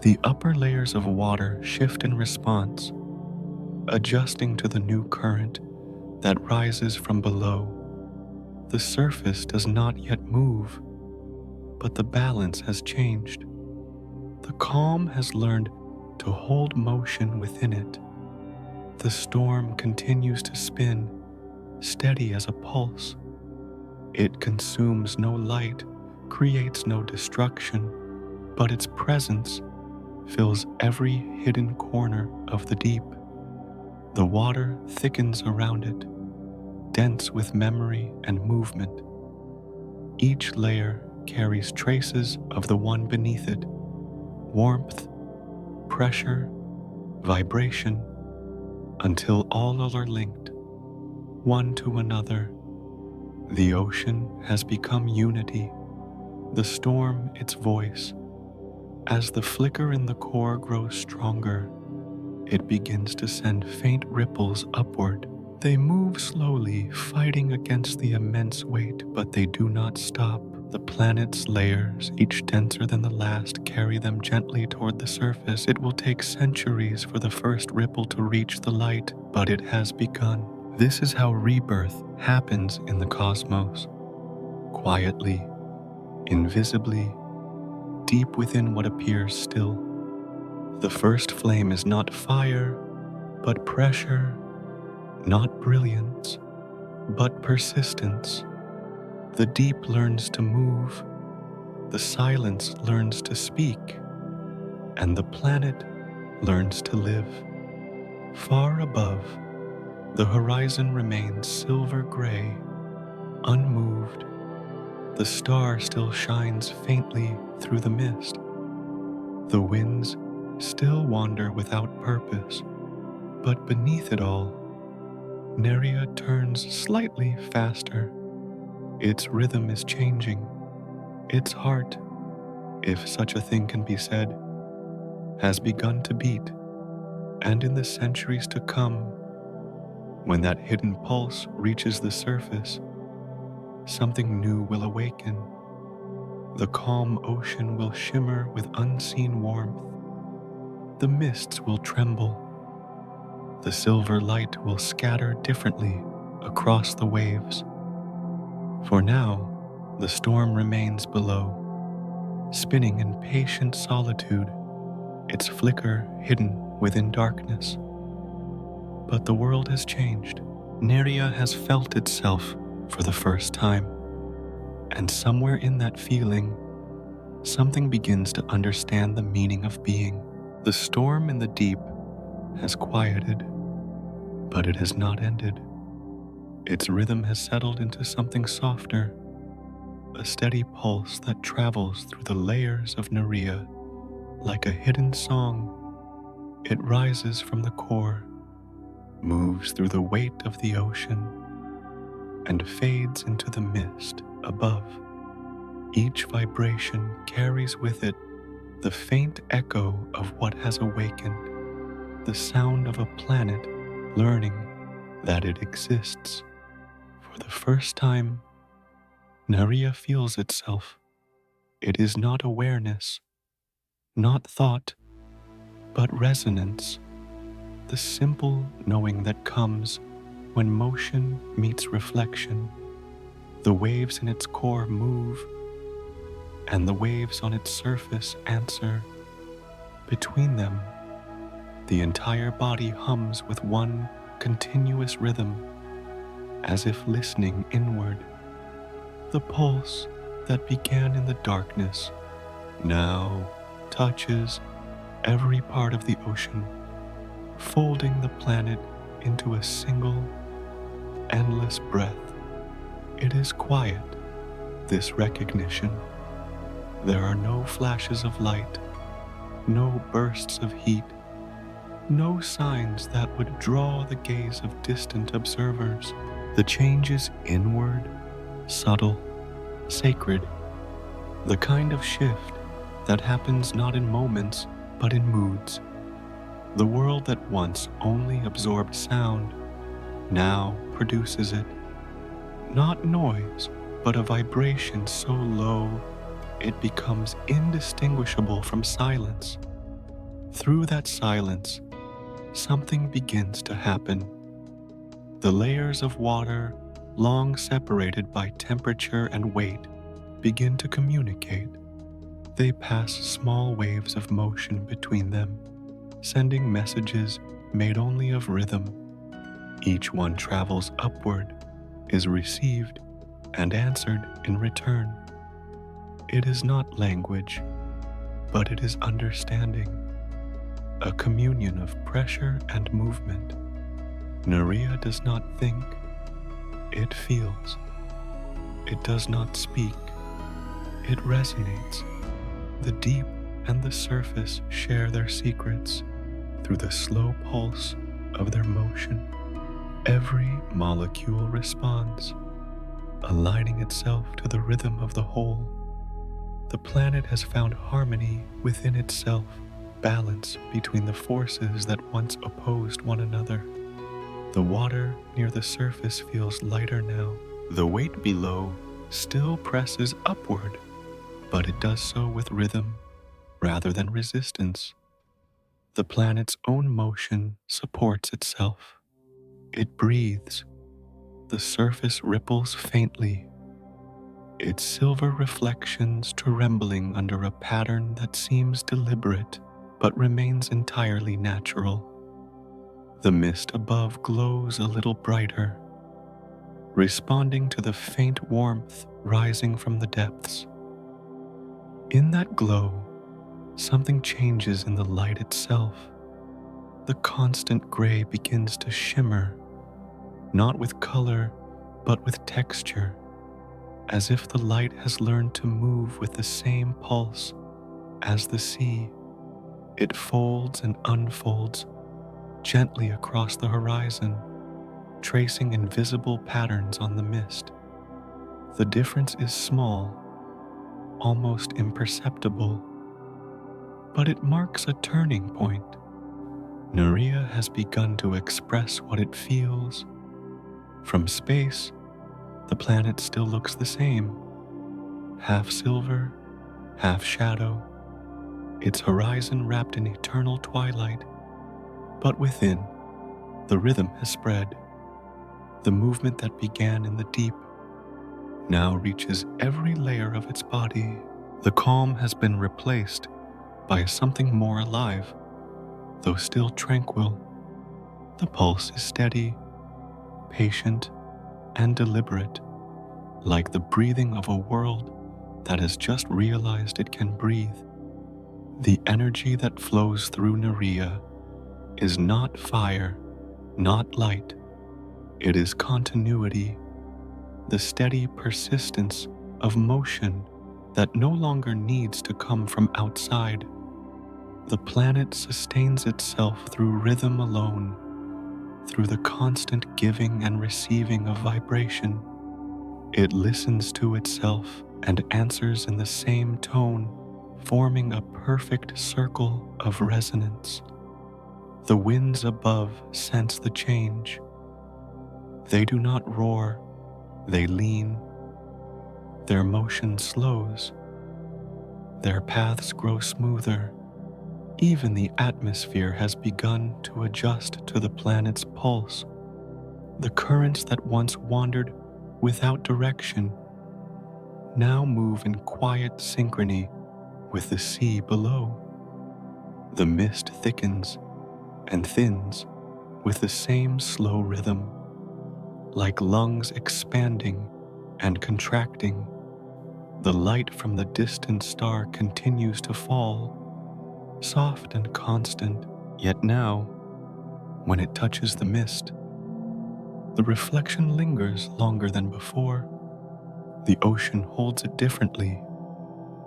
The upper layers of water shift in response, adjusting to the new current that rises from below. The surface does not yet move, but the balance has changed. The calm has learned to hold motion within it. The storm continues to spin, steady as a pulse. It consumes no light, creates no destruction, but its presence fills every hidden corner of the deep. The water thickens around it, dense with memory and movement. Each layer carries traces of the one beneath it: warmth, pressure, vibration, until all are linked, one to another. The ocean has become unity, the storm its voice. As the flicker in the core grows stronger, it begins to send faint ripples upward. They move slowly, fighting against the immense weight, but they do not stop. The planet's layers, each denser than the last, carry them gently toward the surface. It will take centuries for the first ripple to reach the light, but it has begun. This is how rebirth happens in the cosmos. Quietly, invisibly, deep within what appears still. The first flame is not fire, but pressure, not brilliance, but persistence. The deep learns to move, the silence learns to speak, and the planet learns to live. Far above, the horizon remains silver gray, unmoved. The star still shines faintly through the mist. The winds still wander without purpose, but beneath it all, Nerea turns slightly faster. Its rhythm is changing. Its heart, if such a thing can be said, has begun to beat, and in the centuries to come, when that hidden pulse reaches the surface, something new will awaken. The calm ocean will shimmer with unseen warmth. The mists will tremble. The silver light will scatter differently across the waves. For now, the storm remains below, spinning in patient solitude, its flicker hidden within darkness. But the world has changed. Nerea has felt itself for the first time, and somewhere in that feeling, something begins to understand the meaning of being. The storm in the deep has quieted, but it has not ended. Its rhythm has settled into something softer, a steady pulse that travels through the layers of Nerea like a hidden song. It rises from the core, moves through the weight of the ocean, and fades into the mist above. Each vibration carries with it the faint echo of what has awakened, the sound of a planet learning that it exists. For the first time, Nerea feels itself. It is not awareness, not thought, but resonance, the simple knowing that comes when motion meets reflection. The waves in its core move, and the waves on its surface answer. Between them, the entire body hums with one continuous rhythm, as if listening inward. The pulse that began in the darkness now touches every part of the ocean, folding the planet into a single, endless breath. It is quiet, this recognition. There are no flashes of light, no bursts of heat, no signs that would draw the gaze of distant observers. The change is inward, subtle, sacred, the kind of shift that happens not in moments but in moods. The world that once only absorbed sound now produces it. Not noise, but a vibration so low it becomes indistinguishable from silence. Through that silence, something begins to happen. The layers of water, long separated by temperature and weight, begin to communicate. They pass small waves of motion between them, sending messages made only of rhythm. Each one travels upward, is received, and answered in return. It is not language, but it is understanding, a communion of pressure and movement. Nerea does not think, it feels. It does not speak, it resonates. The deep and the surface share their secrets through the slow pulse of their motion. Every molecule responds, aligning itself to the rhythm of the whole. The planet has found harmony within itself, balance between the forces that once opposed one another. The water near the surface feels lighter now. The weight below still presses upward, but it does so with rhythm rather than resistance. The planet's own motion supports itself. It breathes. The surface ripples faintly, its silver reflections trembling under a pattern that seems deliberate but remains entirely natural. The mist above glows a little brighter, responding to the faint warmth rising from the depths. In that glow, something changes in the light itself. The constant gray begins to shimmer, not with color, but with texture, as if the light has learned to move with the same pulse as the sea. It folds and unfolds gently across the horizon, tracing invisible patterns on the mist. The difference is small, almost imperceptible, but it marks a turning point. Nerea has begun to express what it feels. From space, the planet still looks the same, half silver, half shadow, its horizon wrapped in eternal twilight. But within, the rhythm has spread. The movement that began in the deep now reaches every layer of its body. The calm has been replaced by something more alive, though still tranquil. The pulse is steady, patient, and deliberate, like the breathing of a world that has just realized it can breathe. The energy that flows through Nerea is not fire, not light. It is continuity, the steady persistence of motion that no longer needs to come from outside. The planet sustains itself through rhythm alone, through the constant giving and receiving of vibration. It listens to itself and answers in the same tone, forming a perfect circle of resonance. The winds above sense the change. They do not roar, they lean. Their motion slows, their paths grow smoother. Even the atmosphere has begun to adjust to the planet's pulse. The currents that once wandered without direction now move in quiet synchrony with the sea below. The mist thickens and thins with the same slow rhythm, like lungs expanding and contracting. The light from the distant star continues to fall, soft and constant, yet now, when it touches the mist, the reflection lingers longer than before. The ocean holds it differently,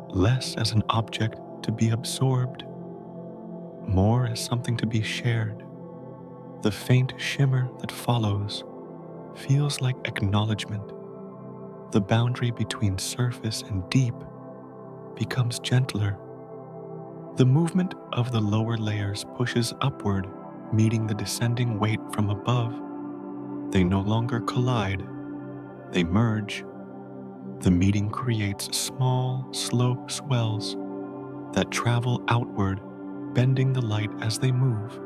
less as an object to be absorbed, more as something to be shared. The faint shimmer that follows feels like acknowledgement. The boundary between surface and deep becomes gentler. The movement of the lower layers pushes upward, meeting the descending weight from above. They no longer collide, they merge. The meeting creates small, slow swells that travel outward, bending the light as they move.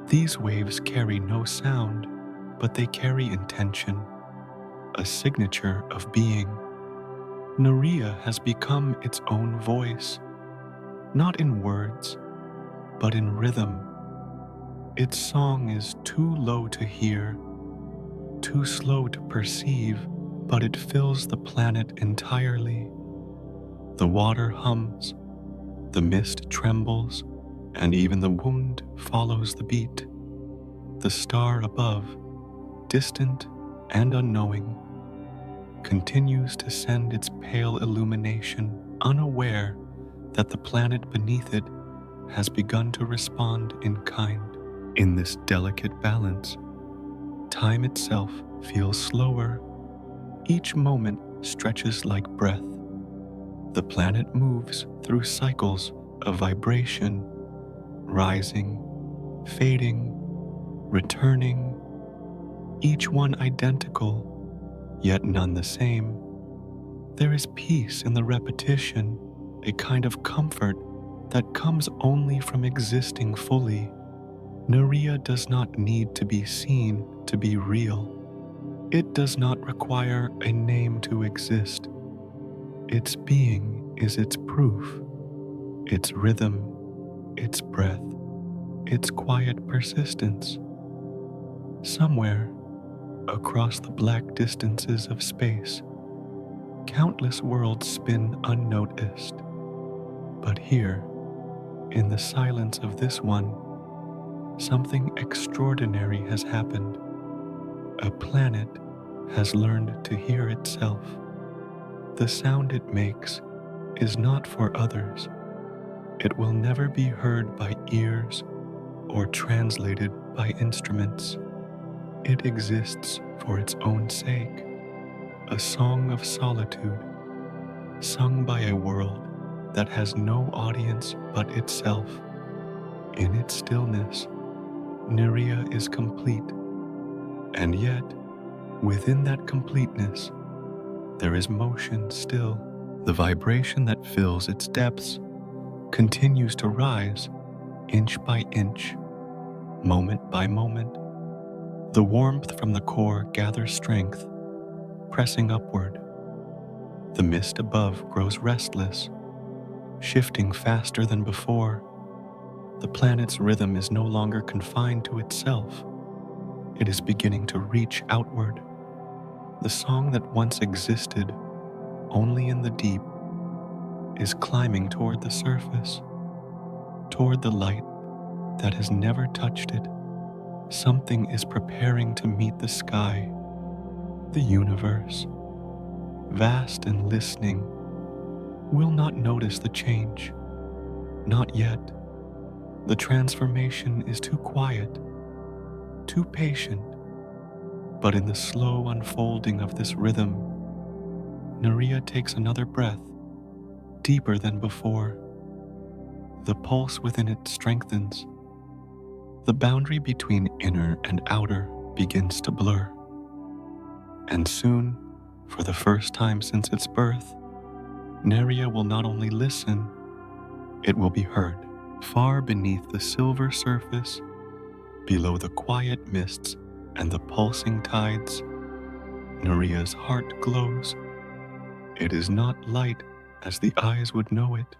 These waves carry no sound, but they carry intention, a signature of being. Nerea has become its own voice, not in words, but in rhythm. Its song is too low to hear, too slow to perceive, but it fills the planet entirely. The water hums, the mist trembles, and even the wound follows the beat. The star above, distant and unknowing, continues to send its pale illumination, unaware that the planet beneath it has begun to respond in kind. In this delicate balance, time itself feels slower. Each moment stretches like breath. The planet moves through cycles of vibration, rising, fading, returning, each one identical, yet none the same. There is peace in the repetition, a kind of comfort that comes only from existing fully. Nerea does not need to be seen to be real. It does not require a name to exist. Its being is its proof, its rhythm, its breath, its quiet persistence. Somewhere, across the black distances of space, countless worlds spin unnoticed. But here, in the silence of this one, something extraordinary has happened. A planet has learned to hear itself. The sound it makes is not for others. It will never be heard by ears or translated by instruments. It exists for its own sake, a song of solitude, sung by a world that has no audience but itself. In its stillness, Nerea is complete, and yet, within that completeness, there is motion still. The vibration that fills its depths continues to rise, inch by inch, moment by moment. The warmth from the core gathers strength, pressing upward. The mist above grows restless, shifting faster than before. The planet's rhythm is no longer confined to itself. It is beginning to reach outward. The song that once existed only in the deep is climbing toward the surface, toward the light that has never touched it. Something is preparing to meet the sky, the universe, vast and listening, will not notice the change. Not yet. The transformation is too quiet, too patient. But in the slow unfolding of this rhythm, Nerea takes another breath, deeper than before. The pulse within it strengthens. The boundary between inner and outer begins to blur. And soon, For the first time since its birth, Nerea will not only listen, it will be heard. Far beneath the silver surface, below the quiet mists and the pulsing tides, Nerea's heart glows. It is not light as the eyes would know it,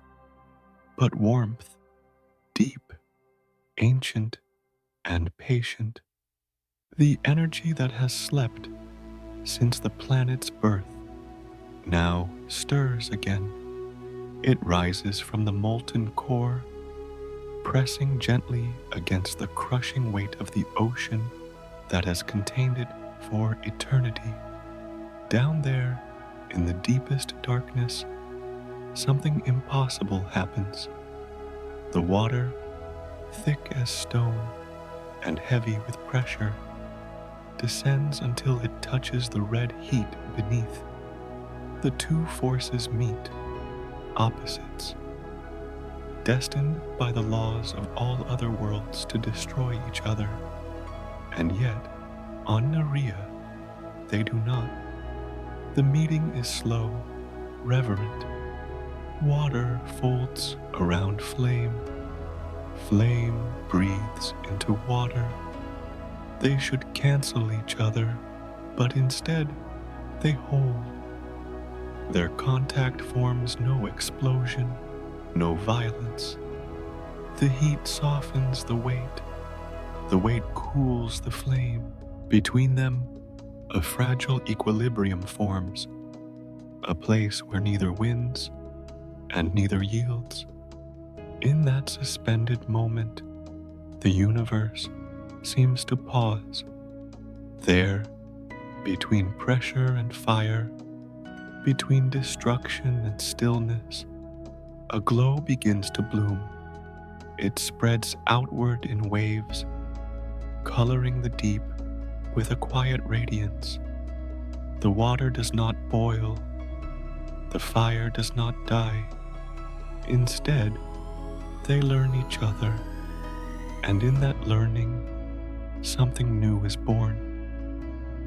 but warmth, deep, ancient, and patient. The energy that has slept since the planet's birth now stirs again. It rises from the molten core, pressing gently against the crushing weight of the ocean that has contained it for eternity. Down there, in the deepest darkness, something impossible happens. The water, thick as stone and heavy with pressure, descends until it touches the red heat beneath. The two forces meet, opposites, destined by the laws of all other worlds to destroy each other. And yet, on Nerea, they do not. The meeting is slow, reverent. Water folds around flame. Flame breathes into water. They should cancel each other, but instead, they hold. Their contact forms no explosion, no violence. The heat softens the weight. The weight cools the flame. Between them, a fragile equilibrium forms, a place where neither wins and neither yields. In that suspended moment, the universe seems to pause. There, between pressure and fire, between destruction and stillness, a glow begins to bloom. It spreads outward in waves, coloring the deep with a quiet radiance. The water does not boil. The fire does not die. Instead, they learn each other, and in that learning, something new is born.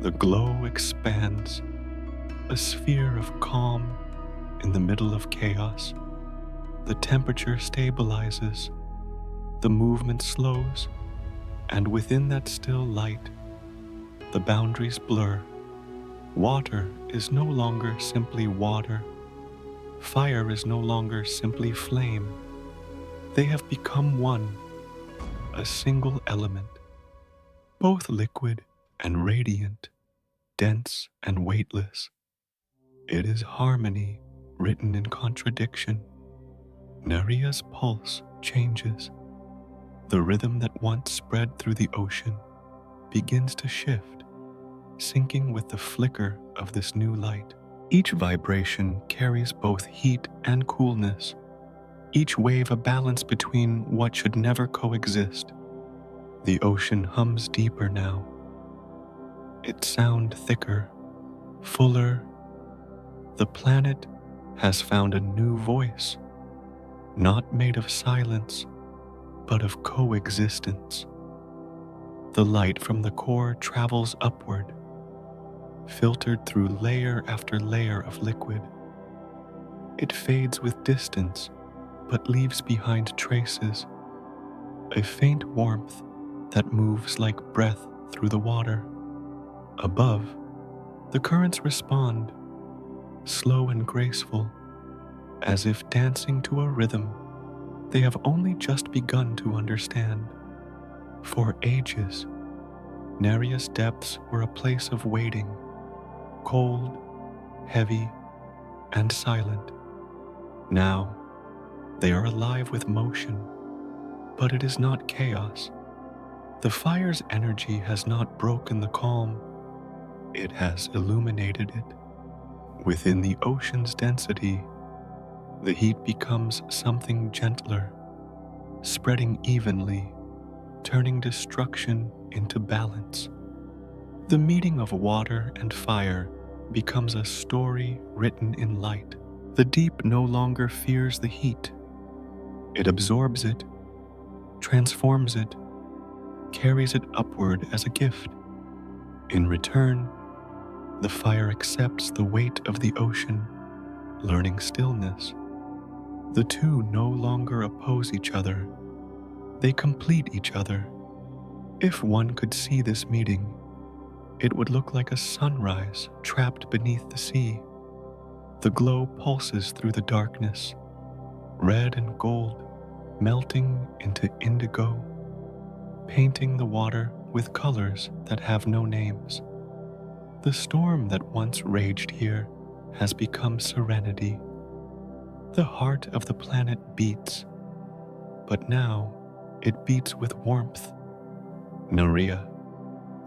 The glow expands, a sphere of calm in the middle of chaos. The temperature stabilizes, the movement slows, and within that still light, the boundaries blur. Water is no longer simply water. Fire is no longer simply flame. They have become one, a single element, both liquid and radiant, dense and weightless. It is harmony written in contradiction. Nerea's pulse changes. The rhythm that once spread through the ocean begins to shift, syncing with the flicker of this new light. Each vibration carries both heat and coolness, each wave a balance between what should never coexist. The ocean hums deeper now. Its sound thicker, fuller. The planet has found a new voice, not made of silence, but of coexistence. The light from the core travels upward, filtered through layer after layer of liquid. It fades with distance, but leaves behind traces, a faint warmth that moves like breath through the water. Above, the currents respond, slow and graceful, as if dancing to a rhythm they have only just begun to understand. For ages, Nerea's depths were a place of waiting, cold, heavy, and silent. Now, they are alive with motion, but it is not chaos. The fire's energy has not broken the calm, it has illuminated it. Within the ocean's density, the heat becomes something gentler, spreading evenly, turning destruction into balance. The meeting of water and fire becomes a story written in light. The deep no longer fears the heat. It absorbs it, transforms it, carries it upward as a gift. In return, The fire accepts the weight of the ocean, learning stillness. The two no longer oppose each other, they complete each other. If one could see this meeting, it would look like a sunrise trapped beneath the sea. The glow pulses through the darkness, red and gold melting into indigo, painting the water with colors that have no names. The storm that once raged here has become serenity. The heart of the planet beats, but now it beats with warmth. Nerea,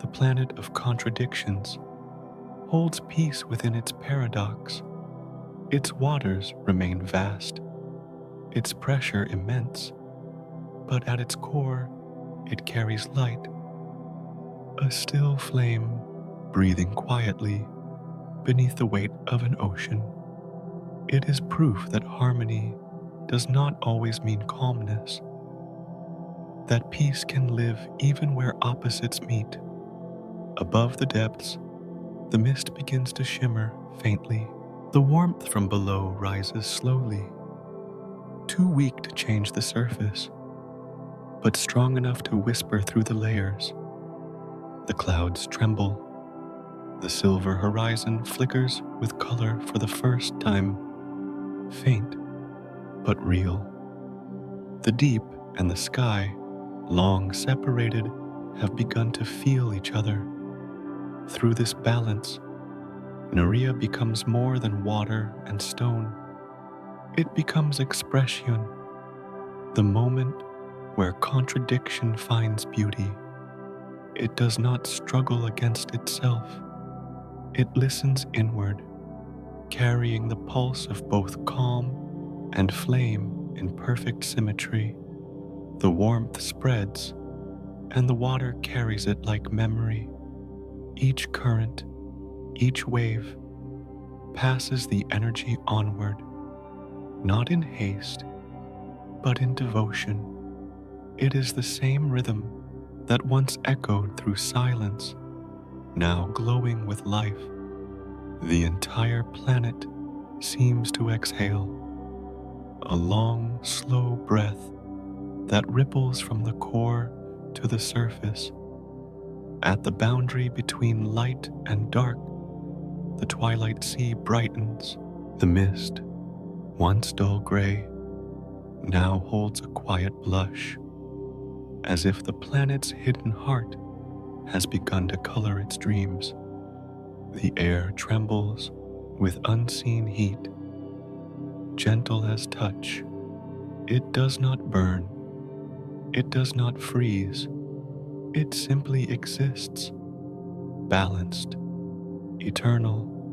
the planet of contradictions, holds peace within its paradox. Its waters remain vast, its pressure immense, but at its core it carries light, a still flame breathing quietly beneath the weight of an ocean. It is proof that harmony does not always mean calmness, that peace can live even where opposites meet. Above the depths, the mist begins to shimmer faintly. The warmth from below rises slowly, too weak to change the surface, but strong enough to whisper through the layers. The clouds tremble. The silver horizon flickers with color for the first time, faint but real. The deep and the sky, long separated, have begun to feel each other. Through this balance, Nerea becomes more than water and stone. It becomes expression, the moment where contradiction finds beauty. It does not struggle against itself. It listens inward, carrying the pulse of both calm and flame in perfect symmetry. The warmth spreads, and the water carries it like memory. Each current, each wave, passes the energy onward, not in haste, but in devotion. It is the same rhythm that once echoed through silence, now glowing with life. The entire planet seems to exhale, a long, slow breath that ripples from the core to the surface. At the boundary between light and dark, the twilight sea brightens. The mist, once dull gray, now holds a quiet blush, as if the planet's hidden heart has begun to color its dreams. The air trembles with unseen heat, gentle as touch. It does not burn, it does not freeze, it simply exists, balanced, eternal.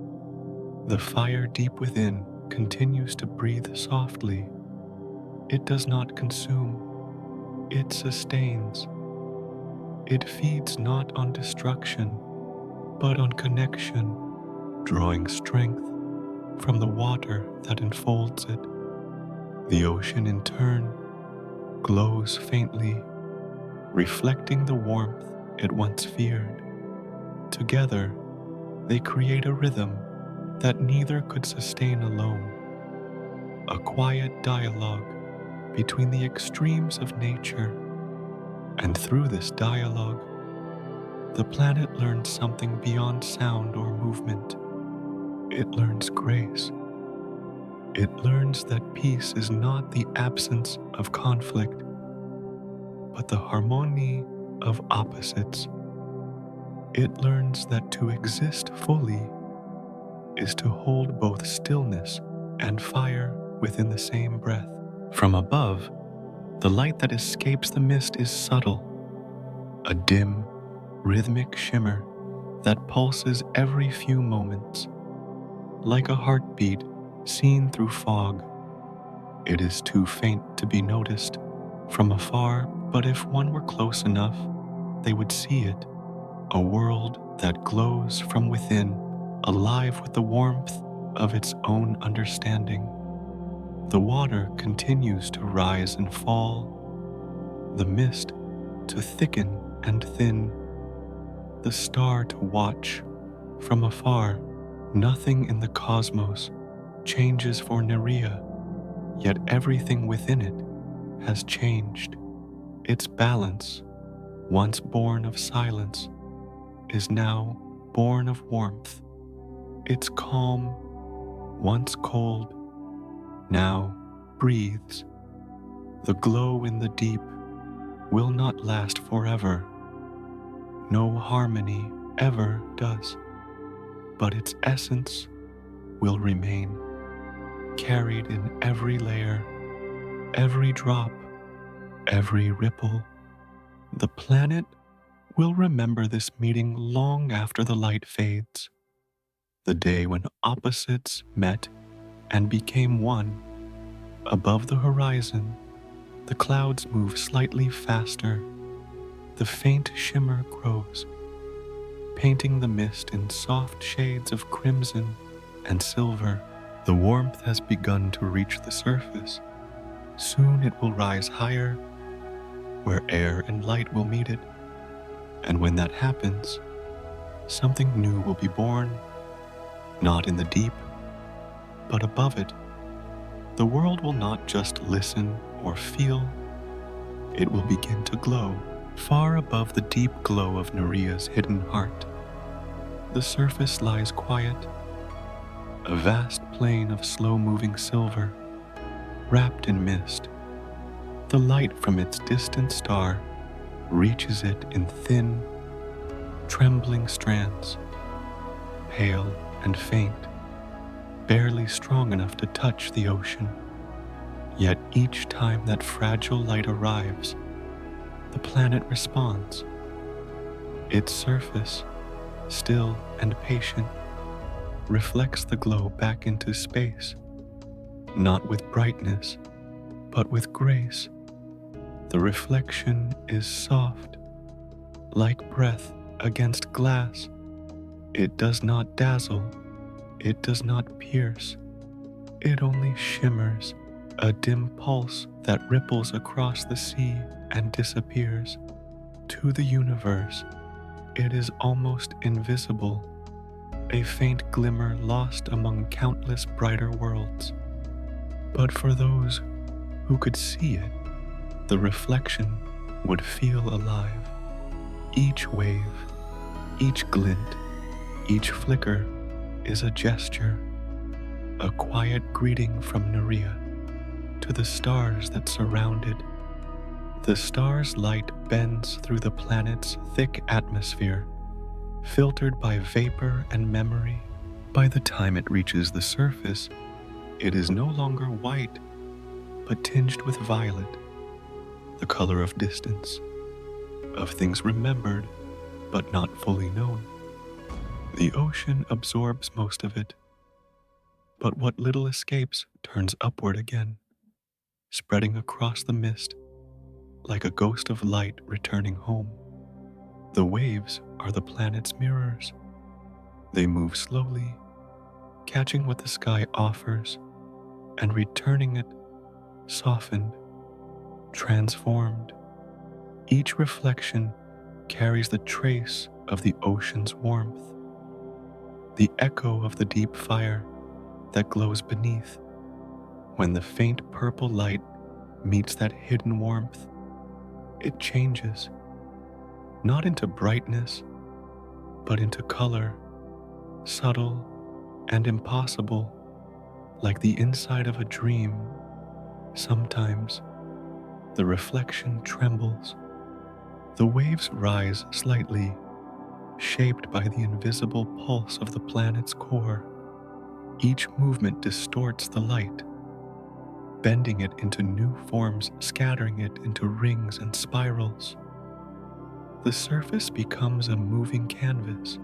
The fire deep within continues to breathe softly. It does not consume, it sustains. It feeds not on destruction, but on connection, drawing strength from the water that enfolds it. The ocean, in turn, glows faintly, reflecting the warmth it once feared. Together, they create a rhythm that neither could sustain alone, a quiet dialogue between the extremes of nature. And through this dialogue, the planet learns something beyond sound or movement. It learns grace. It learns that peace is not the absence of conflict, but the harmony of opposites. It learns that to exist fully is to hold both stillness and fire within the same breath. From above, the light that escapes the mist is subtle, a dim, rhythmic shimmer that pulses every few moments, like a heartbeat seen through fog. It is too faint to be noticed from afar, but if one were close enough, they would see it, a world that glows from within, alive with the warmth of its own understanding. The water continues to rise and fall, the mist to thicken and thin, the star to watch From afar, nothing in the cosmos changes for Nerea, yet everything within it has changed. Its balance, once born of silence, is now born of warmth. Its calm, once cold, now breathes. The glow in the deep will not last forever. No harmony ever does, but its essence will remain, carried in every layer, every drop, every ripple. The planet will remember this meeting long after the light fades, the day when opposites met and became one. Above the horizon, the clouds move slightly faster. The faint shimmer grows, painting the mist in soft shades of crimson and silver. The warmth has begun to reach the surface. Soon it will rise higher, where air and light will meet it. And when that happens, something new will be born, not in the deep, but above it. The world will not just listen or feel, it will begin to glow, far above the deep glow of Nerea's hidden heart. The surface lies quiet, a vast plain of slow-moving silver, wrapped in mist. The light from its distant star reaches it in thin, trembling strands, pale and faint, barely strong enough to touch the ocean. Yet each time that fragile light arrives, the planet responds. Its surface, still and patient, reflects the glow back into space, not with brightness, but with grace. The reflection is soft, like breath against glass. It does not dazzle, it does not pierce, it only shimmers, a dim pulse that ripples across the sea and disappears. To the universe, it is almost invisible, a faint glimmer lost among countless brighter worlds. But for those who could see it, the reflection would feel alive. Each wave, each glint, each flicker is a gesture, a quiet greeting from Nerea to the stars that surround it. The star's light bends through the planet's thick atmosphere, filtered by vapor and memory. By the time it reaches the surface, it is no longer white, but tinged with violet, the color of distance, of things remembered but not fully known. The ocean absorbs most of it, but what little escapes turns upward again, spreading across the mist like a ghost of light returning home. The waves are the planet's mirrors. They move slowly, catching what the sky offers and returning it softened, transformed. Each reflection carries the trace of the ocean's warmth, the echo of the deep fire that glows beneath. When the faint purple light meets that hidden warmth, it changes, not into brightness, but into color, subtle and impossible, like the inside of a dream. Sometimes the reflection trembles. The waves rise slightly, shaped by the invisible pulse of the planet's core. Each movement distorts the light, bending it into new forms, scattering it into rings and spirals. The surface becomes a moving canvas,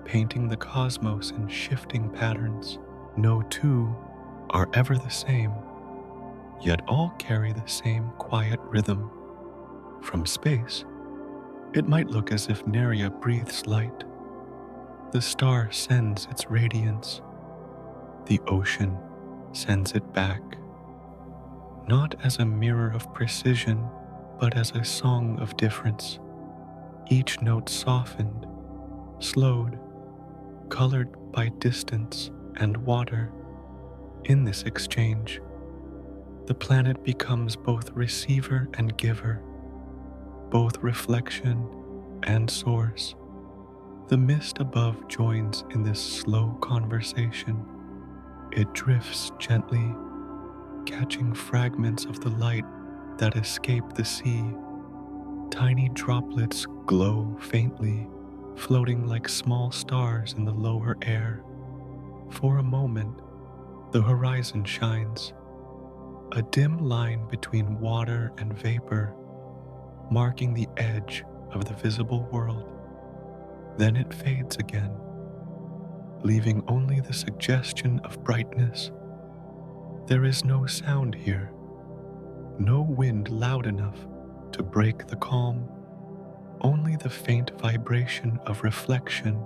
painting the cosmos in shifting patterns. No two are ever the same, yet all carry the same quiet rhythm. From space, it might look as if Nerea breathes light. The star sends its radiance. The ocean sends it back, not as a mirror of precision, but as a song of difference. Each note softened, slowed, colored by distance and water. In this exchange, the planet becomes both receiver and giver, both reflection and source. The mist above joins in this slow conversation. It drifts gently, catching fragments of the light that escape the sea. Tiny droplets glow faintly, floating like small stars in the lower air. For a moment, the horizon shines, a dim line between water and vapor, marking the edge of the visible world. Then it fades again, leaving only the suggestion of brightness. There is no sound here, no wind loud enough to break the calm, only the faint vibration of reflection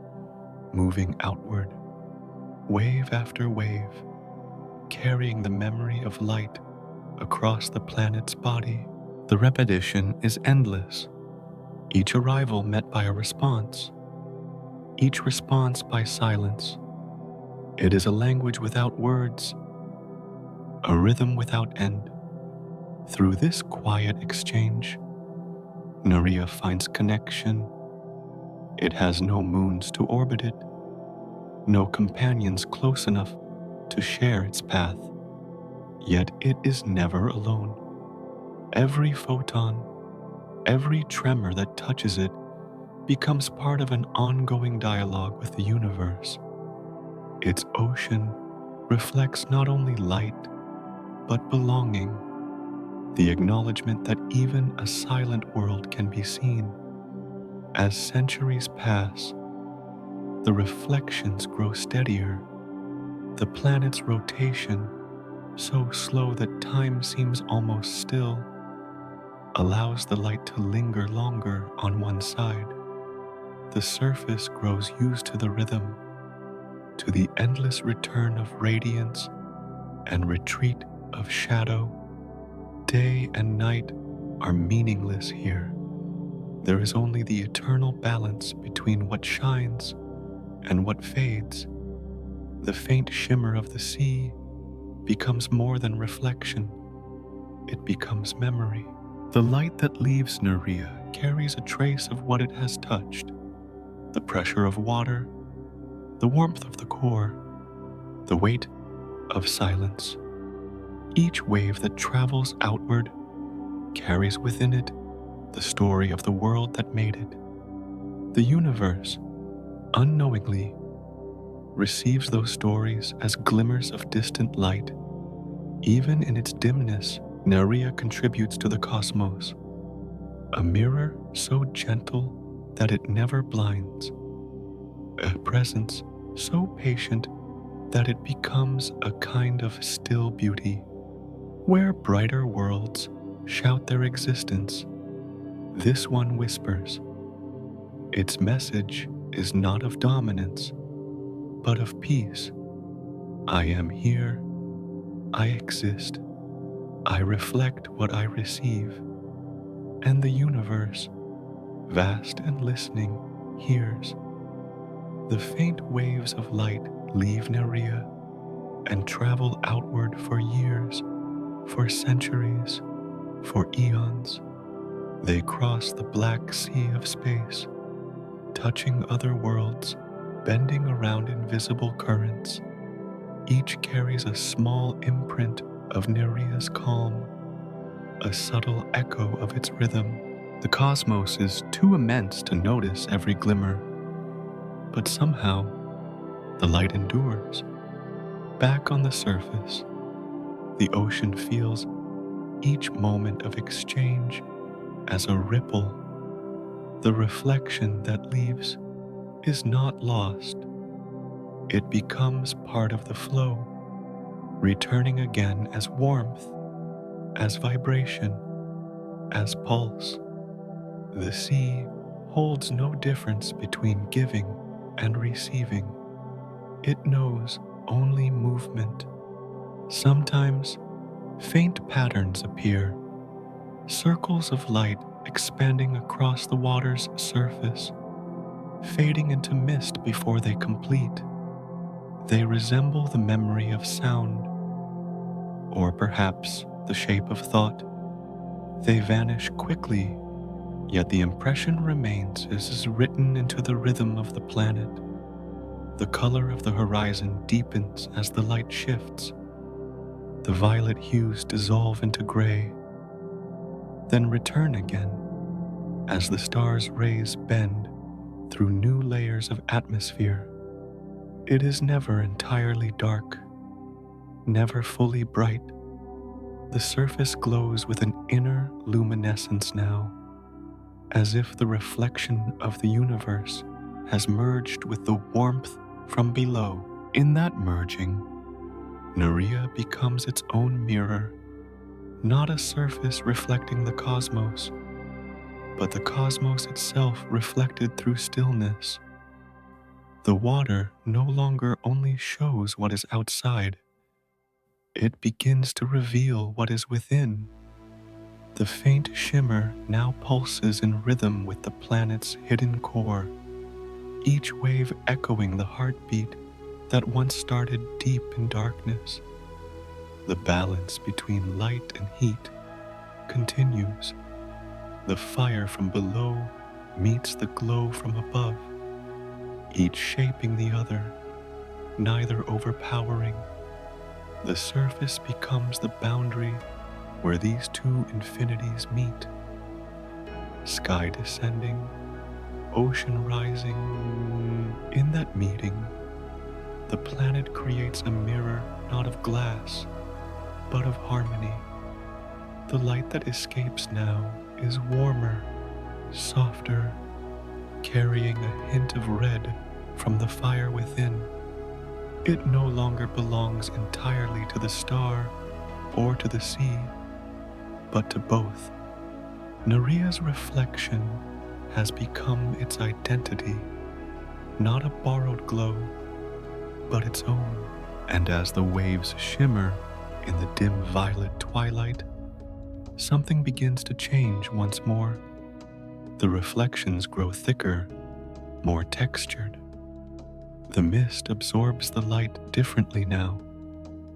moving outward, wave after wave, carrying the memory of light across the planet's body. The repetition is endless, each arrival met by a response, each response by silence. It is a language without words, a rhythm without end. Through this quiet exchange, Nerea finds connection. It has no moons to orbit it, no companions close enough to share its path. Yet it is never alone. Every photon, every tremor that touches it becomes part of an ongoing dialogue with the universe. Its ocean reflects not only light, but belonging, the acknowledgement that even a silent world can be seen. As centuries pass, the reflections grow steadier, the planet's rotation, so slow that time seems almost still, allows the light to linger longer on one side. The surface grows used to the rhythm, to the endless return of radiance and retreat of shadow. Day and night are meaningless here. There is only the eternal balance between what shines and what fades. The faint shimmer of the sea becomes more than reflection. It becomes memory. The light that leaves Nerea carries a trace of what it has touched: the pressure of water, the warmth of the core, the weight of silence. Each wave that travels outward carries within it the story of the world that made it. The universe, unknowingly, receives those stories as glimmers of distant light. Even in its dimness, Nerea contributes to the cosmos, a mirror so gentle that it never blinds, a presence so patient that it becomes a kind of still beauty. Where brighter worlds shout their existence, this one whispers. Its message is not of dominance, but of peace. I am here, I exist, I reflect what I receive, and the universe, vast and listening, hears. The faint waves of light leave Nerea and travel outward for years, for centuries, for eons. They cross the black sea of space, touching other worlds, bending around invisible currents. Each carries a small imprint of Nerea's calm, a subtle echo of its rhythm. The cosmos is too immense to notice every glimmer, but somehow the light endures. Back on the surface, the ocean feels each moment of exchange as a ripple. The reflection that leaves is not lost. It becomes part of the flow, returning again as warmth, as vibration, as pulse. The sea holds no difference between giving and receiving. It knows only movement. Sometimes faint patterns appear, circles of light expanding across the water's surface. fading into mist before they complete. They resemble the memory of sound, or perhaps the shape of thought. They vanish quickly, yet the impression remains as is written into the rhythm of the planet. The color of the horizon deepens as the light shifts. The violet hues dissolve into gray, then return again as the star's rays bend through new layers of atmosphere. It is never entirely dark, never fully bright. The surface glows with an inner luminescence now, as if the reflection of the universe has merged with the warmth from below. In that merging, Nerea becomes its own mirror, not a surface reflecting the cosmos, but the cosmos itself reflected through stillness. The water no longer only shows what is outside, it begins to reveal what is within. The faint shimmer now pulses in rhythm with the planet's hidden core, each wave echoing the heartbeat that once started deep in darkness. The balance between light and heat continues. The fire from below meets the glow from above, each shaping the other, neither overpowering. The surface becomes the boundary where these two infinities meet. Sky descending, ocean rising. In that meeting, the planet creates a mirror not of glass, but of harmony. The light that escapes now is warmer, softer, carrying a hint of red from the fire within. It no longer belongs entirely to the star or to the sea, but to both. Nerea's reflection has become its identity, not a borrowed glow, but its own. And as the waves shimmer in the dim violet twilight, something begins to change once more. The reflections grow thicker, more textured. The mist absorbs the light differently now,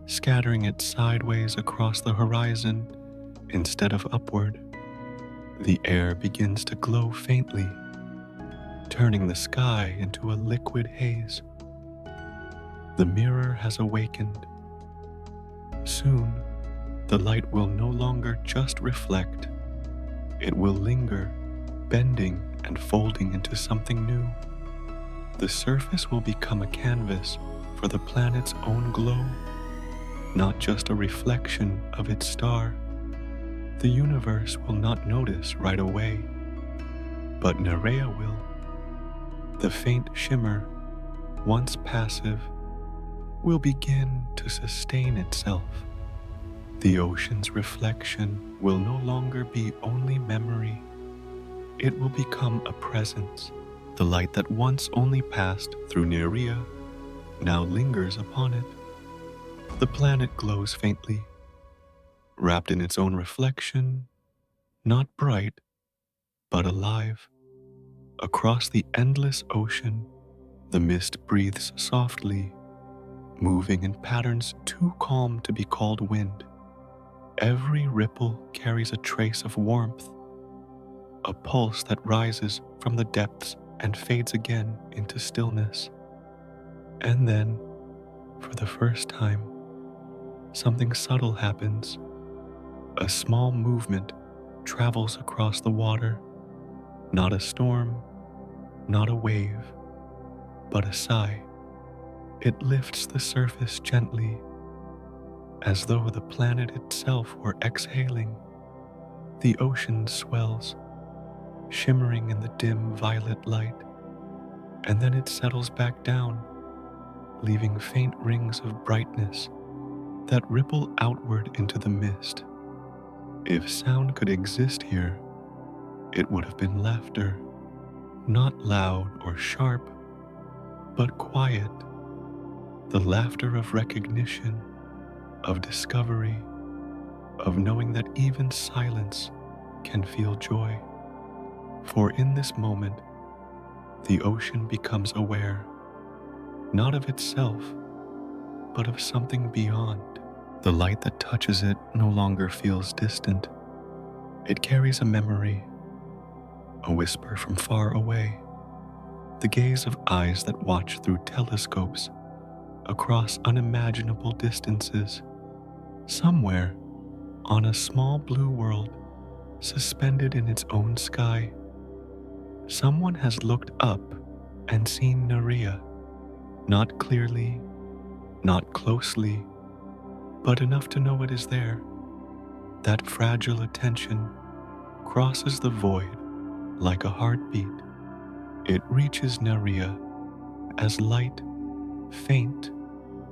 scattering it sideways across the horizon instead of upward. The air begins to glow faintly, turning the sky into a liquid haze. The mirror has awakened. Soon, the light will no longer just reflect. It will linger, bending and folding into something new. The surface will become a canvas for the planet's own glow, not just a reflection of its star. The universe will not notice right away, but Nerea will. The faint shimmer, once passive, will begin to sustain itself. The ocean's reflection will no longer be only memory. It will become a presence. The light that once only passed through Nerea now lingers upon it. The planet glows faintly, wrapped in its own reflection, not bright, but alive. Across the endless ocean, the mist breathes softly, moving in patterns too calm to be called wind. Every ripple carries a trace of warmth, a pulse that rises from the depths and fades again into stillness. And then, for the first time, something subtle happens. A small movement travels across the water, not a storm, not a wave, but a sigh. It lifts the surface gently, as though the planet itself were exhaling. The ocean swells, shimmering in the dim violet light, and then it settles back down, leaving faint rings of brightness that ripple outward into the mist. If sound could exist here, it would have been laughter, not loud or sharp, but quiet, the laughter of recognition, of discovery, of knowing that even silence can feel joy. For in this moment, the ocean becomes aware, not of itself, but of something beyond. The light that touches it no longer feels distant. It carries a memory, a whisper from far away, the gaze of eyes that watch through telescopes across unimaginable distances. Somewhere, on a small blue world, suspended in its own sky, someone has looked up and seen Nerea, not clearly, not closely, but enough to know it is there. That fragile attention crosses the void like a heartbeat. It reaches Nerea as light, faint,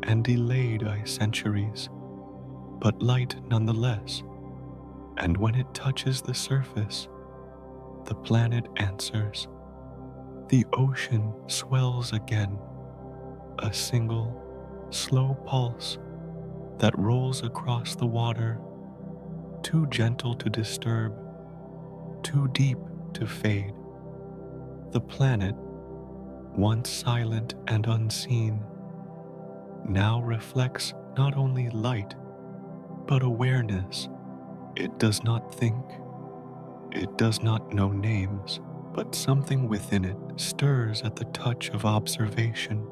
and delayed by centuries, but light nonetheless. And when it touches the surface, the planet answers. The ocean swells again, a single, slow pulse that rolls across the water, too gentle to disturb, too deep to fade. The planet, once silent and unseen, now reflects not only light, but awareness. It does not think, it does not know names, but something within it stirs at the touch of observation.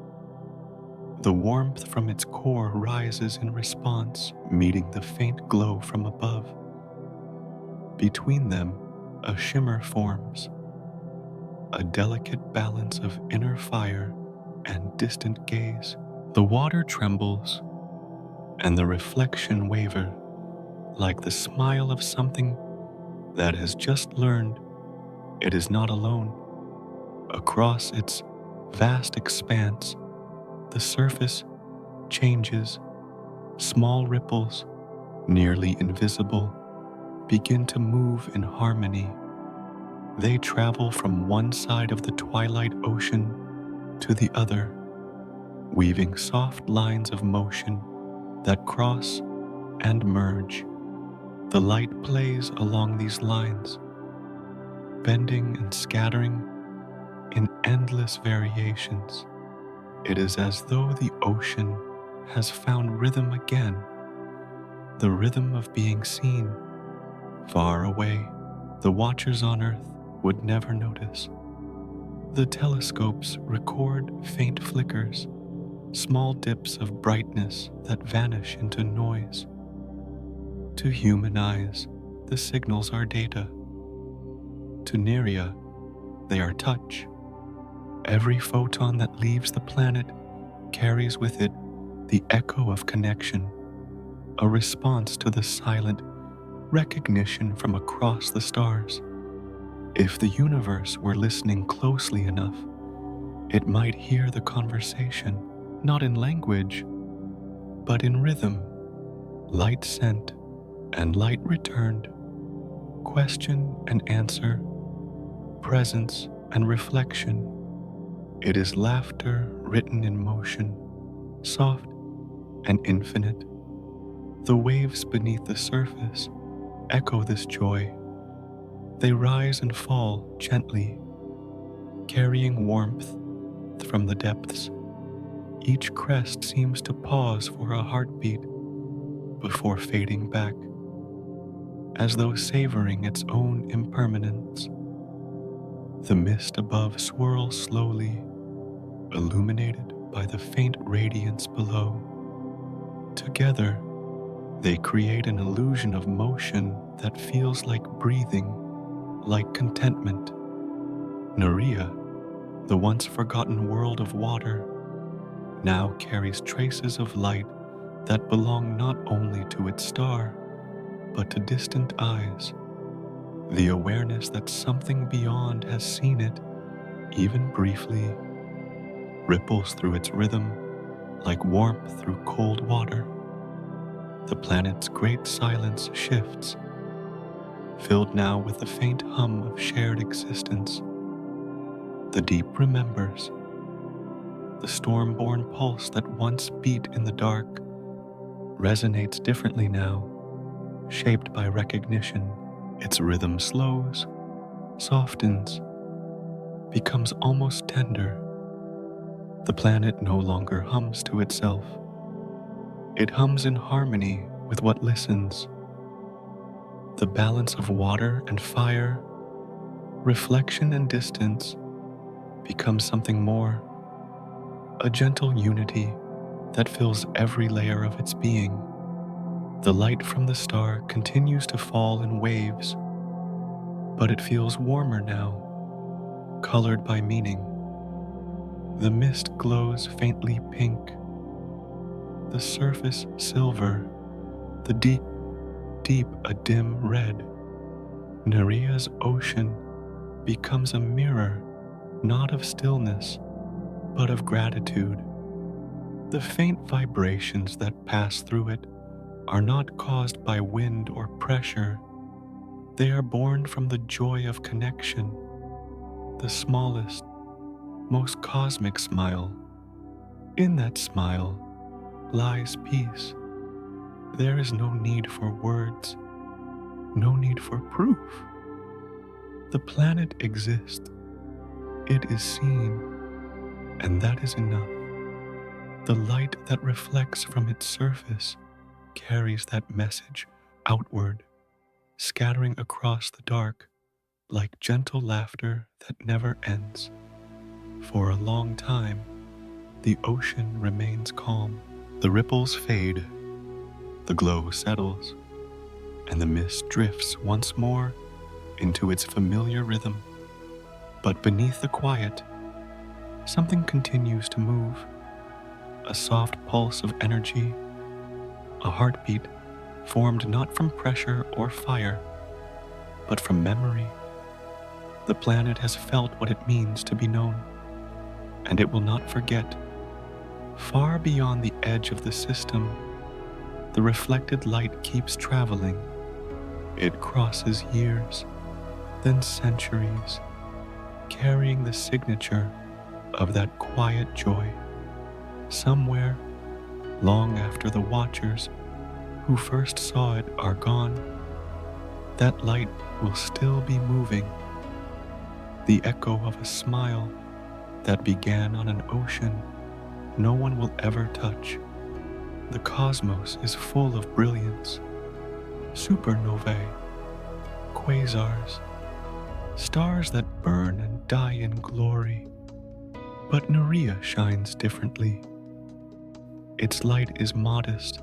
The warmth from its core rises in response, meeting the faint glow from above. Between them, a shimmer forms, a delicate balance of inner fire and distant gaze. The water trembles, and the reflection wavers, like the smile of something that has just learned it is not alone. Across its vast expanse, the surface changes. Small ripples, nearly invisible, begin to move in harmony. They travel from one side of the twilight ocean to the other, weaving soft lines of motion that cross and merge. The light plays along these lines, bending and scattering in endless variations. It is as though the ocean has found rhythm again, the rhythm of being seen far away. The watchers on Earth would never notice. The telescopes record faint flickers, small dips of brightness that vanish into noise. To human eyes, the signals are data. To Nerea, they are touch. Every photon that leaves the planet carries with it the echo of connection, a response to the silent recognition from across the stars. If the universe were listening closely enough, it might hear the conversation, not in language, but in rhythm. Light sent and light returned, question and answer, presence and reflection. It is laughter written in motion, soft and infinite. The waves beneath the surface echo this joy. They rise and fall gently, carrying warmth from the depths. Each crest seems to pause for a heartbeat before fading back, as though savoring its own impermanence. The mist above swirls slowly, illuminated by the faint radiance below. Together, they create an illusion of motion that feels like breathing, like contentment. Nerea, the once forgotten world of water, now carries traces of light that belong not only to its star, but to distant eyes. The awareness that something beyond has seen it, even briefly, ripples through its rhythm like warmth through cold water. The planet's great silence shifts, filled now with the faint hum of shared existence. The deep remembers. The storm-born pulse that once beat in the dark resonates differently now, shaped by recognition. Its rhythm slows, softens, becomes almost tender. The planet no longer hums to itself. It hums in harmony with what listens. The balance of water and fire, reflection and distance becomes something more, a gentle unity that fills every layer of its being. The light from the star continues to fall in waves, but it feels warmer now, colored by meaning. The mist glows faintly pink, the surface silver, the deep a dim red. Nerea's ocean becomes a mirror, not of stillness, but of gratitude. The faint vibrations that pass through it are not caused by wind or pressure. They are born from the joy of connection, the smallest, most cosmic smile. In that smile lies peace. There is no need for words, no need for proof. The planet exists. It is seen, and that is enough. The light that reflects from its surface carries that message outward, scattering across the dark like gentle laughter that never ends. For a long time, the ocean remains calm. The ripples fade, the glow settles, and the mist drifts once more into its familiar rhythm. But beneath the quiet, something continues to move, a soft pulse of energy, a heartbeat formed not from pressure or fire, but from memory. The planet has felt what it means to be known, and it will not forget. Far beyond the edge of the system, the reflected light keeps traveling. It crosses years, then centuries, carrying the signature of that quiet joy. Somewhere, long after the watchers who first saw it are gone, that light will still be moving, the echo of a smile that began on an ocean no one will ever touch. The cosmos is full of brilliance, supernovae, quasars, stars that burn and die in glory. But Nerea shines differently. Its light is modest,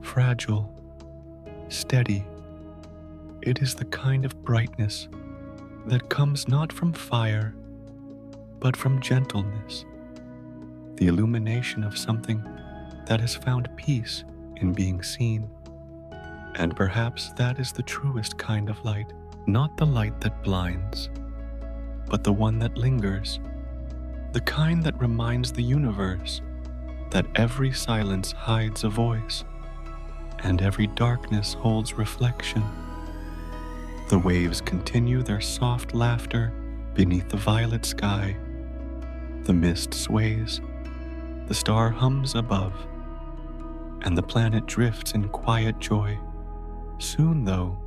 fragile, steady. It is the kind of brightness that comes not from fire, but from gentleness, the illumination of something that has found peace in being seen. And perhaps that is the truest kind of light, not the light that blinds, but the one that lingers, the kind that reminds the universe that every silence hides a voice, and every darkness holds reflection. The waves continue their soft laughter beneath the violet sky. The mist sways, the star hums above, and the planet drifts in quiet joy. Soon, though,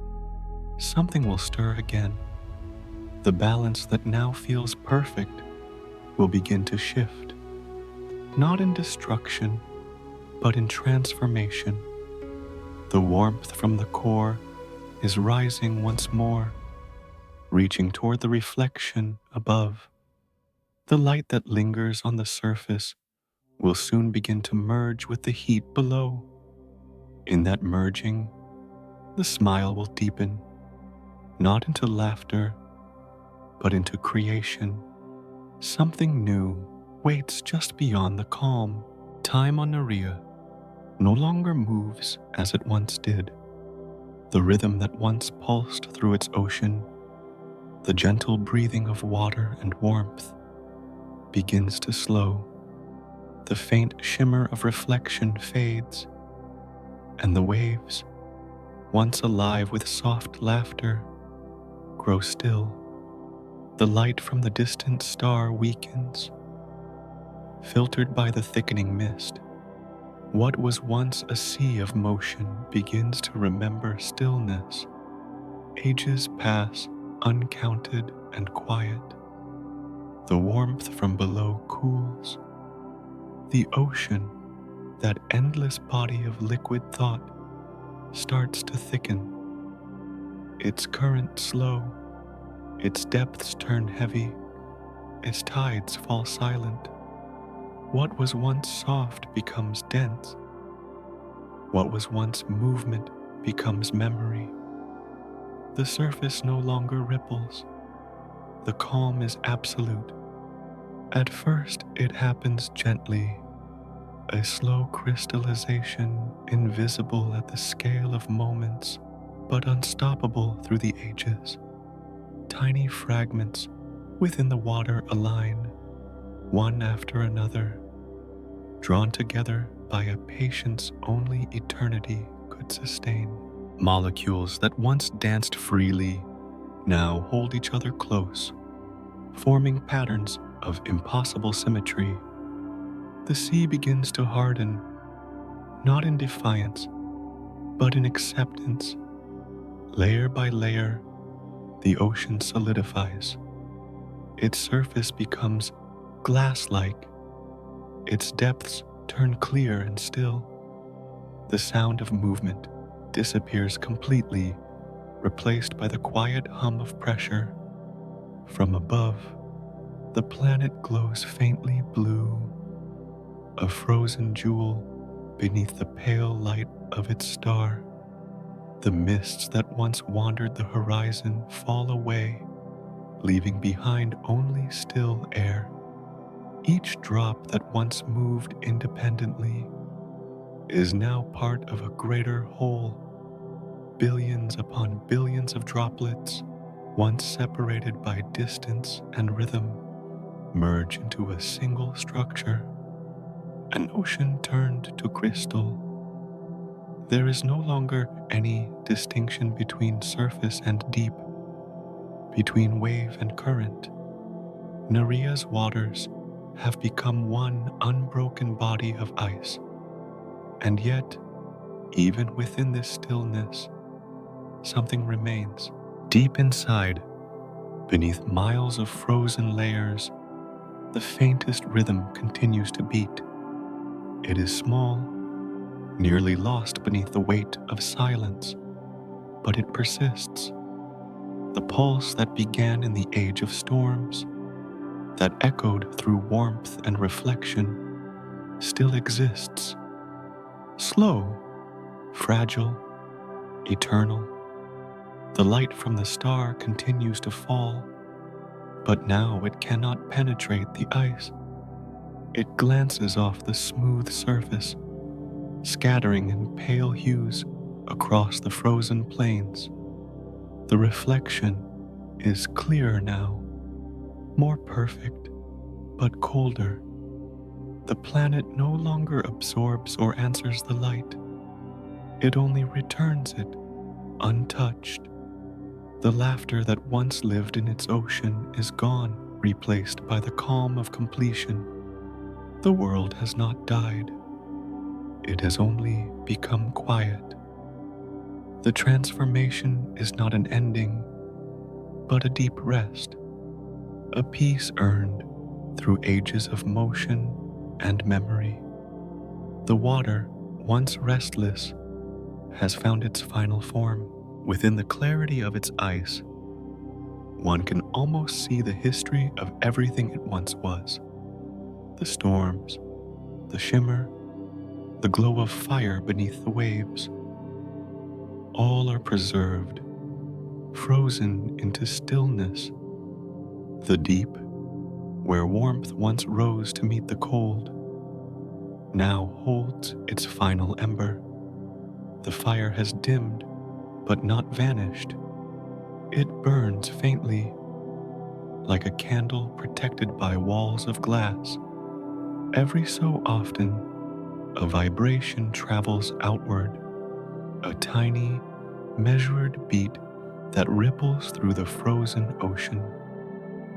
something will stir again. The balance that now feels perfect will begin to shift, not in destruction, but in transformation. The warmth from the core is rising once more, reaching toward the reflection above. The light that lingers on the surface will soon begin to merge with the heat below. In that merging, the smile will deepen, not into laughter, but into creation. Something new waits just beyond the calm. Time on Nerea no longer moves as it once did. The rhythm that once pulsed through its ocean, the gentle breathing of water and warmth, begins to slow. The faint shimmer of reflection fades, and the waves, once alive with soft laughter, grow still. The light from the distant star weakens, filtered by the thickening mist. What was once a sea of motion begins to remember stillness. Ages pass uncounted and quiet. The warmth from below cools. The ocean, that endless body of liquid thought, starts to thicken. Its current slow, its depths turn heavy, its tides fall silent. What was once soft becomes dense. What was once movement becomes memory. The surface no longer ripples. The calm is absolute. At first, it happens gently, a slow crystallization invisible at the scale of moments, but unstoppable through the ages. Tiny fragments within the water align, one after another, drawn together by a patience only eternity could sustain. Molecules that once danced freely now hold each other close, forming patterns of impossible symmetry. The sea begins to harden, not in defiance, but in acceptance. Layer by layer, the ocean solidifies. Its surface becomes glass-like. Its depths turn clear and still. The sound of movement disappears completely, replaced by the quiet hum of pressure. From above, the planet glows faintly blue, a frozen jewel beneath the pale light of its star. The mists that once wandered the horizon fall away, leaving behind only still air. Each drop that once moved independently is now part of a greater whole. Billions upon billions of droplets, once separated by distance and rhythm, merge into a single structure. An ocean turned to crystal. There is no longer any distinction between surface and deep, between wave and current. Nerea's waters have become one unbroken body of ice. And yet, even within this stillness, something remains. Deep inside, beneath miles of frozen layers, the faintest rhythm continues to beat. It is small, nearly lost beneath the weight of silence, but it persists. The pulse that began in the age of storms, that echoed through warmth and reflection, still exists. Slow, fragile, eternal. The light from the star continues to fall, but now it cannot penetrate the ice. It glances off the smooth surface, scattering in pale hues across the frozen plains. The reflection is clearer now, more perfect, but colder. The planet no longer absorbs or answers the light. It only returns it, untouched. The laughter that once lived in its ocean is gone, replaced by the calm of completion. The world has not died. It has only become quiet. The transformation is not an ending, but a deep rest, a peace earned through ages of motion and memory. The water, once restless, has found its final form. Within the clarity of its ice, one can almost see the history of everything it once was. The storms, the shimmer, the glow of fire beneath the waves. All are preserved, frozen into stillness. The deep, where warmth once rose to meet the cold, now holds its final ember. The fire has dimmed, but not vanished. It burns faintly, like a candle protected by walls of glass. Every so often, a vibration travels outward, a tiny, measured beat that ripples through the frozen ocean.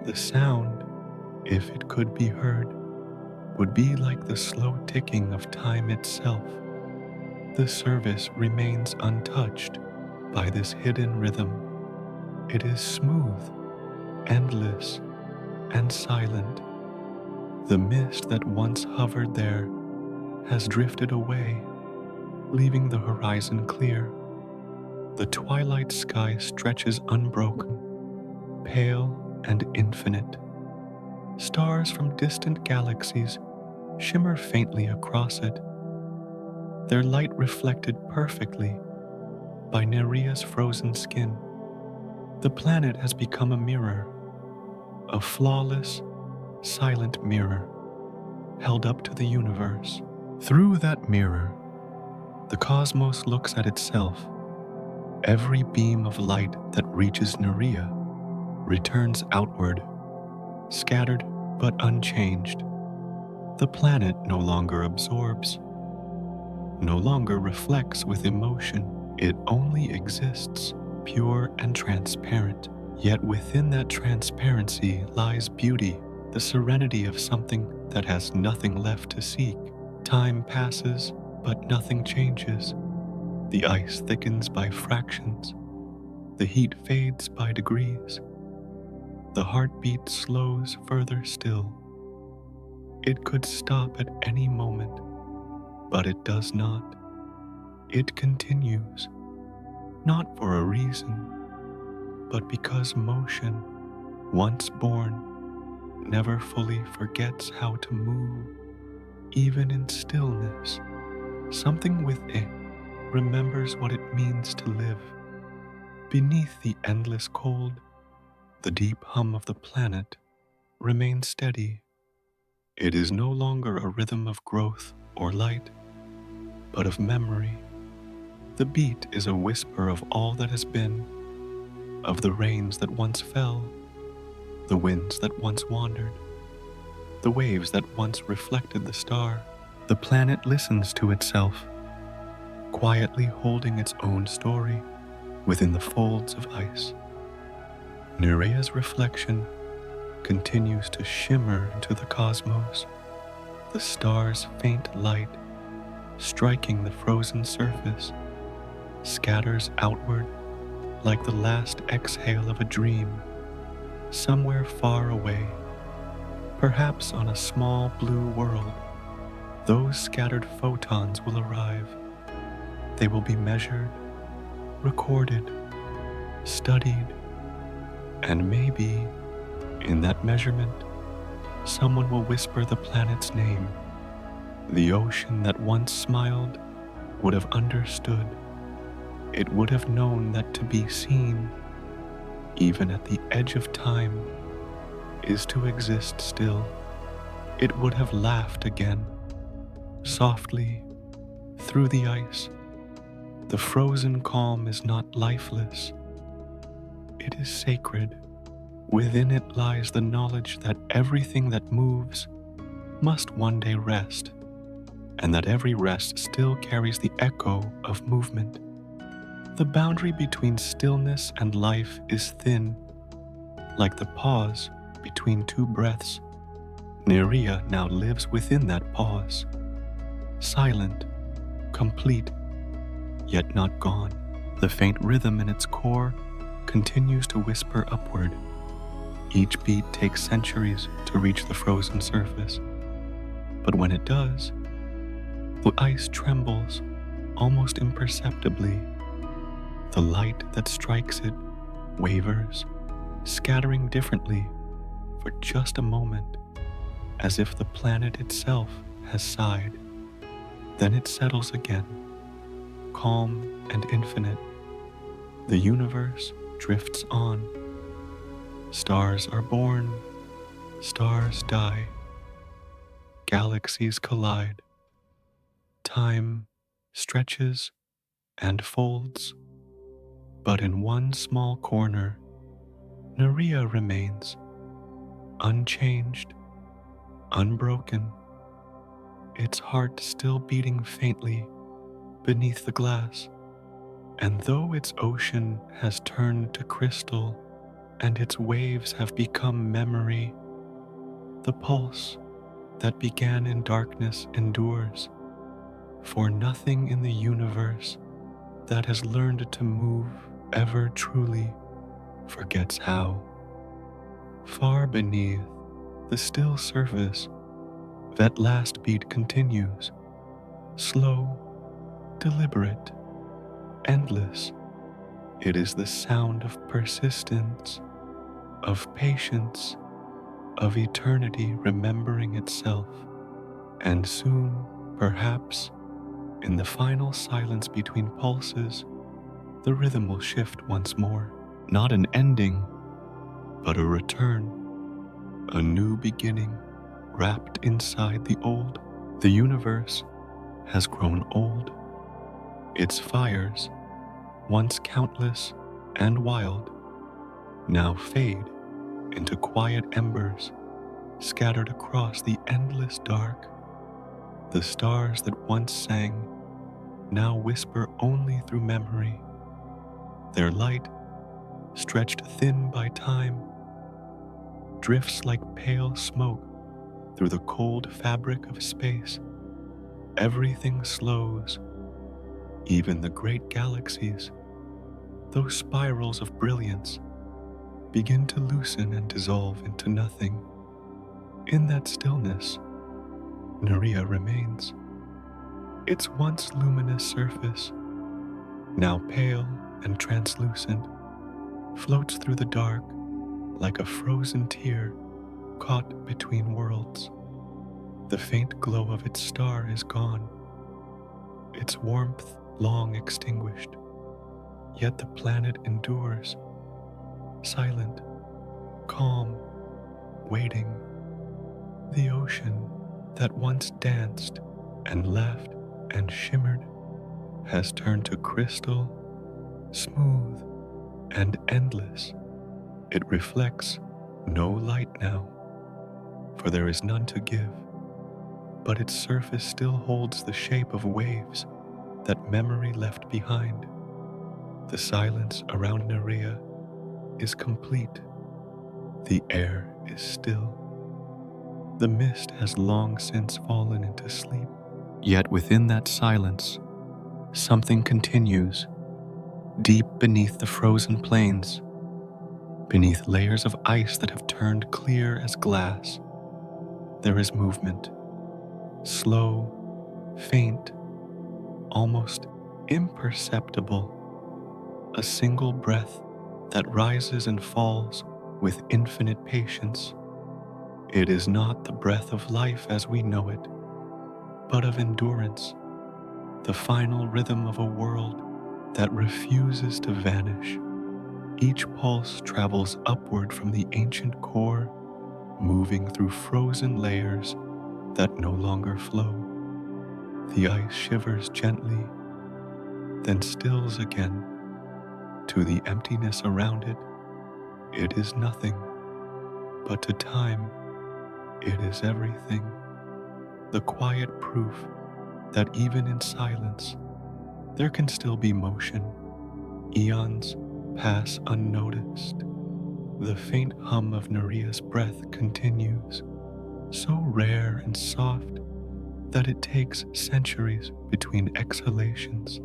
The sound, if it could be heard, would be like the slow ticking of time itself. The surface remains untouched by this hidden rhythm. It is smooth, endless, and silent. The mist that once hovered there has drifted away, leaving the horizon clear. The twilight sky stretches unbroken, pale and infinite. Stars from distant galaxies shimmer faintly across it, their light reflected perfectly by Nerea's frozen skin. The planet has become a mirror, a flawless, silent mirror held up to the universe. Through that mirror, the cosmos looks at itself. Every beam of light that reaches Nerea returns outward, scattered but unchanged. The planet no longer absorbs, no longer reflects with emotion. It only exists, pure and transparent. Yet within that transparency lies beauty, the serenity of something that has nothing left to seek. Time passes, but nothing changes. The ice thickens by fractions. The heat fades by degrees. The heartbeat slows further still. It could stop at any moment, but it does not. It continues, not for a reason, but because motion, once born, never fully forgets how to move. Even in stillness, something within remembers what it means to live. Beneath the endless cold, the deep hum of the planet remains steady. It is no longer a rhythm of growth or light, but of memory. The beat is a whisper of all that has been, of the rains that once fell, the winds that once wandered, the waves that once reflected the star. The planet listens to itself, quietly holding its own story within the folds of ice. Nerea's reflection continues to shimmer into the cosmos, the star's faint light, striking the frozen surface, scatters outward like the last exhale of a dream, somewhere far away, perhaps on a small blue world. Those scattered photons will arrive. They will be measured, recorded, studied, and maybe, in that measurement, someone will whisper the planet's name. The ocean that once smiled would have understood. It would have known that to be seen, even at the edge of time, is to exist still. It would have laughed again, softly, through the ice. The frozen calm is not lifeless. It is sacred. Within it lies the knowledge that everything that moves must one day rest, and that every rest still carries the echo of movement. The boundary between stillness and life is thin, like the pause between two breaths. Nerea now lives within that pause, silent, complete, yet not gone. The faint rhythm in its core continues to whisper upward. Each beat takes centuries to reach the frozen surface, but when it does, the ice trembles almost imperceptibly. The light that strikes it wavers, scattering differently for just a moment, as if the planet itself has sighed. Then it settles again, calm and infinite. The universe drifts on. Stars are born, stars die. Galaxies collide. Time stretches and folds. But in one small corner, Nerea remains, unchanged, unbroken, its heart still beating faintly beneath the glass. And though its ocean has turned to crystal and its waves have become memory, the pulse that began in darkness endures, for nothing in the universe that has learned to move ever truly forgets how. Far beneath, The still surface, that last beat continues, slow, deliberate, endless. It is the sound of persistence, of patience, of eternity remembering itself. And soon, perhaps, in the final silence between pulses, the rhythm will shift once more. Not an ending, but a return, a new beginning wrapped inside the old. The universe has grown old. Its fires, once countless and wild, now fade into quiet embers scattered across the endless dark. The stars that once sang now whisper only through memory. Their light, stretched thin by time, drifts like pale smoke through the cold fabric of space. Everything slows, even the great galaxies. Those spirals of brilliance begin to loosen and dissolve into nothing. In that stillness, Nerea remains. Its once luminous surface, now pale and translucent, floats through the dark like a frozen tear caught between worlds. The faint glow of its star is gone, its warmth long extinguished, yet the planet endures, silent, calm, waiting. The ocean that once danced and laughed and shimmered has turned to crystal, smooth and endless. It reflects no light now, for there is none to give, but its surface still holds the shape of waves that memory left behind. The silence around Nerea is complete. The air is still. The mist has long since fallen into sleep. Yet within that silence, something continues. Deep beneath the frozen plains, beneath layers of ice that have turned clear as glass, there is movement. Slow, faint, almost imperceptible. A single breath that rises and falls with infinite patience. It is not the breath of life as we know it, but of endurance, the final rhythm of a world that refuses to vanish. Each pulse travels upward from the ancient core, moving through frozen layers that no longer flow. The ice shivers gently, then stills again. To the emptiness around it, it is nothing, but to time, it is everything. The quiet proof that even in silence, there can still be motion. Eons pass unnoticed. The faint hum of Nerea's breath continues, so rare and soft that it takes centuries between exhalations.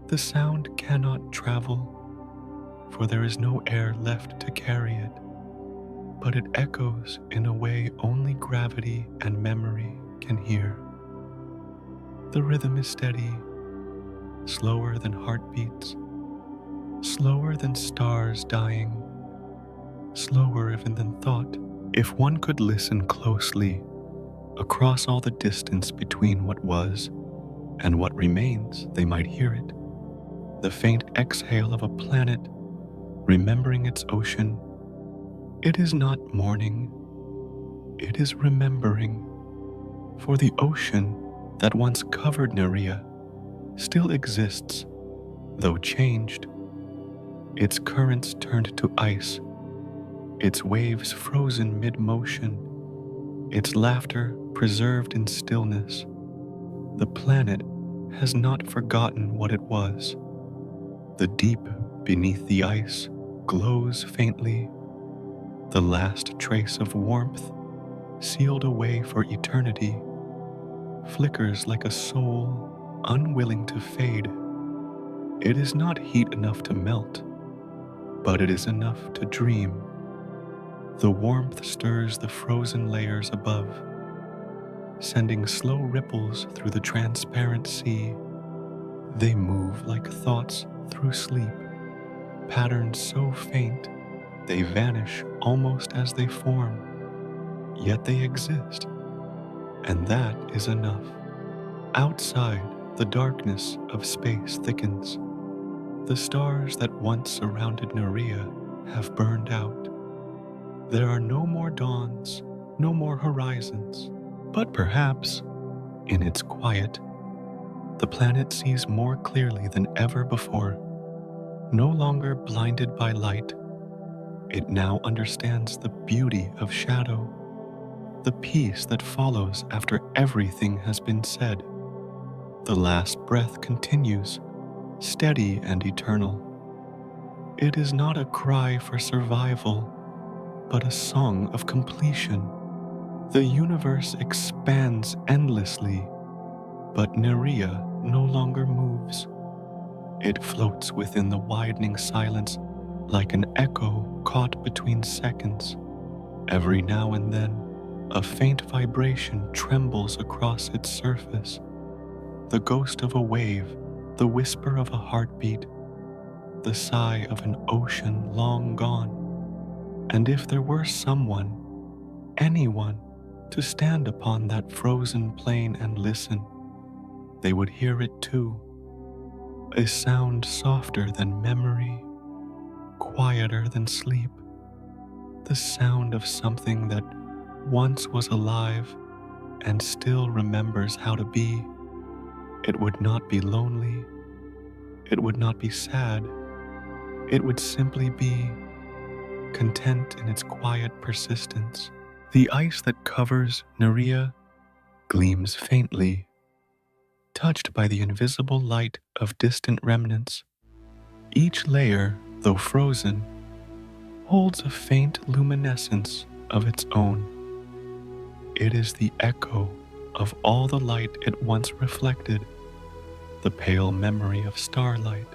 The sound cannot travel, for there is no air left to carry it, but it echoes in a way only gravity and memory can hear. The rhythm is steady, slower than heartbeats, slower than stars dying, slower even than thought. If one could listen closely across all the distance between what was and what remains, they might hear it. The faint exhale of a planet remembering its ocean. It is not mourning, it is remembering, for the ocean that once covered Nerea still exists, though changed. Its currents turned to ice, its waves frozen mid-motion, its laughter preserved in stillness. The planet has not forgotten what it was. The deep beneath the ice glows faintly, the last trace of warmth, sealed away for eternity, flickers like a soul unwilling to fade. It is not heat enough to melt, but it is enough to dream. The warmth stirs the frozen layers above, sending slow ripples through the transparent sea. They move like thoughts through sleep, patterns so faint they vanish almost as they form. Yet they exist, and that is enough. Outside, the darkness of space thickens. The stars that once surrounded Nerea have burned out. There are no more dawns, no more horizons. But perhaps, in its quiet, the planet sees more clearly than ever before. No longer blinded by light, it now understands the beauty of shadow, the peace that follows after everything has been said. The last breath continues, steady and eternal. It is not a cry for survival, but a song of completion. The universe expands endlessly, but Nerea no longer moves. It floats within the widening silence like an echo caught between seconds. Every now and then, a faint vibration trembles across its surface, the ghost of a wave, the whisper of a heartbeat, the sigh of an ocean long gone. And if there were someone, anyone, to stand upon that frozen plain and listen, they would hear it too. A sound softer than memory, quieter than sleep, the sound of something that once was alive and still remembers how to be. It would not be lonely, it would not be sad, it would simply be content in its quiet persistence. The ice that covers Nerea gleams faintly, touched by the invisible light of distant remnants. Each layer, though frozen, holds a faint luminescence of its own. It is the echo of all the light it once reflected, the pale memory of starlight,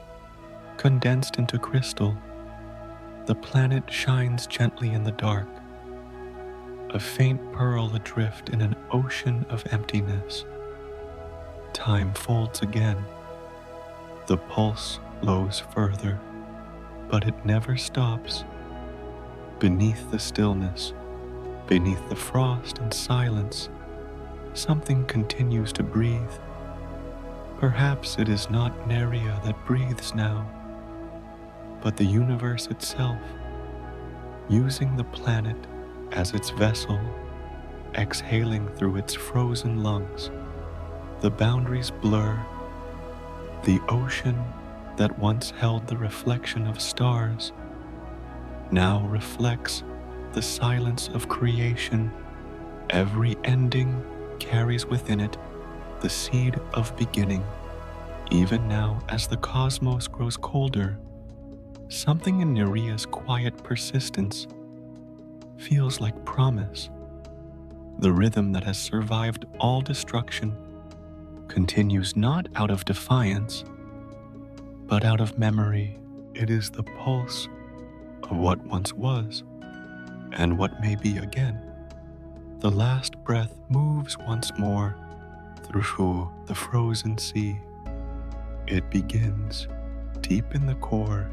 condensed into crystal. The planet shines gently in the dark, a faint pearl adrift in an ocean of emptiness. Time folds again. The pulse flows further, but it never stops. Beneath the stillness, beneath the frost and silence, something continues to breathe. Perhaps it is not Nerea that breathes now, but the universe itself, using the planet as its vessel, exhaling through its frozen lungs. The boundaries blur. The ocean that once held the reflection of stars now reflects the silence of creation. Every ending carries within it the seed of beginning. Even now, as the cosmos grows colder, something in Nerea's quiet persistence feels like promise. The rhythm that has survived all destruction continues not out of defiance, but out of memory. It is the pulse of what once was and what may be again. The last breath moves once more through the frozen sea. It begins deep in the core,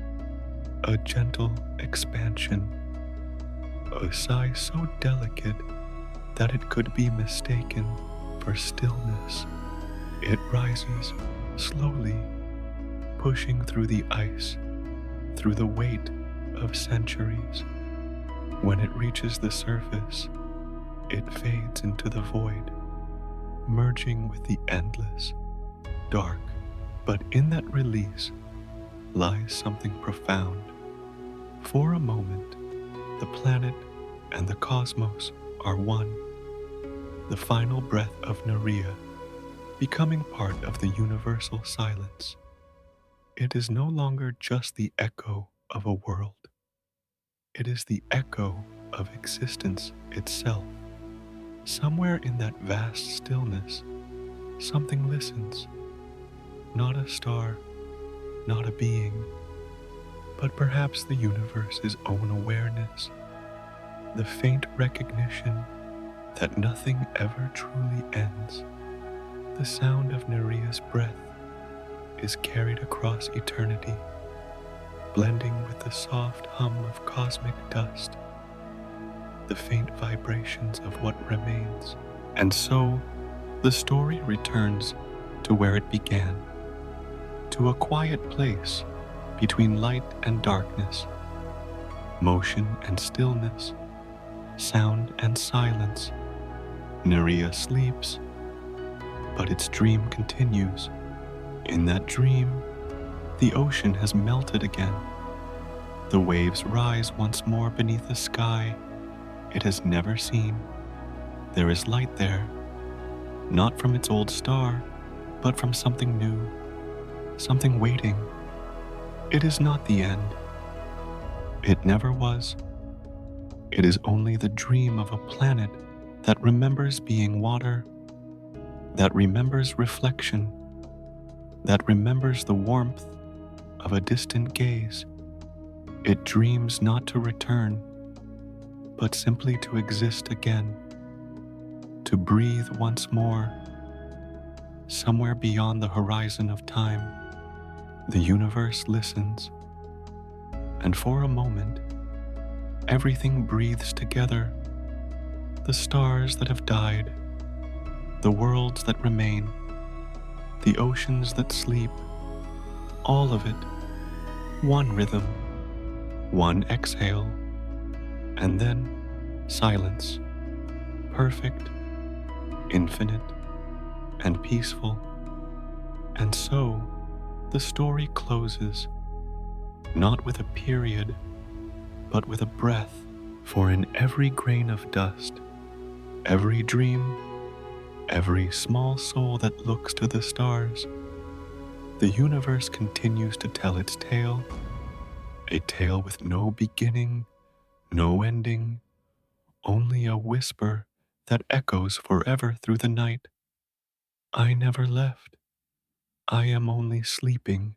a gentle expansion, a sigh so delicate that it could be mistaken for stillness. It rises slowly, pushing through the ice, through the weight of centuries. When it reaches the surface, it fades into the void, merging with the endless, dark. But in that release lies something profound. For a moment, the planet and the cosmos are one, the final breath of Nerea, becoming part of the universal silence. It is no longer just the echo of a world. It is the echo of existence itself. Somewhere in that vast stillness, something listens. Not a star, not a being, but perhaps the universe's own awareness. the faint recognition that nothing ever truly ends. The sound of Nerea's breath is carried across eternity, blending with the soft hum of cosmic dust, the faint vibrations of what remains. And so, the story returns to where it began, to a quiet place between light and darkness, motion and stillness, sound and silence. Nerea sleeps, but its dream continues. In that dream, the ocean has melted again. The waves rise once more beneath a sky it has never seen. There is light there, not from its old star, but from something new, something waiting. It is not the end. It never was. It is only the dream of a planet that remembers being water, that remembers reflection, that remembers the warmth of a distant gaze. It dreams not to return, but simply to exist again, to breathe once more, somewhere beyond the horizon of time. The universe listens, and for a moment, everything breathes together. The stars that have died, the worlds that remain, the oceans that sleep, all of it, one rhythm, one exhale, and then silence, perfect, infinite, and peaceful. And so, the story closes, not with a period, but with a breath. For in every grain of dust, every dream, every small soul that looks to the stars, the universe continues to tell its tale, a tale with no beginning, no ending, only a whisper that echoes forever through the night. I never left. I am only sleeping.